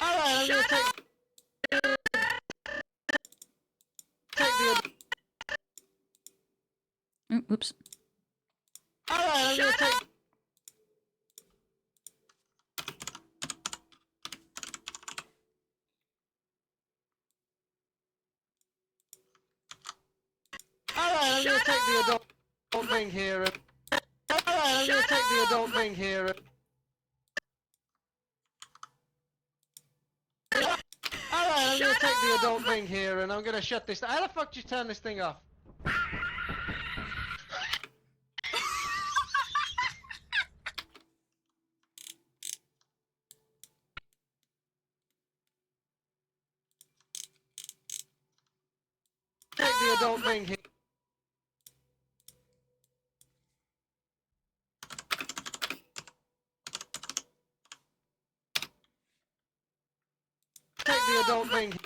Alright, I'm gonna take the adult. Oh, whoops. Alright, I'm gonna take. Alright, I'm gonna take the adult thing here. Alright, I'm gonna take the adult thing here. Alright, I'm gonna take the adult thing here and I'm gonna shut this. How the fuck did you turn this thing off? Take the adult thing here. Take the adult thing here.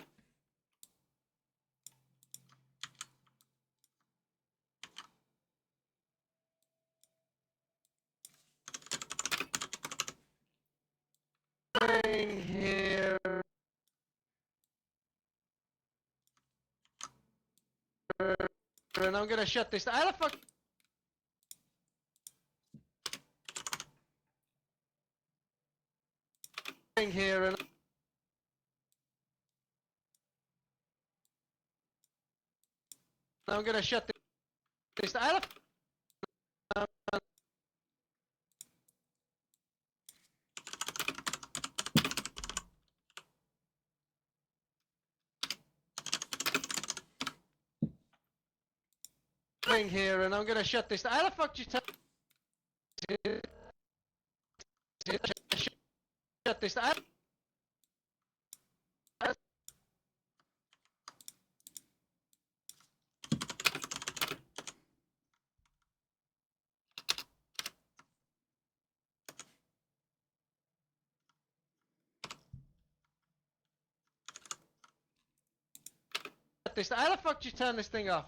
Thing here. And I'm gonna shut this. How the fuck? Thing here and. I'm gonna shut this. How the thing here and I'm gonna shut this. How the fuck did you turn? Shut this. this. How the fuck did you turn this thing off?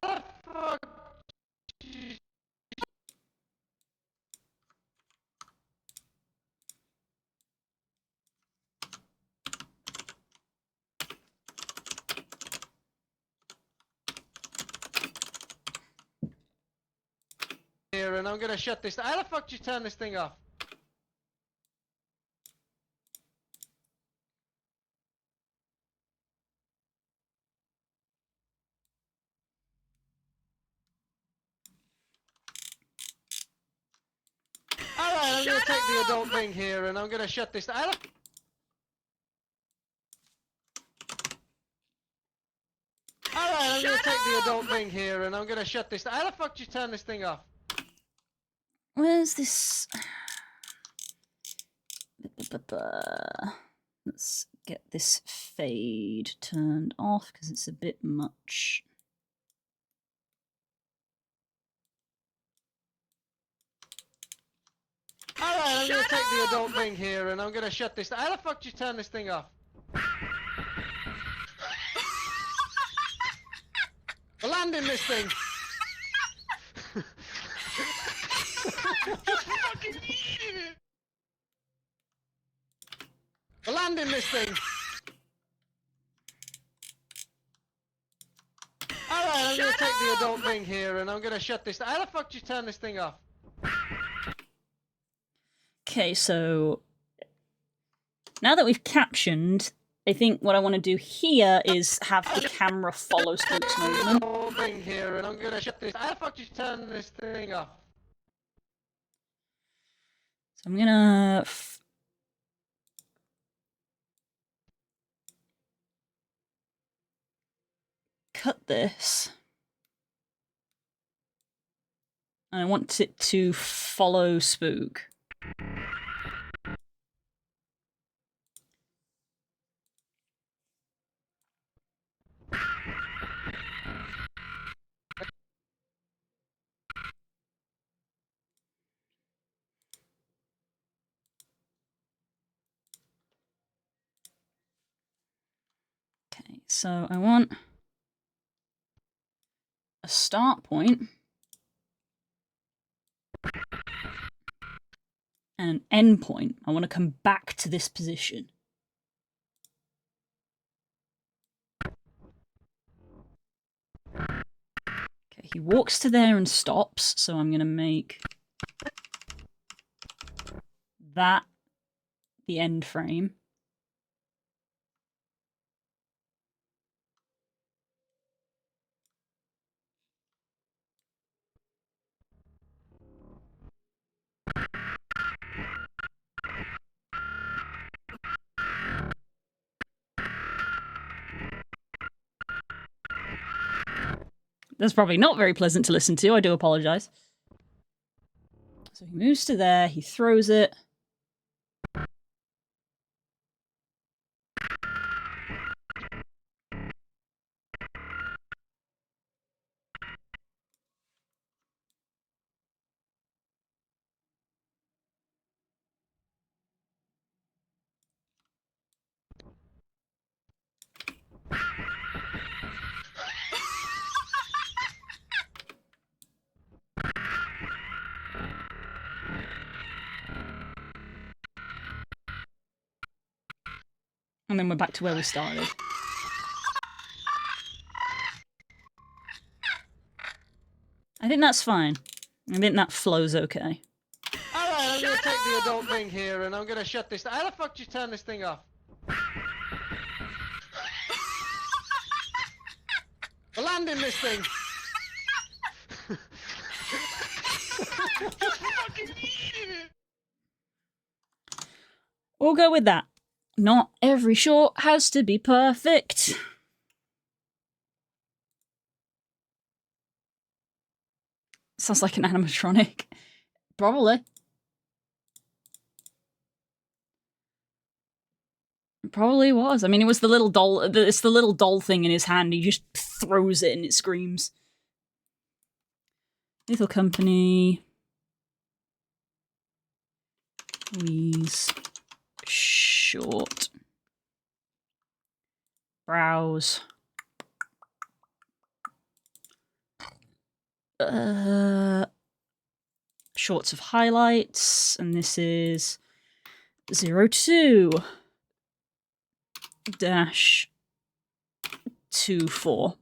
How the fuck? Here, and I'm gonna shut this. How the fuck did you turn this thing off? Alright, I'm gonna take the adult thing here, and I'm gonna shut this. How the Alright, I'm gonna take the adult thing here, and I'm gonna shut this. How the fuck did you turn this thing off? Where's this? Let's get this fade turned off because it's a bit much. Alright, I'm gonna take the adult thing here, and I'm gonna shut this. How the fuck did you turn this thing off? We're landing this thing! Fucking eating it! We're landing this thing! Alright, I'm gonna take the adult thing here, and I'm gonna shut this. How the fuck did you turn this thing off? Okay, so now that we've captioned, I think what I want to do here is have the camera follow Spook's movement. Whole thing here, and I'm gonna shut this. How the fuck did you turn this thing off? So I'm gonna cut this. And I want it to follow Spook. Okay, so I want a start point and an end point. I want to come back to this position. Okay, he walks to there and stops, so I'm going to make that the end frame. That's probably not very pleasant to listen to, I do apologise. So he moves to there, he throws it. And then we're back to where we started. I think that's fine. I think that flows okay. Alright, I'm gonna take the adult thing here, and I'm gonna shut this. How the fuck did you turn this thing off? We're landing this thing! Fucking eating it! We'll go with that. Not every shot has to be perfect. Sounds like an animatronic. Probably. Probably was. I mean, it was the little doll. It's the little doll thing in his hand. He just throws it and it screams. Lethal Company. Please. Short. Browse. Shorts of highlights, and this is 02 dash 24.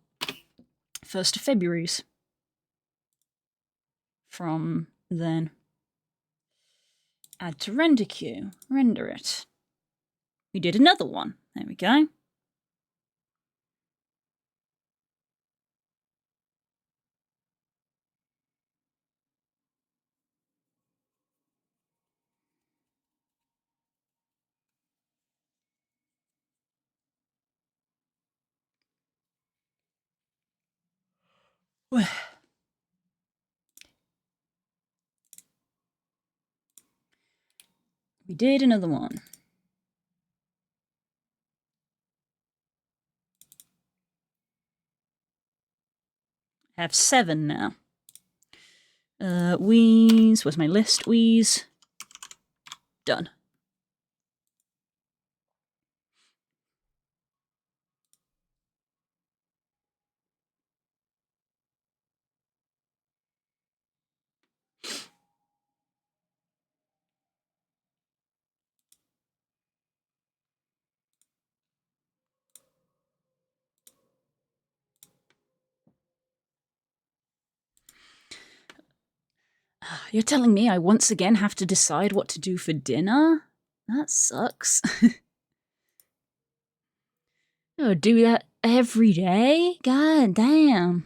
1st of February's. From then. Add to render queue. Render it. We did another one. There we go. We did another one. I have 7 now. Wheeze. Where's my list? Wheeze. Done. You're telling me I once again have to decide what to do for dinner? That sucks. Oh, do that every day? God damn.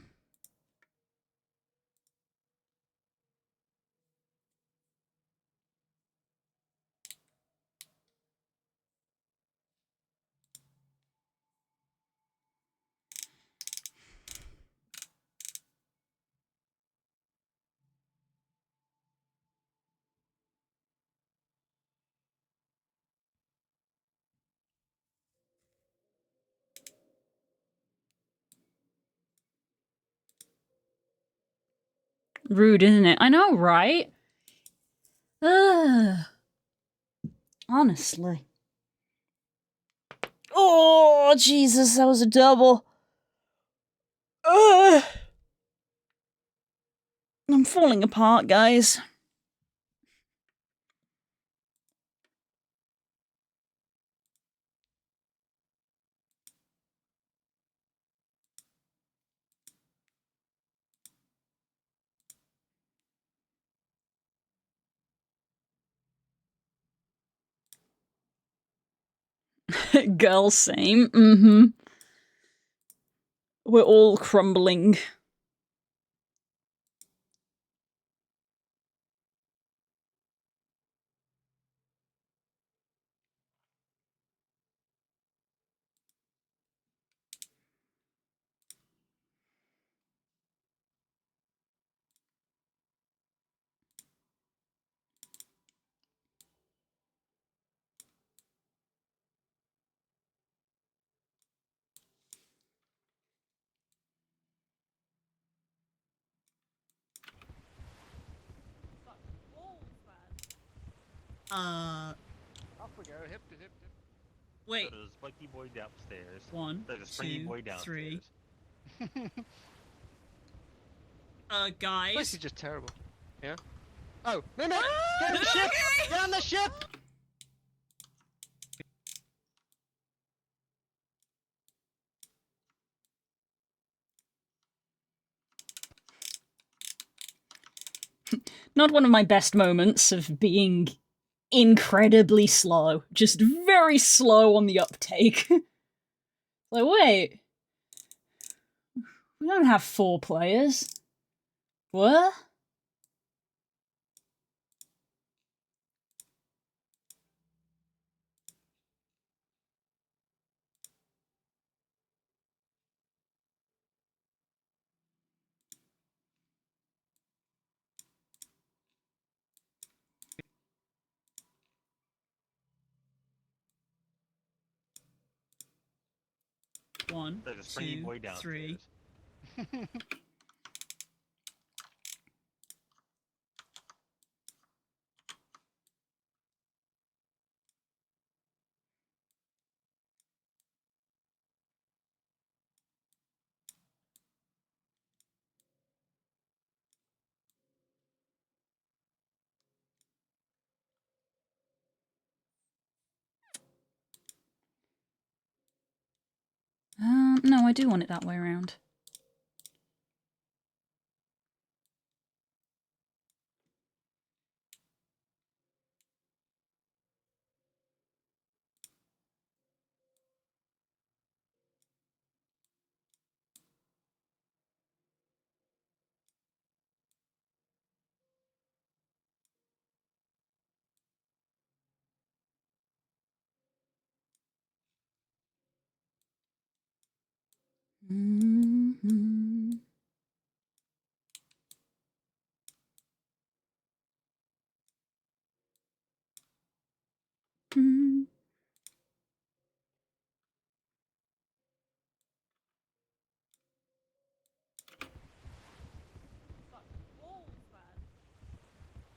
Rude, isn't it? I know, right? Ugh. Honestly. Oh, Jesus, that was a double. Ugh. I'm falling apart, guys. Girl, same. Mm-hmm. We're all crumbling. Off we go. Hip to hip to. Wait. There's a spiky boy downstairs. 1, There's a springy 2, boy 3. downstairs. This Guys. is just terrible. Yeah? Oh, Mimic! Get on the ship! Get on the ship! Not one of my best moments of being incredibly slow. Just very slow on the uptake. Like, wait. We don't have 4 players. What? One, There's a springy 2, boy 3. downstairs. No, I do want it that way around. Mm-hmm. Mm-hmm.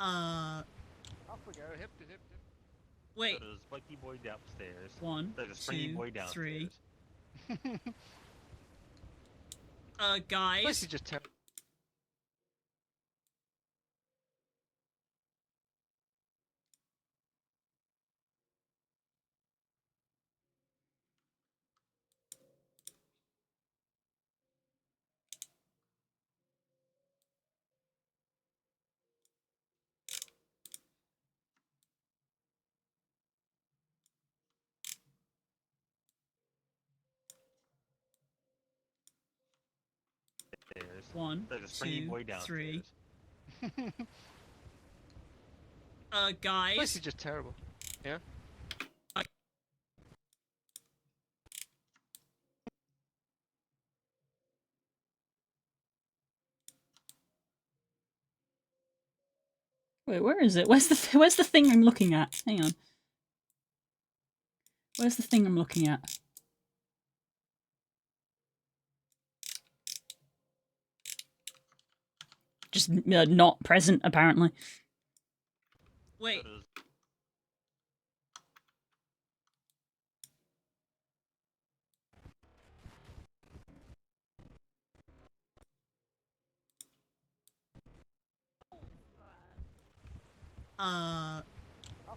Off we go, hip to hip to... Wait. There's a spiky boy downstairs. 1, There's a springy 2, boy 3. downstairs. This Guys. is just terrible. Stairs. 1, There's a springy 2, boy 3. downstairs. Guys. This is just terrible. Yeah? Wait, where is it? Where's the thing I'm looking at? Hang on. Where's the thing I'm looking at? Just not present, apparently. Wait. There's Off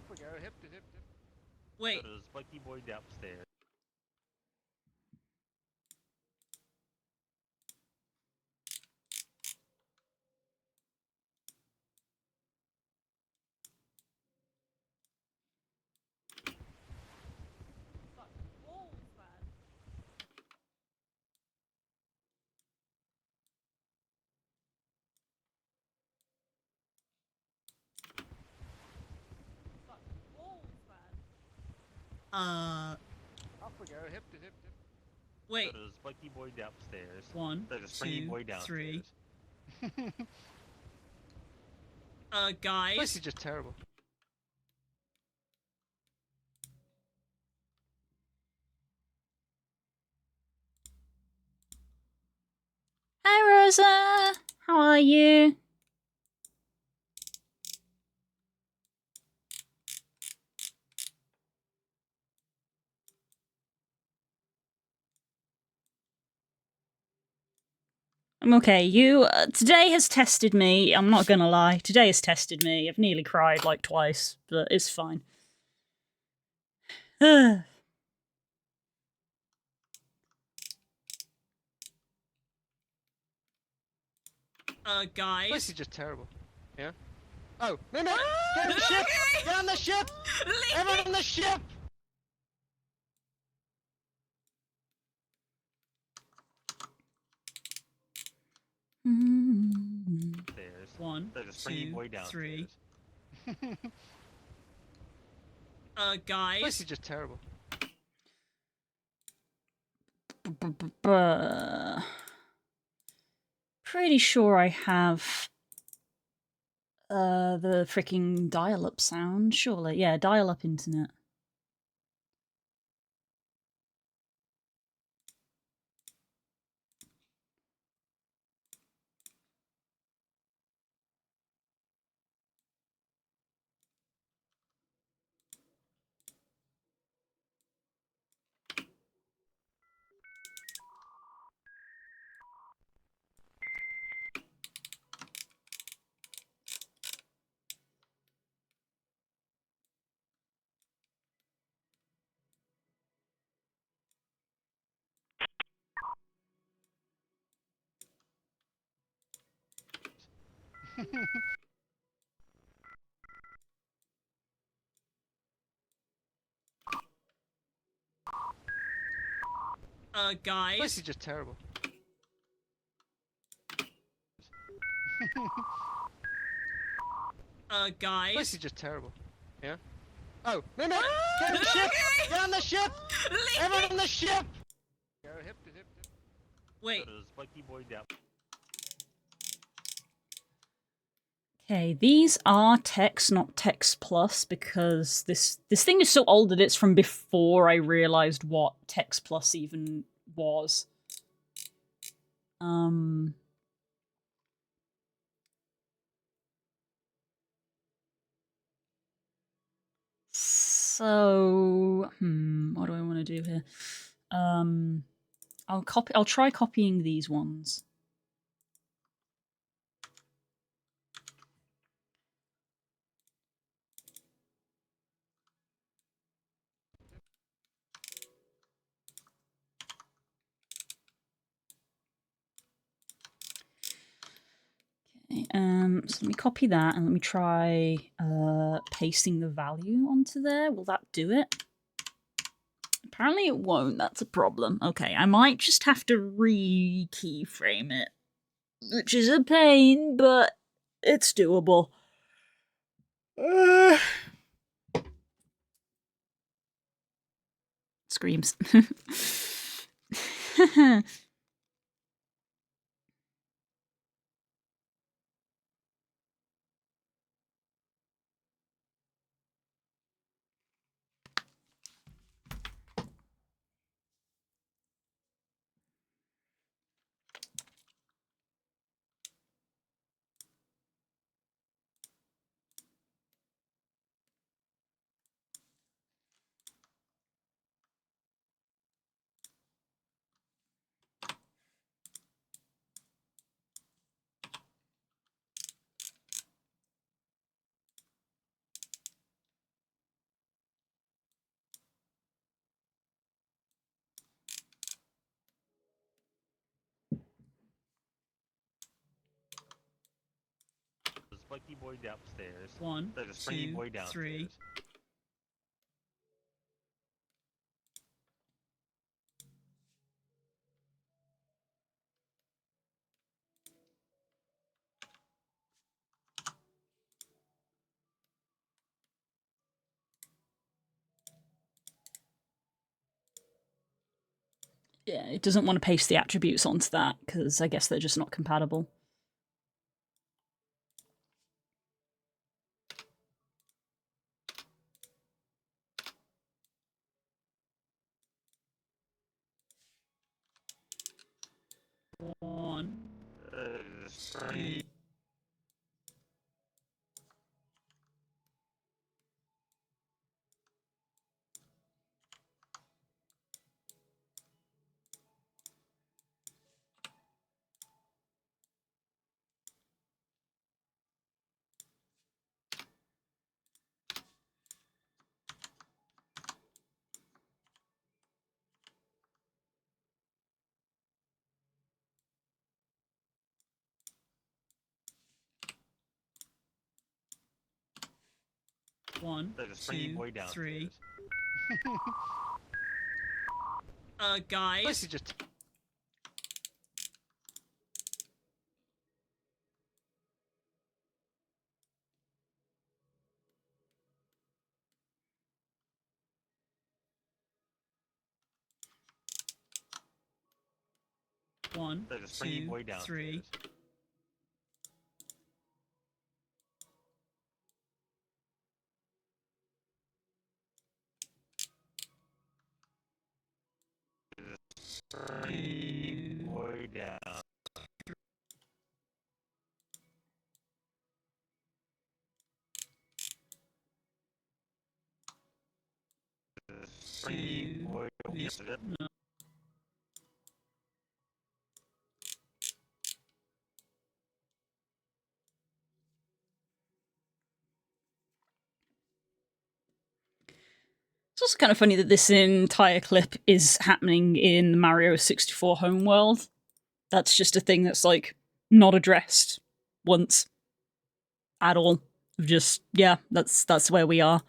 we go, hip to hip to... Wait. There's a spiky boy downstairs. Off we go, hip to hip to... Wait. There's a spiky boy downstairs. 1, There's a springy 2, boy 3. downstairs. Guys. This is just terrible. Hi, Rosa. How are you? I'm okay. Today has tested me. I'm not gonna lie. Today has tested me. I've nearly cried like twice, but it's fine. Guys. This is just terrible. Yeah? Oh, no, no! Get on the ship! Get on the ship! Everyone on the ship! Stairs. 1, There's a springy 2, boy 3. downstairs. Guys. This is just terrible. Pretty sure I have the freaking dial-up sound, surely. Yeah, dial-up internet. This Guys. is just terrible. Guys. This is just terrible. Yeah? Oh, no, no! Get on the ship! Get on the ship! Everyone on the ship! Go hip to hip to. Wait. Spiky boy down. Okay, these are text, not text plus, because this thing is so old that it's from before I realized what text plus even was. So, what do I want to do here? I'll try copying these ones. Okay, so let me copy that and let me try pasting the value onto there. Will that do it? Apparently it won't, that's a problem. Okay, I might just have to re-keyframe it, which is a pain, but it's doable. Screams. The spiky boy downstairs. 1, There's a springy 2, boy downstairs. 3. Yeah, it doesn't want to paste the attributes onto that, because I guess they're just not compatible. One, Springy. one, There's a springy 2, boy 3. downstairs. This Guys. is just. One, There's a springy 2, boy 3. downstairs. Springy boy down. Springy boy. Yes, it is. No. It's also kind of funny that this entire clip is happening in the Mario 64 homeworld. That's just a thing that's, like, not addressed once. at all. Just, yeah, that's where we are.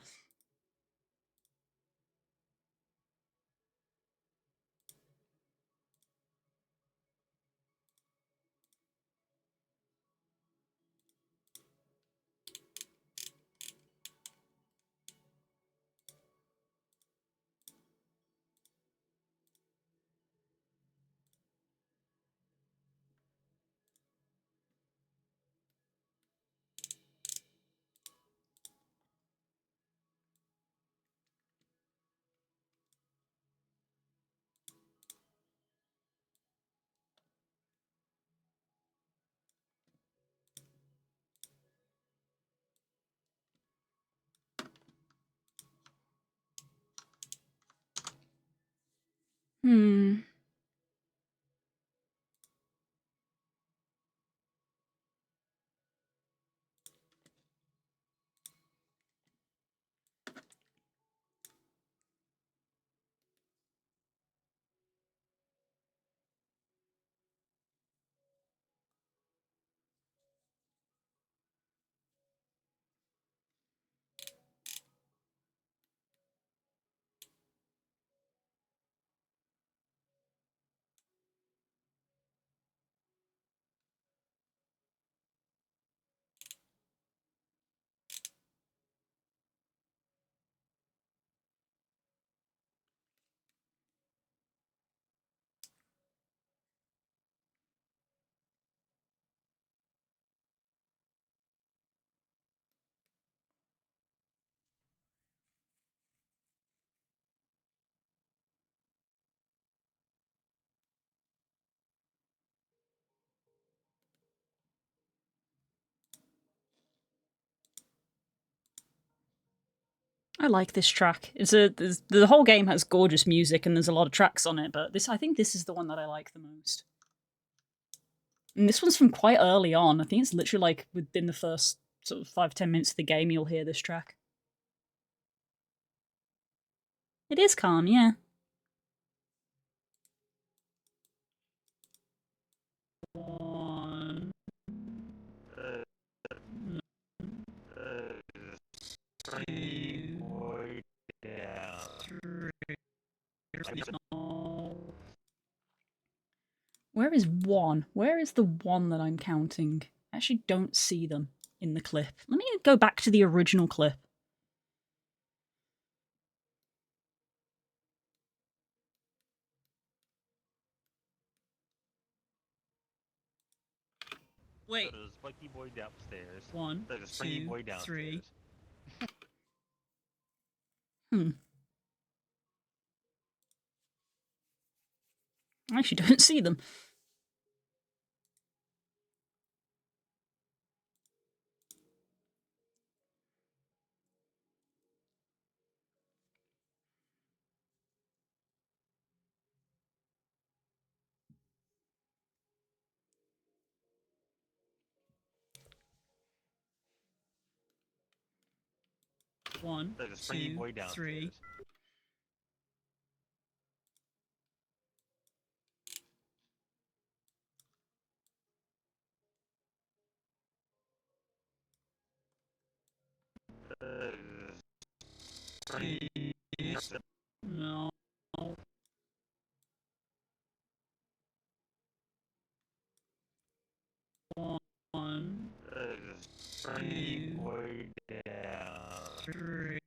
Hmm. I like this track. The whole game has gorgeous music and there's a lot of tracks on it, but I think this is the one that I like the most. And this one's from quite early on. I think it's literally like within the first sort of 5-10 minutes of the game you'll hear this track. It is calm, yeah. One. Three way down. Where is one? Where is the one that I'm counting? I actually don't see them in the clip. Let me go back to the original clip. Wait. There's a spiky boy downstairs. One, There's a springy two, boy downstairs. three. Hmm. I actually don't see them. One, There's a springy two, boy downstairs. three. No. One, Springy boy down. three.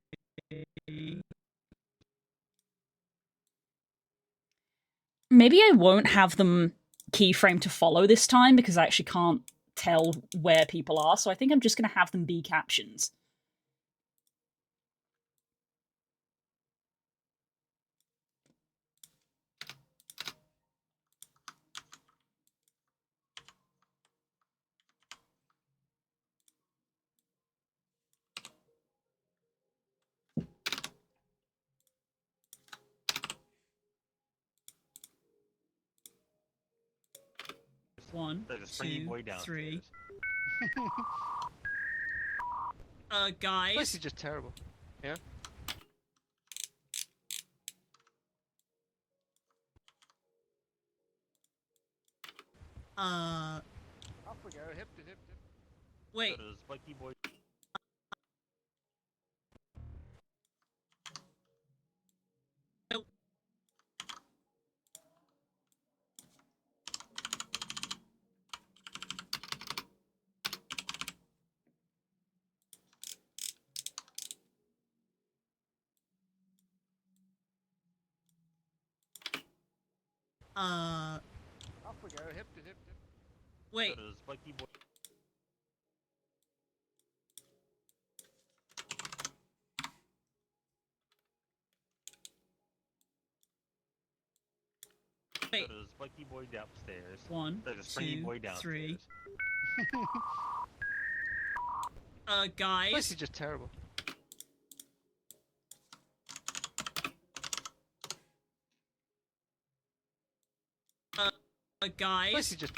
Maybe I won't have them keyframe to follow this time because I actually can't tell where people are, so I think I'm just going to have them be captions. One, There's a springy two, boy downstairs. three. This Guys. is just terrible. Yeah? Uh, Off we go, hip to hip to. Wait. There's a spiky boy Uh, Off we go. Hip to hip. wait. So does Spiky Boy. Wait. So does Spiky Boy downstairs. 1, There's a Springy 2, Boy 3. downstairs. This Guys. is just terrible. This Guys. is just.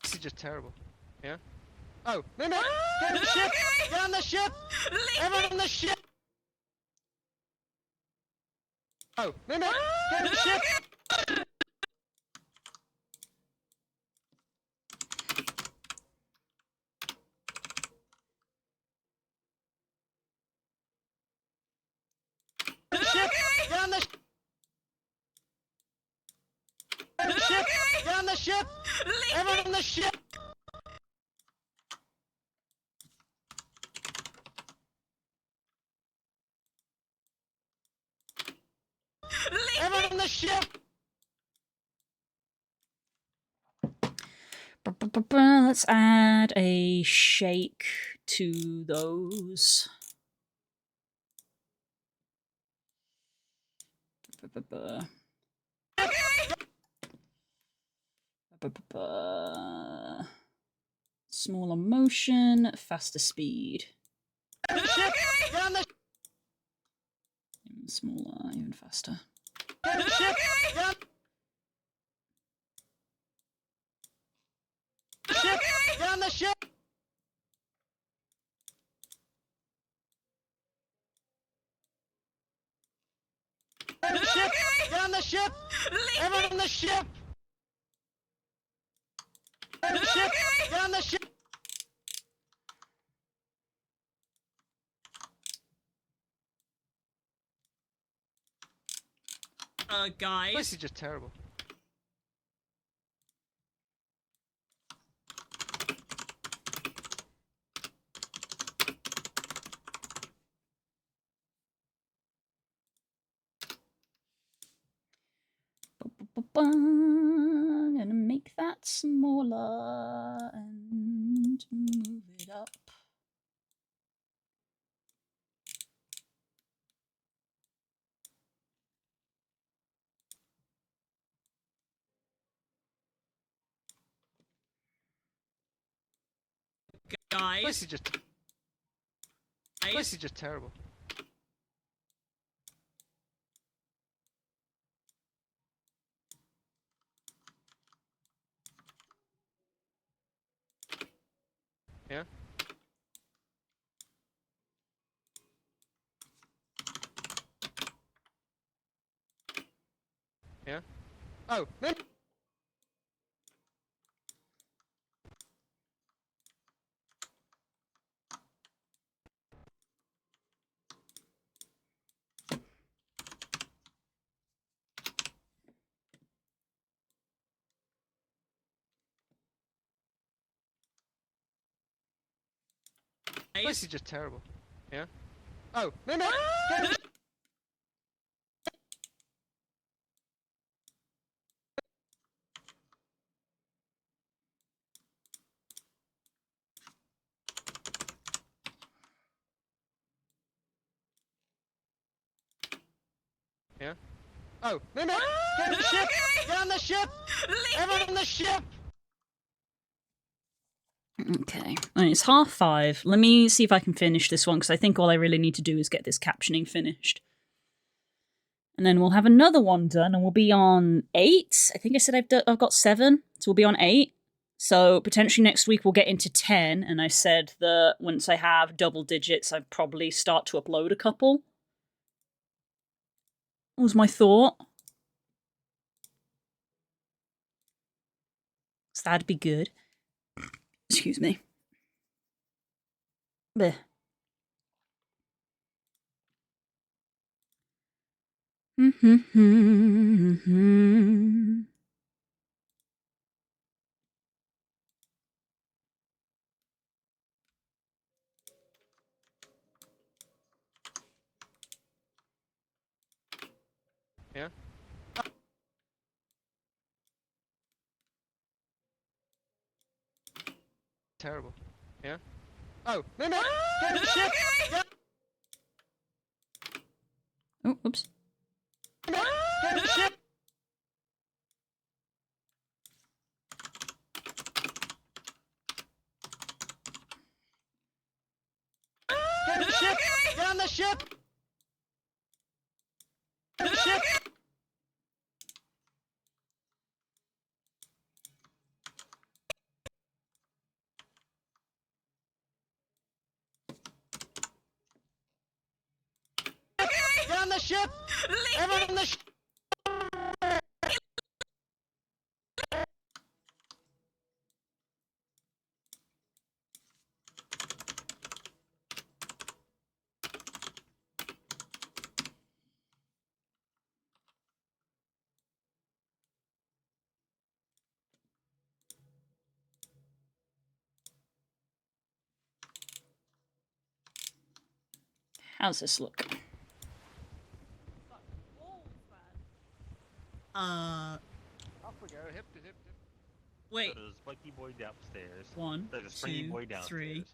This is just terrible. Yeah. Oh, Mimic! Get on the ship! Get on the ship! Everyone on the ship! Oh, Mimic! Get on the ship! Get on the ship! Get on the ship! Get on the ship! Everyone on the ship! Everyone on the ship! Let's add a shake to those. Smaller motion, faster speed. Get on the Even smaller, even faster. Get on the ship! Get on the ship! Get on the ship! Get on the ship! Get on the ship! Everyone on the ship! Get on the ship! Get on the ship! This Guys. is just terrible. Gonna make that smaller and move it up. This Guys. is just. This is just terrible. Yeah. Yeah. Oh, Mim. This is just terrible. Yeah. Oh, Mimic! Get on the Yeah. Oh, Mimic! Get on the ship! Get on the ship! Everyone on the ship! Okay, and it's 5:30. Let me see if I can finish this one, because I think all I really need to do is get this captioning finished. And then we'll have another one done, and we'll be on 8. I think I said I've got 7, so we'll be on 8. So potentially next week we'll get into 10, and I said that once I have double digits, I'd probably start to upload a couple. That was my thought. So that'd be good. Excuse me. Bleh. Yeah? Terrible. Yeah? Oh, Mimic! Get in the ship! Get Oh, oops. in the ship! Get in the ship! Get on the ship! Get in the ship! Get on the ship! Everyone on the ship! How's this look? Off we go, hip to hip to. Wait. There's a spiky boy downstairs. 1, There's a springy 2, boy downstairs. 3.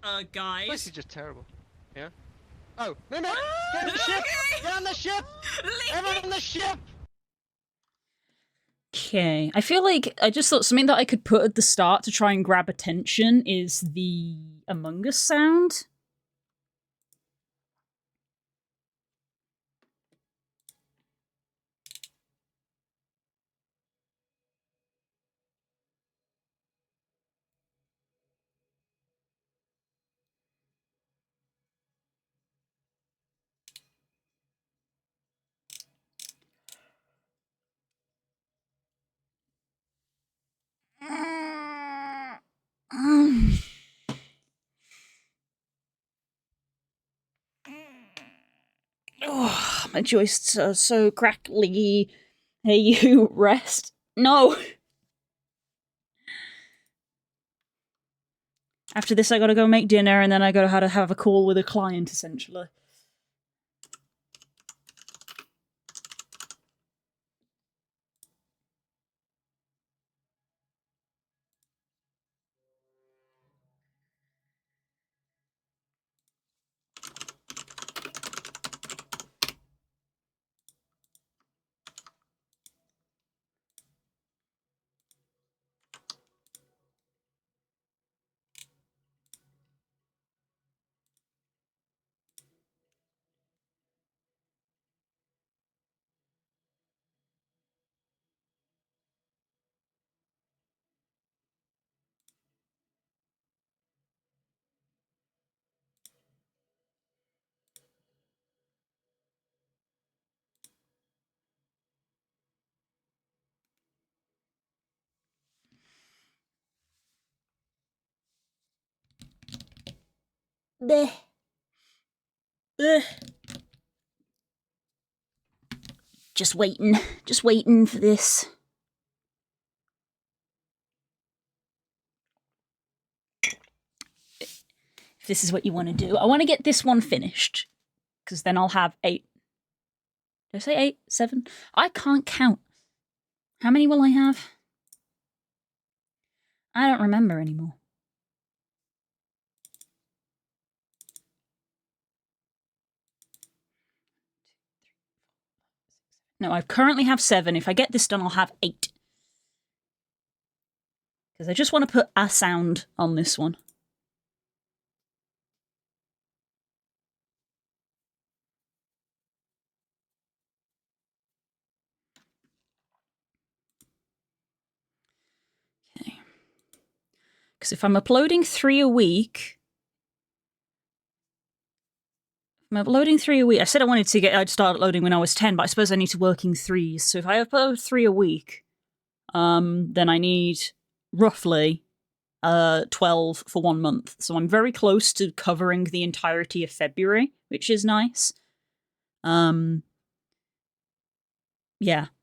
This Guys. is just terrible. Yeah? Oh, Mimic! Get in the ship! Get on the ship! Everyone on the ship! Okay, I feel like I just thought something that I could put at the start to try and grab attention is the Among Us sound. Oh, my joists are so crackly. Hey, you, rest. No! After this, I gotta go make dinner, and then I gotta have a call with a client, essentially. Bleh. Bleh. Just waiting for this. If this is what you want to do. I want to get this one finished, because then I'll have 8. Did I say 8? 7? I can't count. How many will I have? I don't remember anymore. No, I currently have 7. If I get this done, I'll have 8. Because I just want to put a sound on this one. Okay. Because if I'm uploading 3 a week... I'm uploading 3 a week. I said I'd start uploading when I was 10, but I suppose I need to work in 3s. So if I upload 3 a week, then I need roughly 12 for 1 month. So I'm very close to covering the entirety of February, which is nice. Yeah.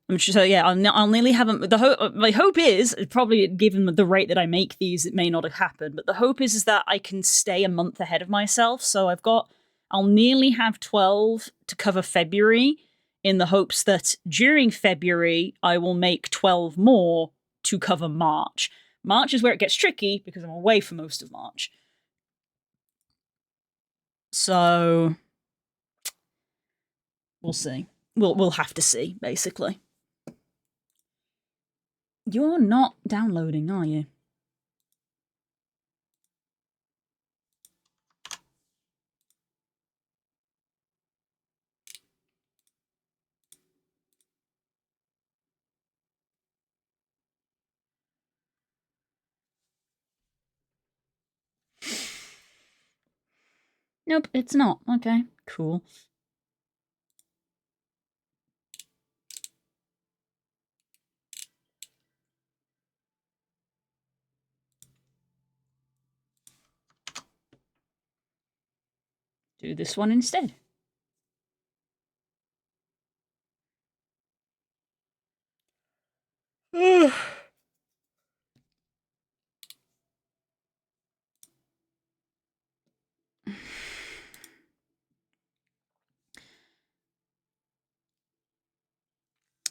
I'll nearly have them. My hope is, probably given the rate that I make these, it may not have happened, but the hope is that I can stay a month ahead of myself. So I'll I'll nearly have 12 to cover February in the hopes that during February I will make 12 more to cover March. March is where it gets tricky because I'm away for most of March. So we'll see. We'll have to see, basically. You're not downloading, are you? Nope, it's not. Okay, cool. Do this one instead.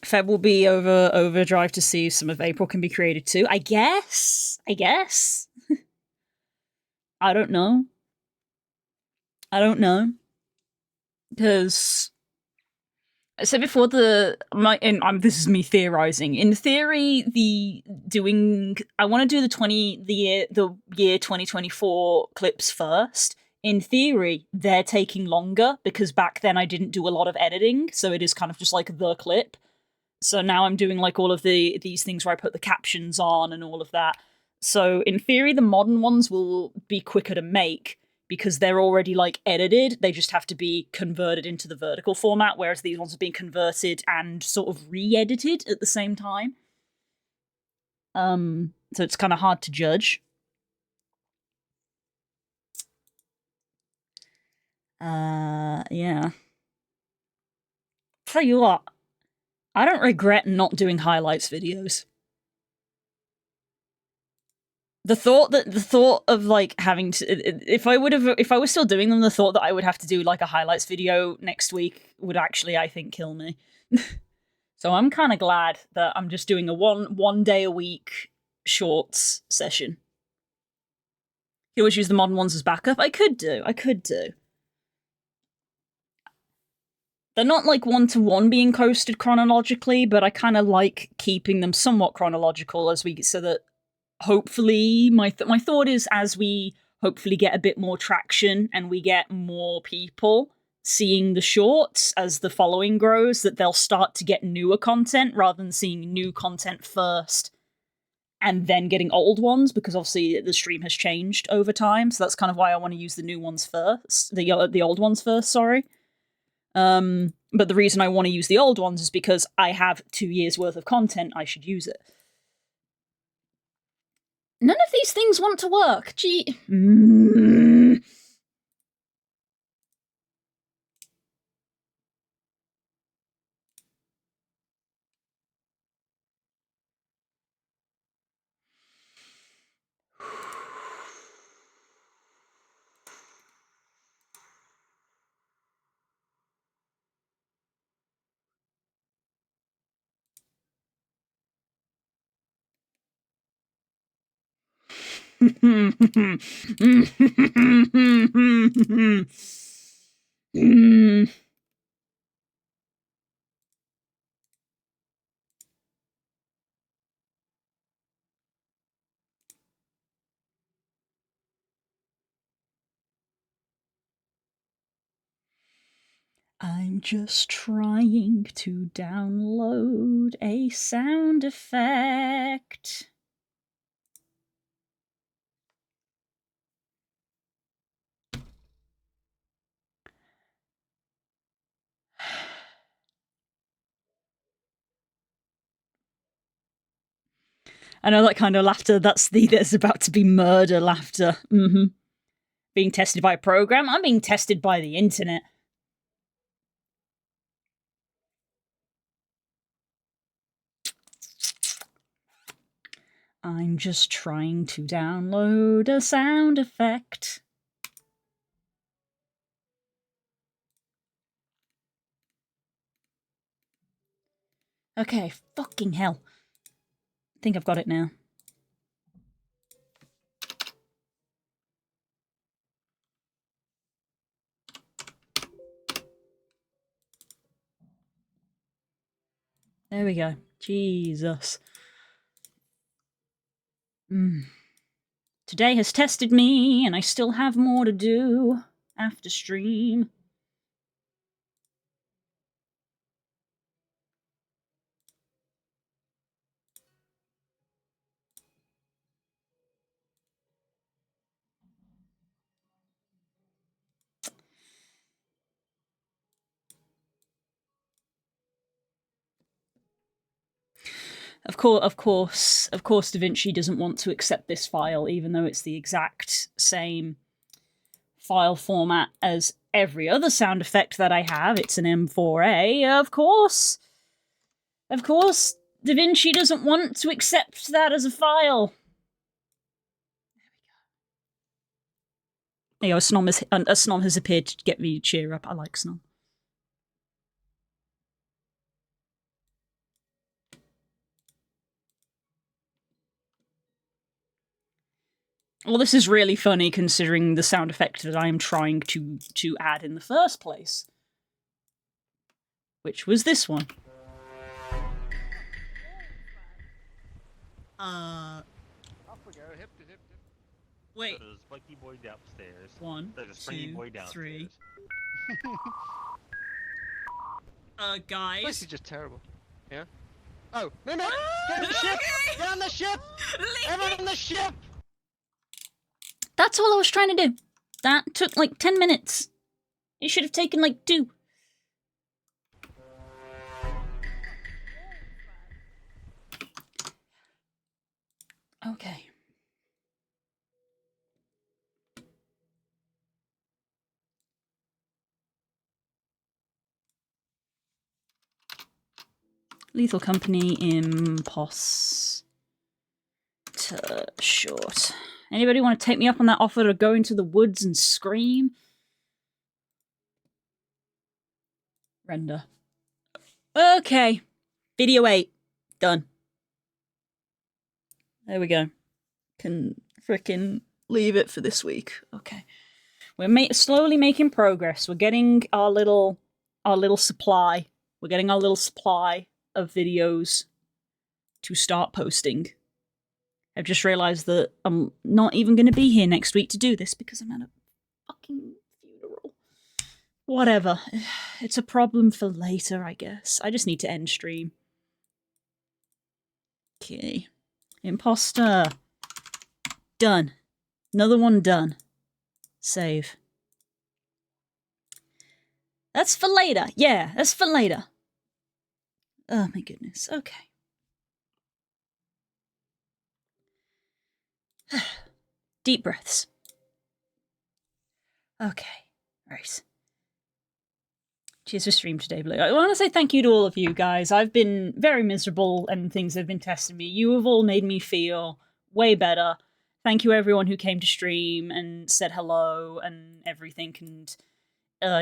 Feb will be overdrive to see if some of April can be created too. I guess. I don't know. Because I said before, this is me theorizing. In theory, I want to do the year 2024 clips first. In theory, they're taking longer because back then I didn't do a lot of editing, so it is kind of just like the clip. So now I'm doing like all of these things where I put the captions on and all of that. So in theory, the modern ones will be quicker to make because they're already like edited. They just have to be converted into the vertical format, whereas these ones have been converted and sort of re-edited at the same time. So it's kind of hard to judge. Yeah. Tell you what, I don't regret not doing highlights videos. The thought of like having to, if I was still doing them, the thought that I would have to do like a highlights video next week would actually, I think, kill me. So I'm kind of glad that I'm just doing a one day a week shorts session. You always use the modern ones as backup. I could do. They're not like one-to-one being posted chronologically, but I kind of like keeping them somewhat chronological so that hopefully my thought is as we hopefully get a bit more traction and we get more people seeing the shorts as the following grows, that they'll start to get newer content rather than seeing new content first and then getting old ones, because obviously the stream has changed over time. So that's kind of why I want to use the new ones first, the old ones first, sorry. But the reason I want to use the old ones is because I have 2 years worth of content, I should use it. None of these things want to work. Gee. I'm just trying to download a sound effect. I know that kind of laughter, there's about to be murder laughter. Being tested by a program? I'm being tested by the internet. I'm just trying to download a sound effect. Okay, fucking hell. I think I've got it now. There we go. Jesus. Today has tested me, and I still have more to do after stream. Of course, DaVinci doesn't want to accept this file, even though it's the exact same file format as every other sound effect that I have. It's an M4A, of course. Of course, DaVinci doesn't want to accept that as a file. There we go. A Snom has appeared to get me to cheer up. I like Snom. Well, this is really funny considering the sound effect that I am trying to add in the first place. Which was this one. Off we go. Hip to hip to. Wait. There's a spiky boy downstairs. One, There's a springy boy downstairs. 3. This Guys. is just terrible. Yeah? Oh, Mimic! Get on the ship! Get on the ship! Everyone on the ship! That's all I was trying to do. That took like 10 minutes. It should have taken like 2. Okay. Lethal Company Imposter Short. Anybody want to take me up on that offer to go into the woods and scream? Render. Okay. Video 8. Done. There we go. Can frickin' leave it for this week. Okay. We're slowly making progress. We're getting our little supply. We're getting our little supply of videos to start posting. I've just realised that I'm not even going to be here next week to do this because I'm at a fucking funeral. Whatever. It's a problem for later, I guess. I just need to end stream. Okay. Imposter. Done. Another one done. Save. That's for later. Yeah, that's for later. Oh my goodness. Okay. Deep breaths. Okay. Right. Cheers for stream today, Blue. I want to say thank you to all of you guys. I've been very miserable and things have been testing me. You have all made me feel way better. Thank you everyone who came to stream and said hello and everything, and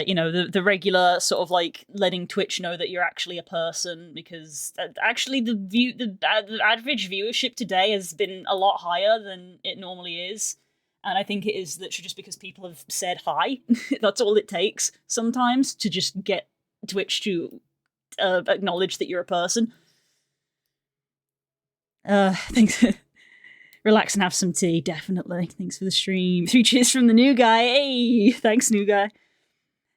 you know, the regular sort of like letting Twitch know that you're actually a person, because actually the average viewership today has been a lot higher than it normally is. And I think it is literally just because people have said hi. That's all it takes sometimes to just get Twitch to acknowledge that you're a person. Thanks. Relax and have some tea, definitely. Thanks for the stream. 3 cheers from the new guy. Hey, thanks, new guy.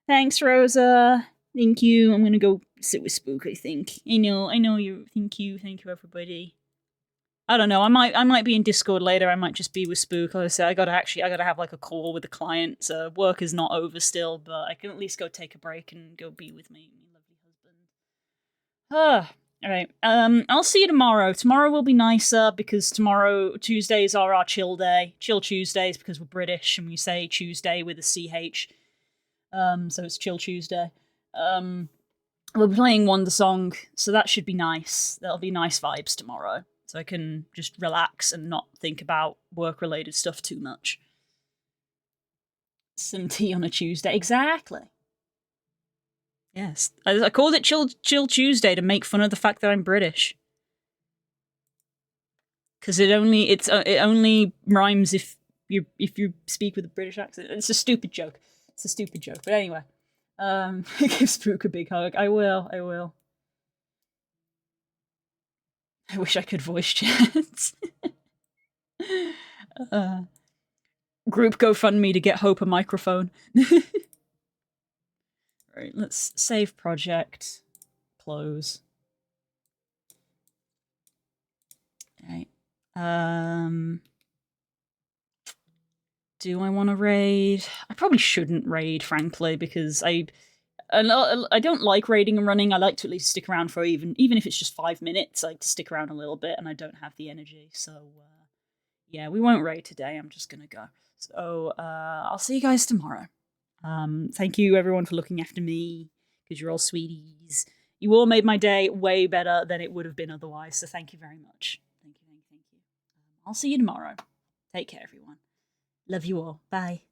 Thanks, Rosa. Thank you. I'm gonna go sit with Spook, I think. I know you. Thank you, everybody. I don't know. I might be in Discord later. I might just be with Spook. Like I said, I gotta have like a call with the client. So work is not over still, but I can at least go take a break and go be with my lovely husband. All right. I'll see you tomorrow. Tomorrow will be nicer because Tuesdays are our chill day. Chill Tuesdays because we're British and we say Tuesday with a CH. So it's Chill Tuesday. We'll be playing Wonder Song, so that should be nice. That'll be nice vibes tomorrow. So I can just relax and not think about work-related stuff too much. Some tea on a Tuesday. Exactly. Yes, I called it Chill Tuesday to make fun of the fact that I'm British. Because it only rhymes if you speak with a British accent. It's a stupid joke. It's a stupid joke. But anyway, give Spook a big hug. I will. I wish I could voice chat. Group GoFundMe to get Hope a microphone. Right, let's save project. Close. Right. Do I want to raid? I probably shouldn't raid, frankly, because I don't like raiding and running. I like to at least stick around for even if it's just 5 minutes. I like to stick around a little bit, and I don't have the energy. So, yeah, we won't raid today. I'm just gonna go. So, I'll see you guys tomorrow. Thank you everyone for looking after me, because you're all sweeties. You all made my day way better than it would have been otherwise. So thank you very much. Thank you. I'll see you tomorrow. Take care, everyone. Love you all. Bye.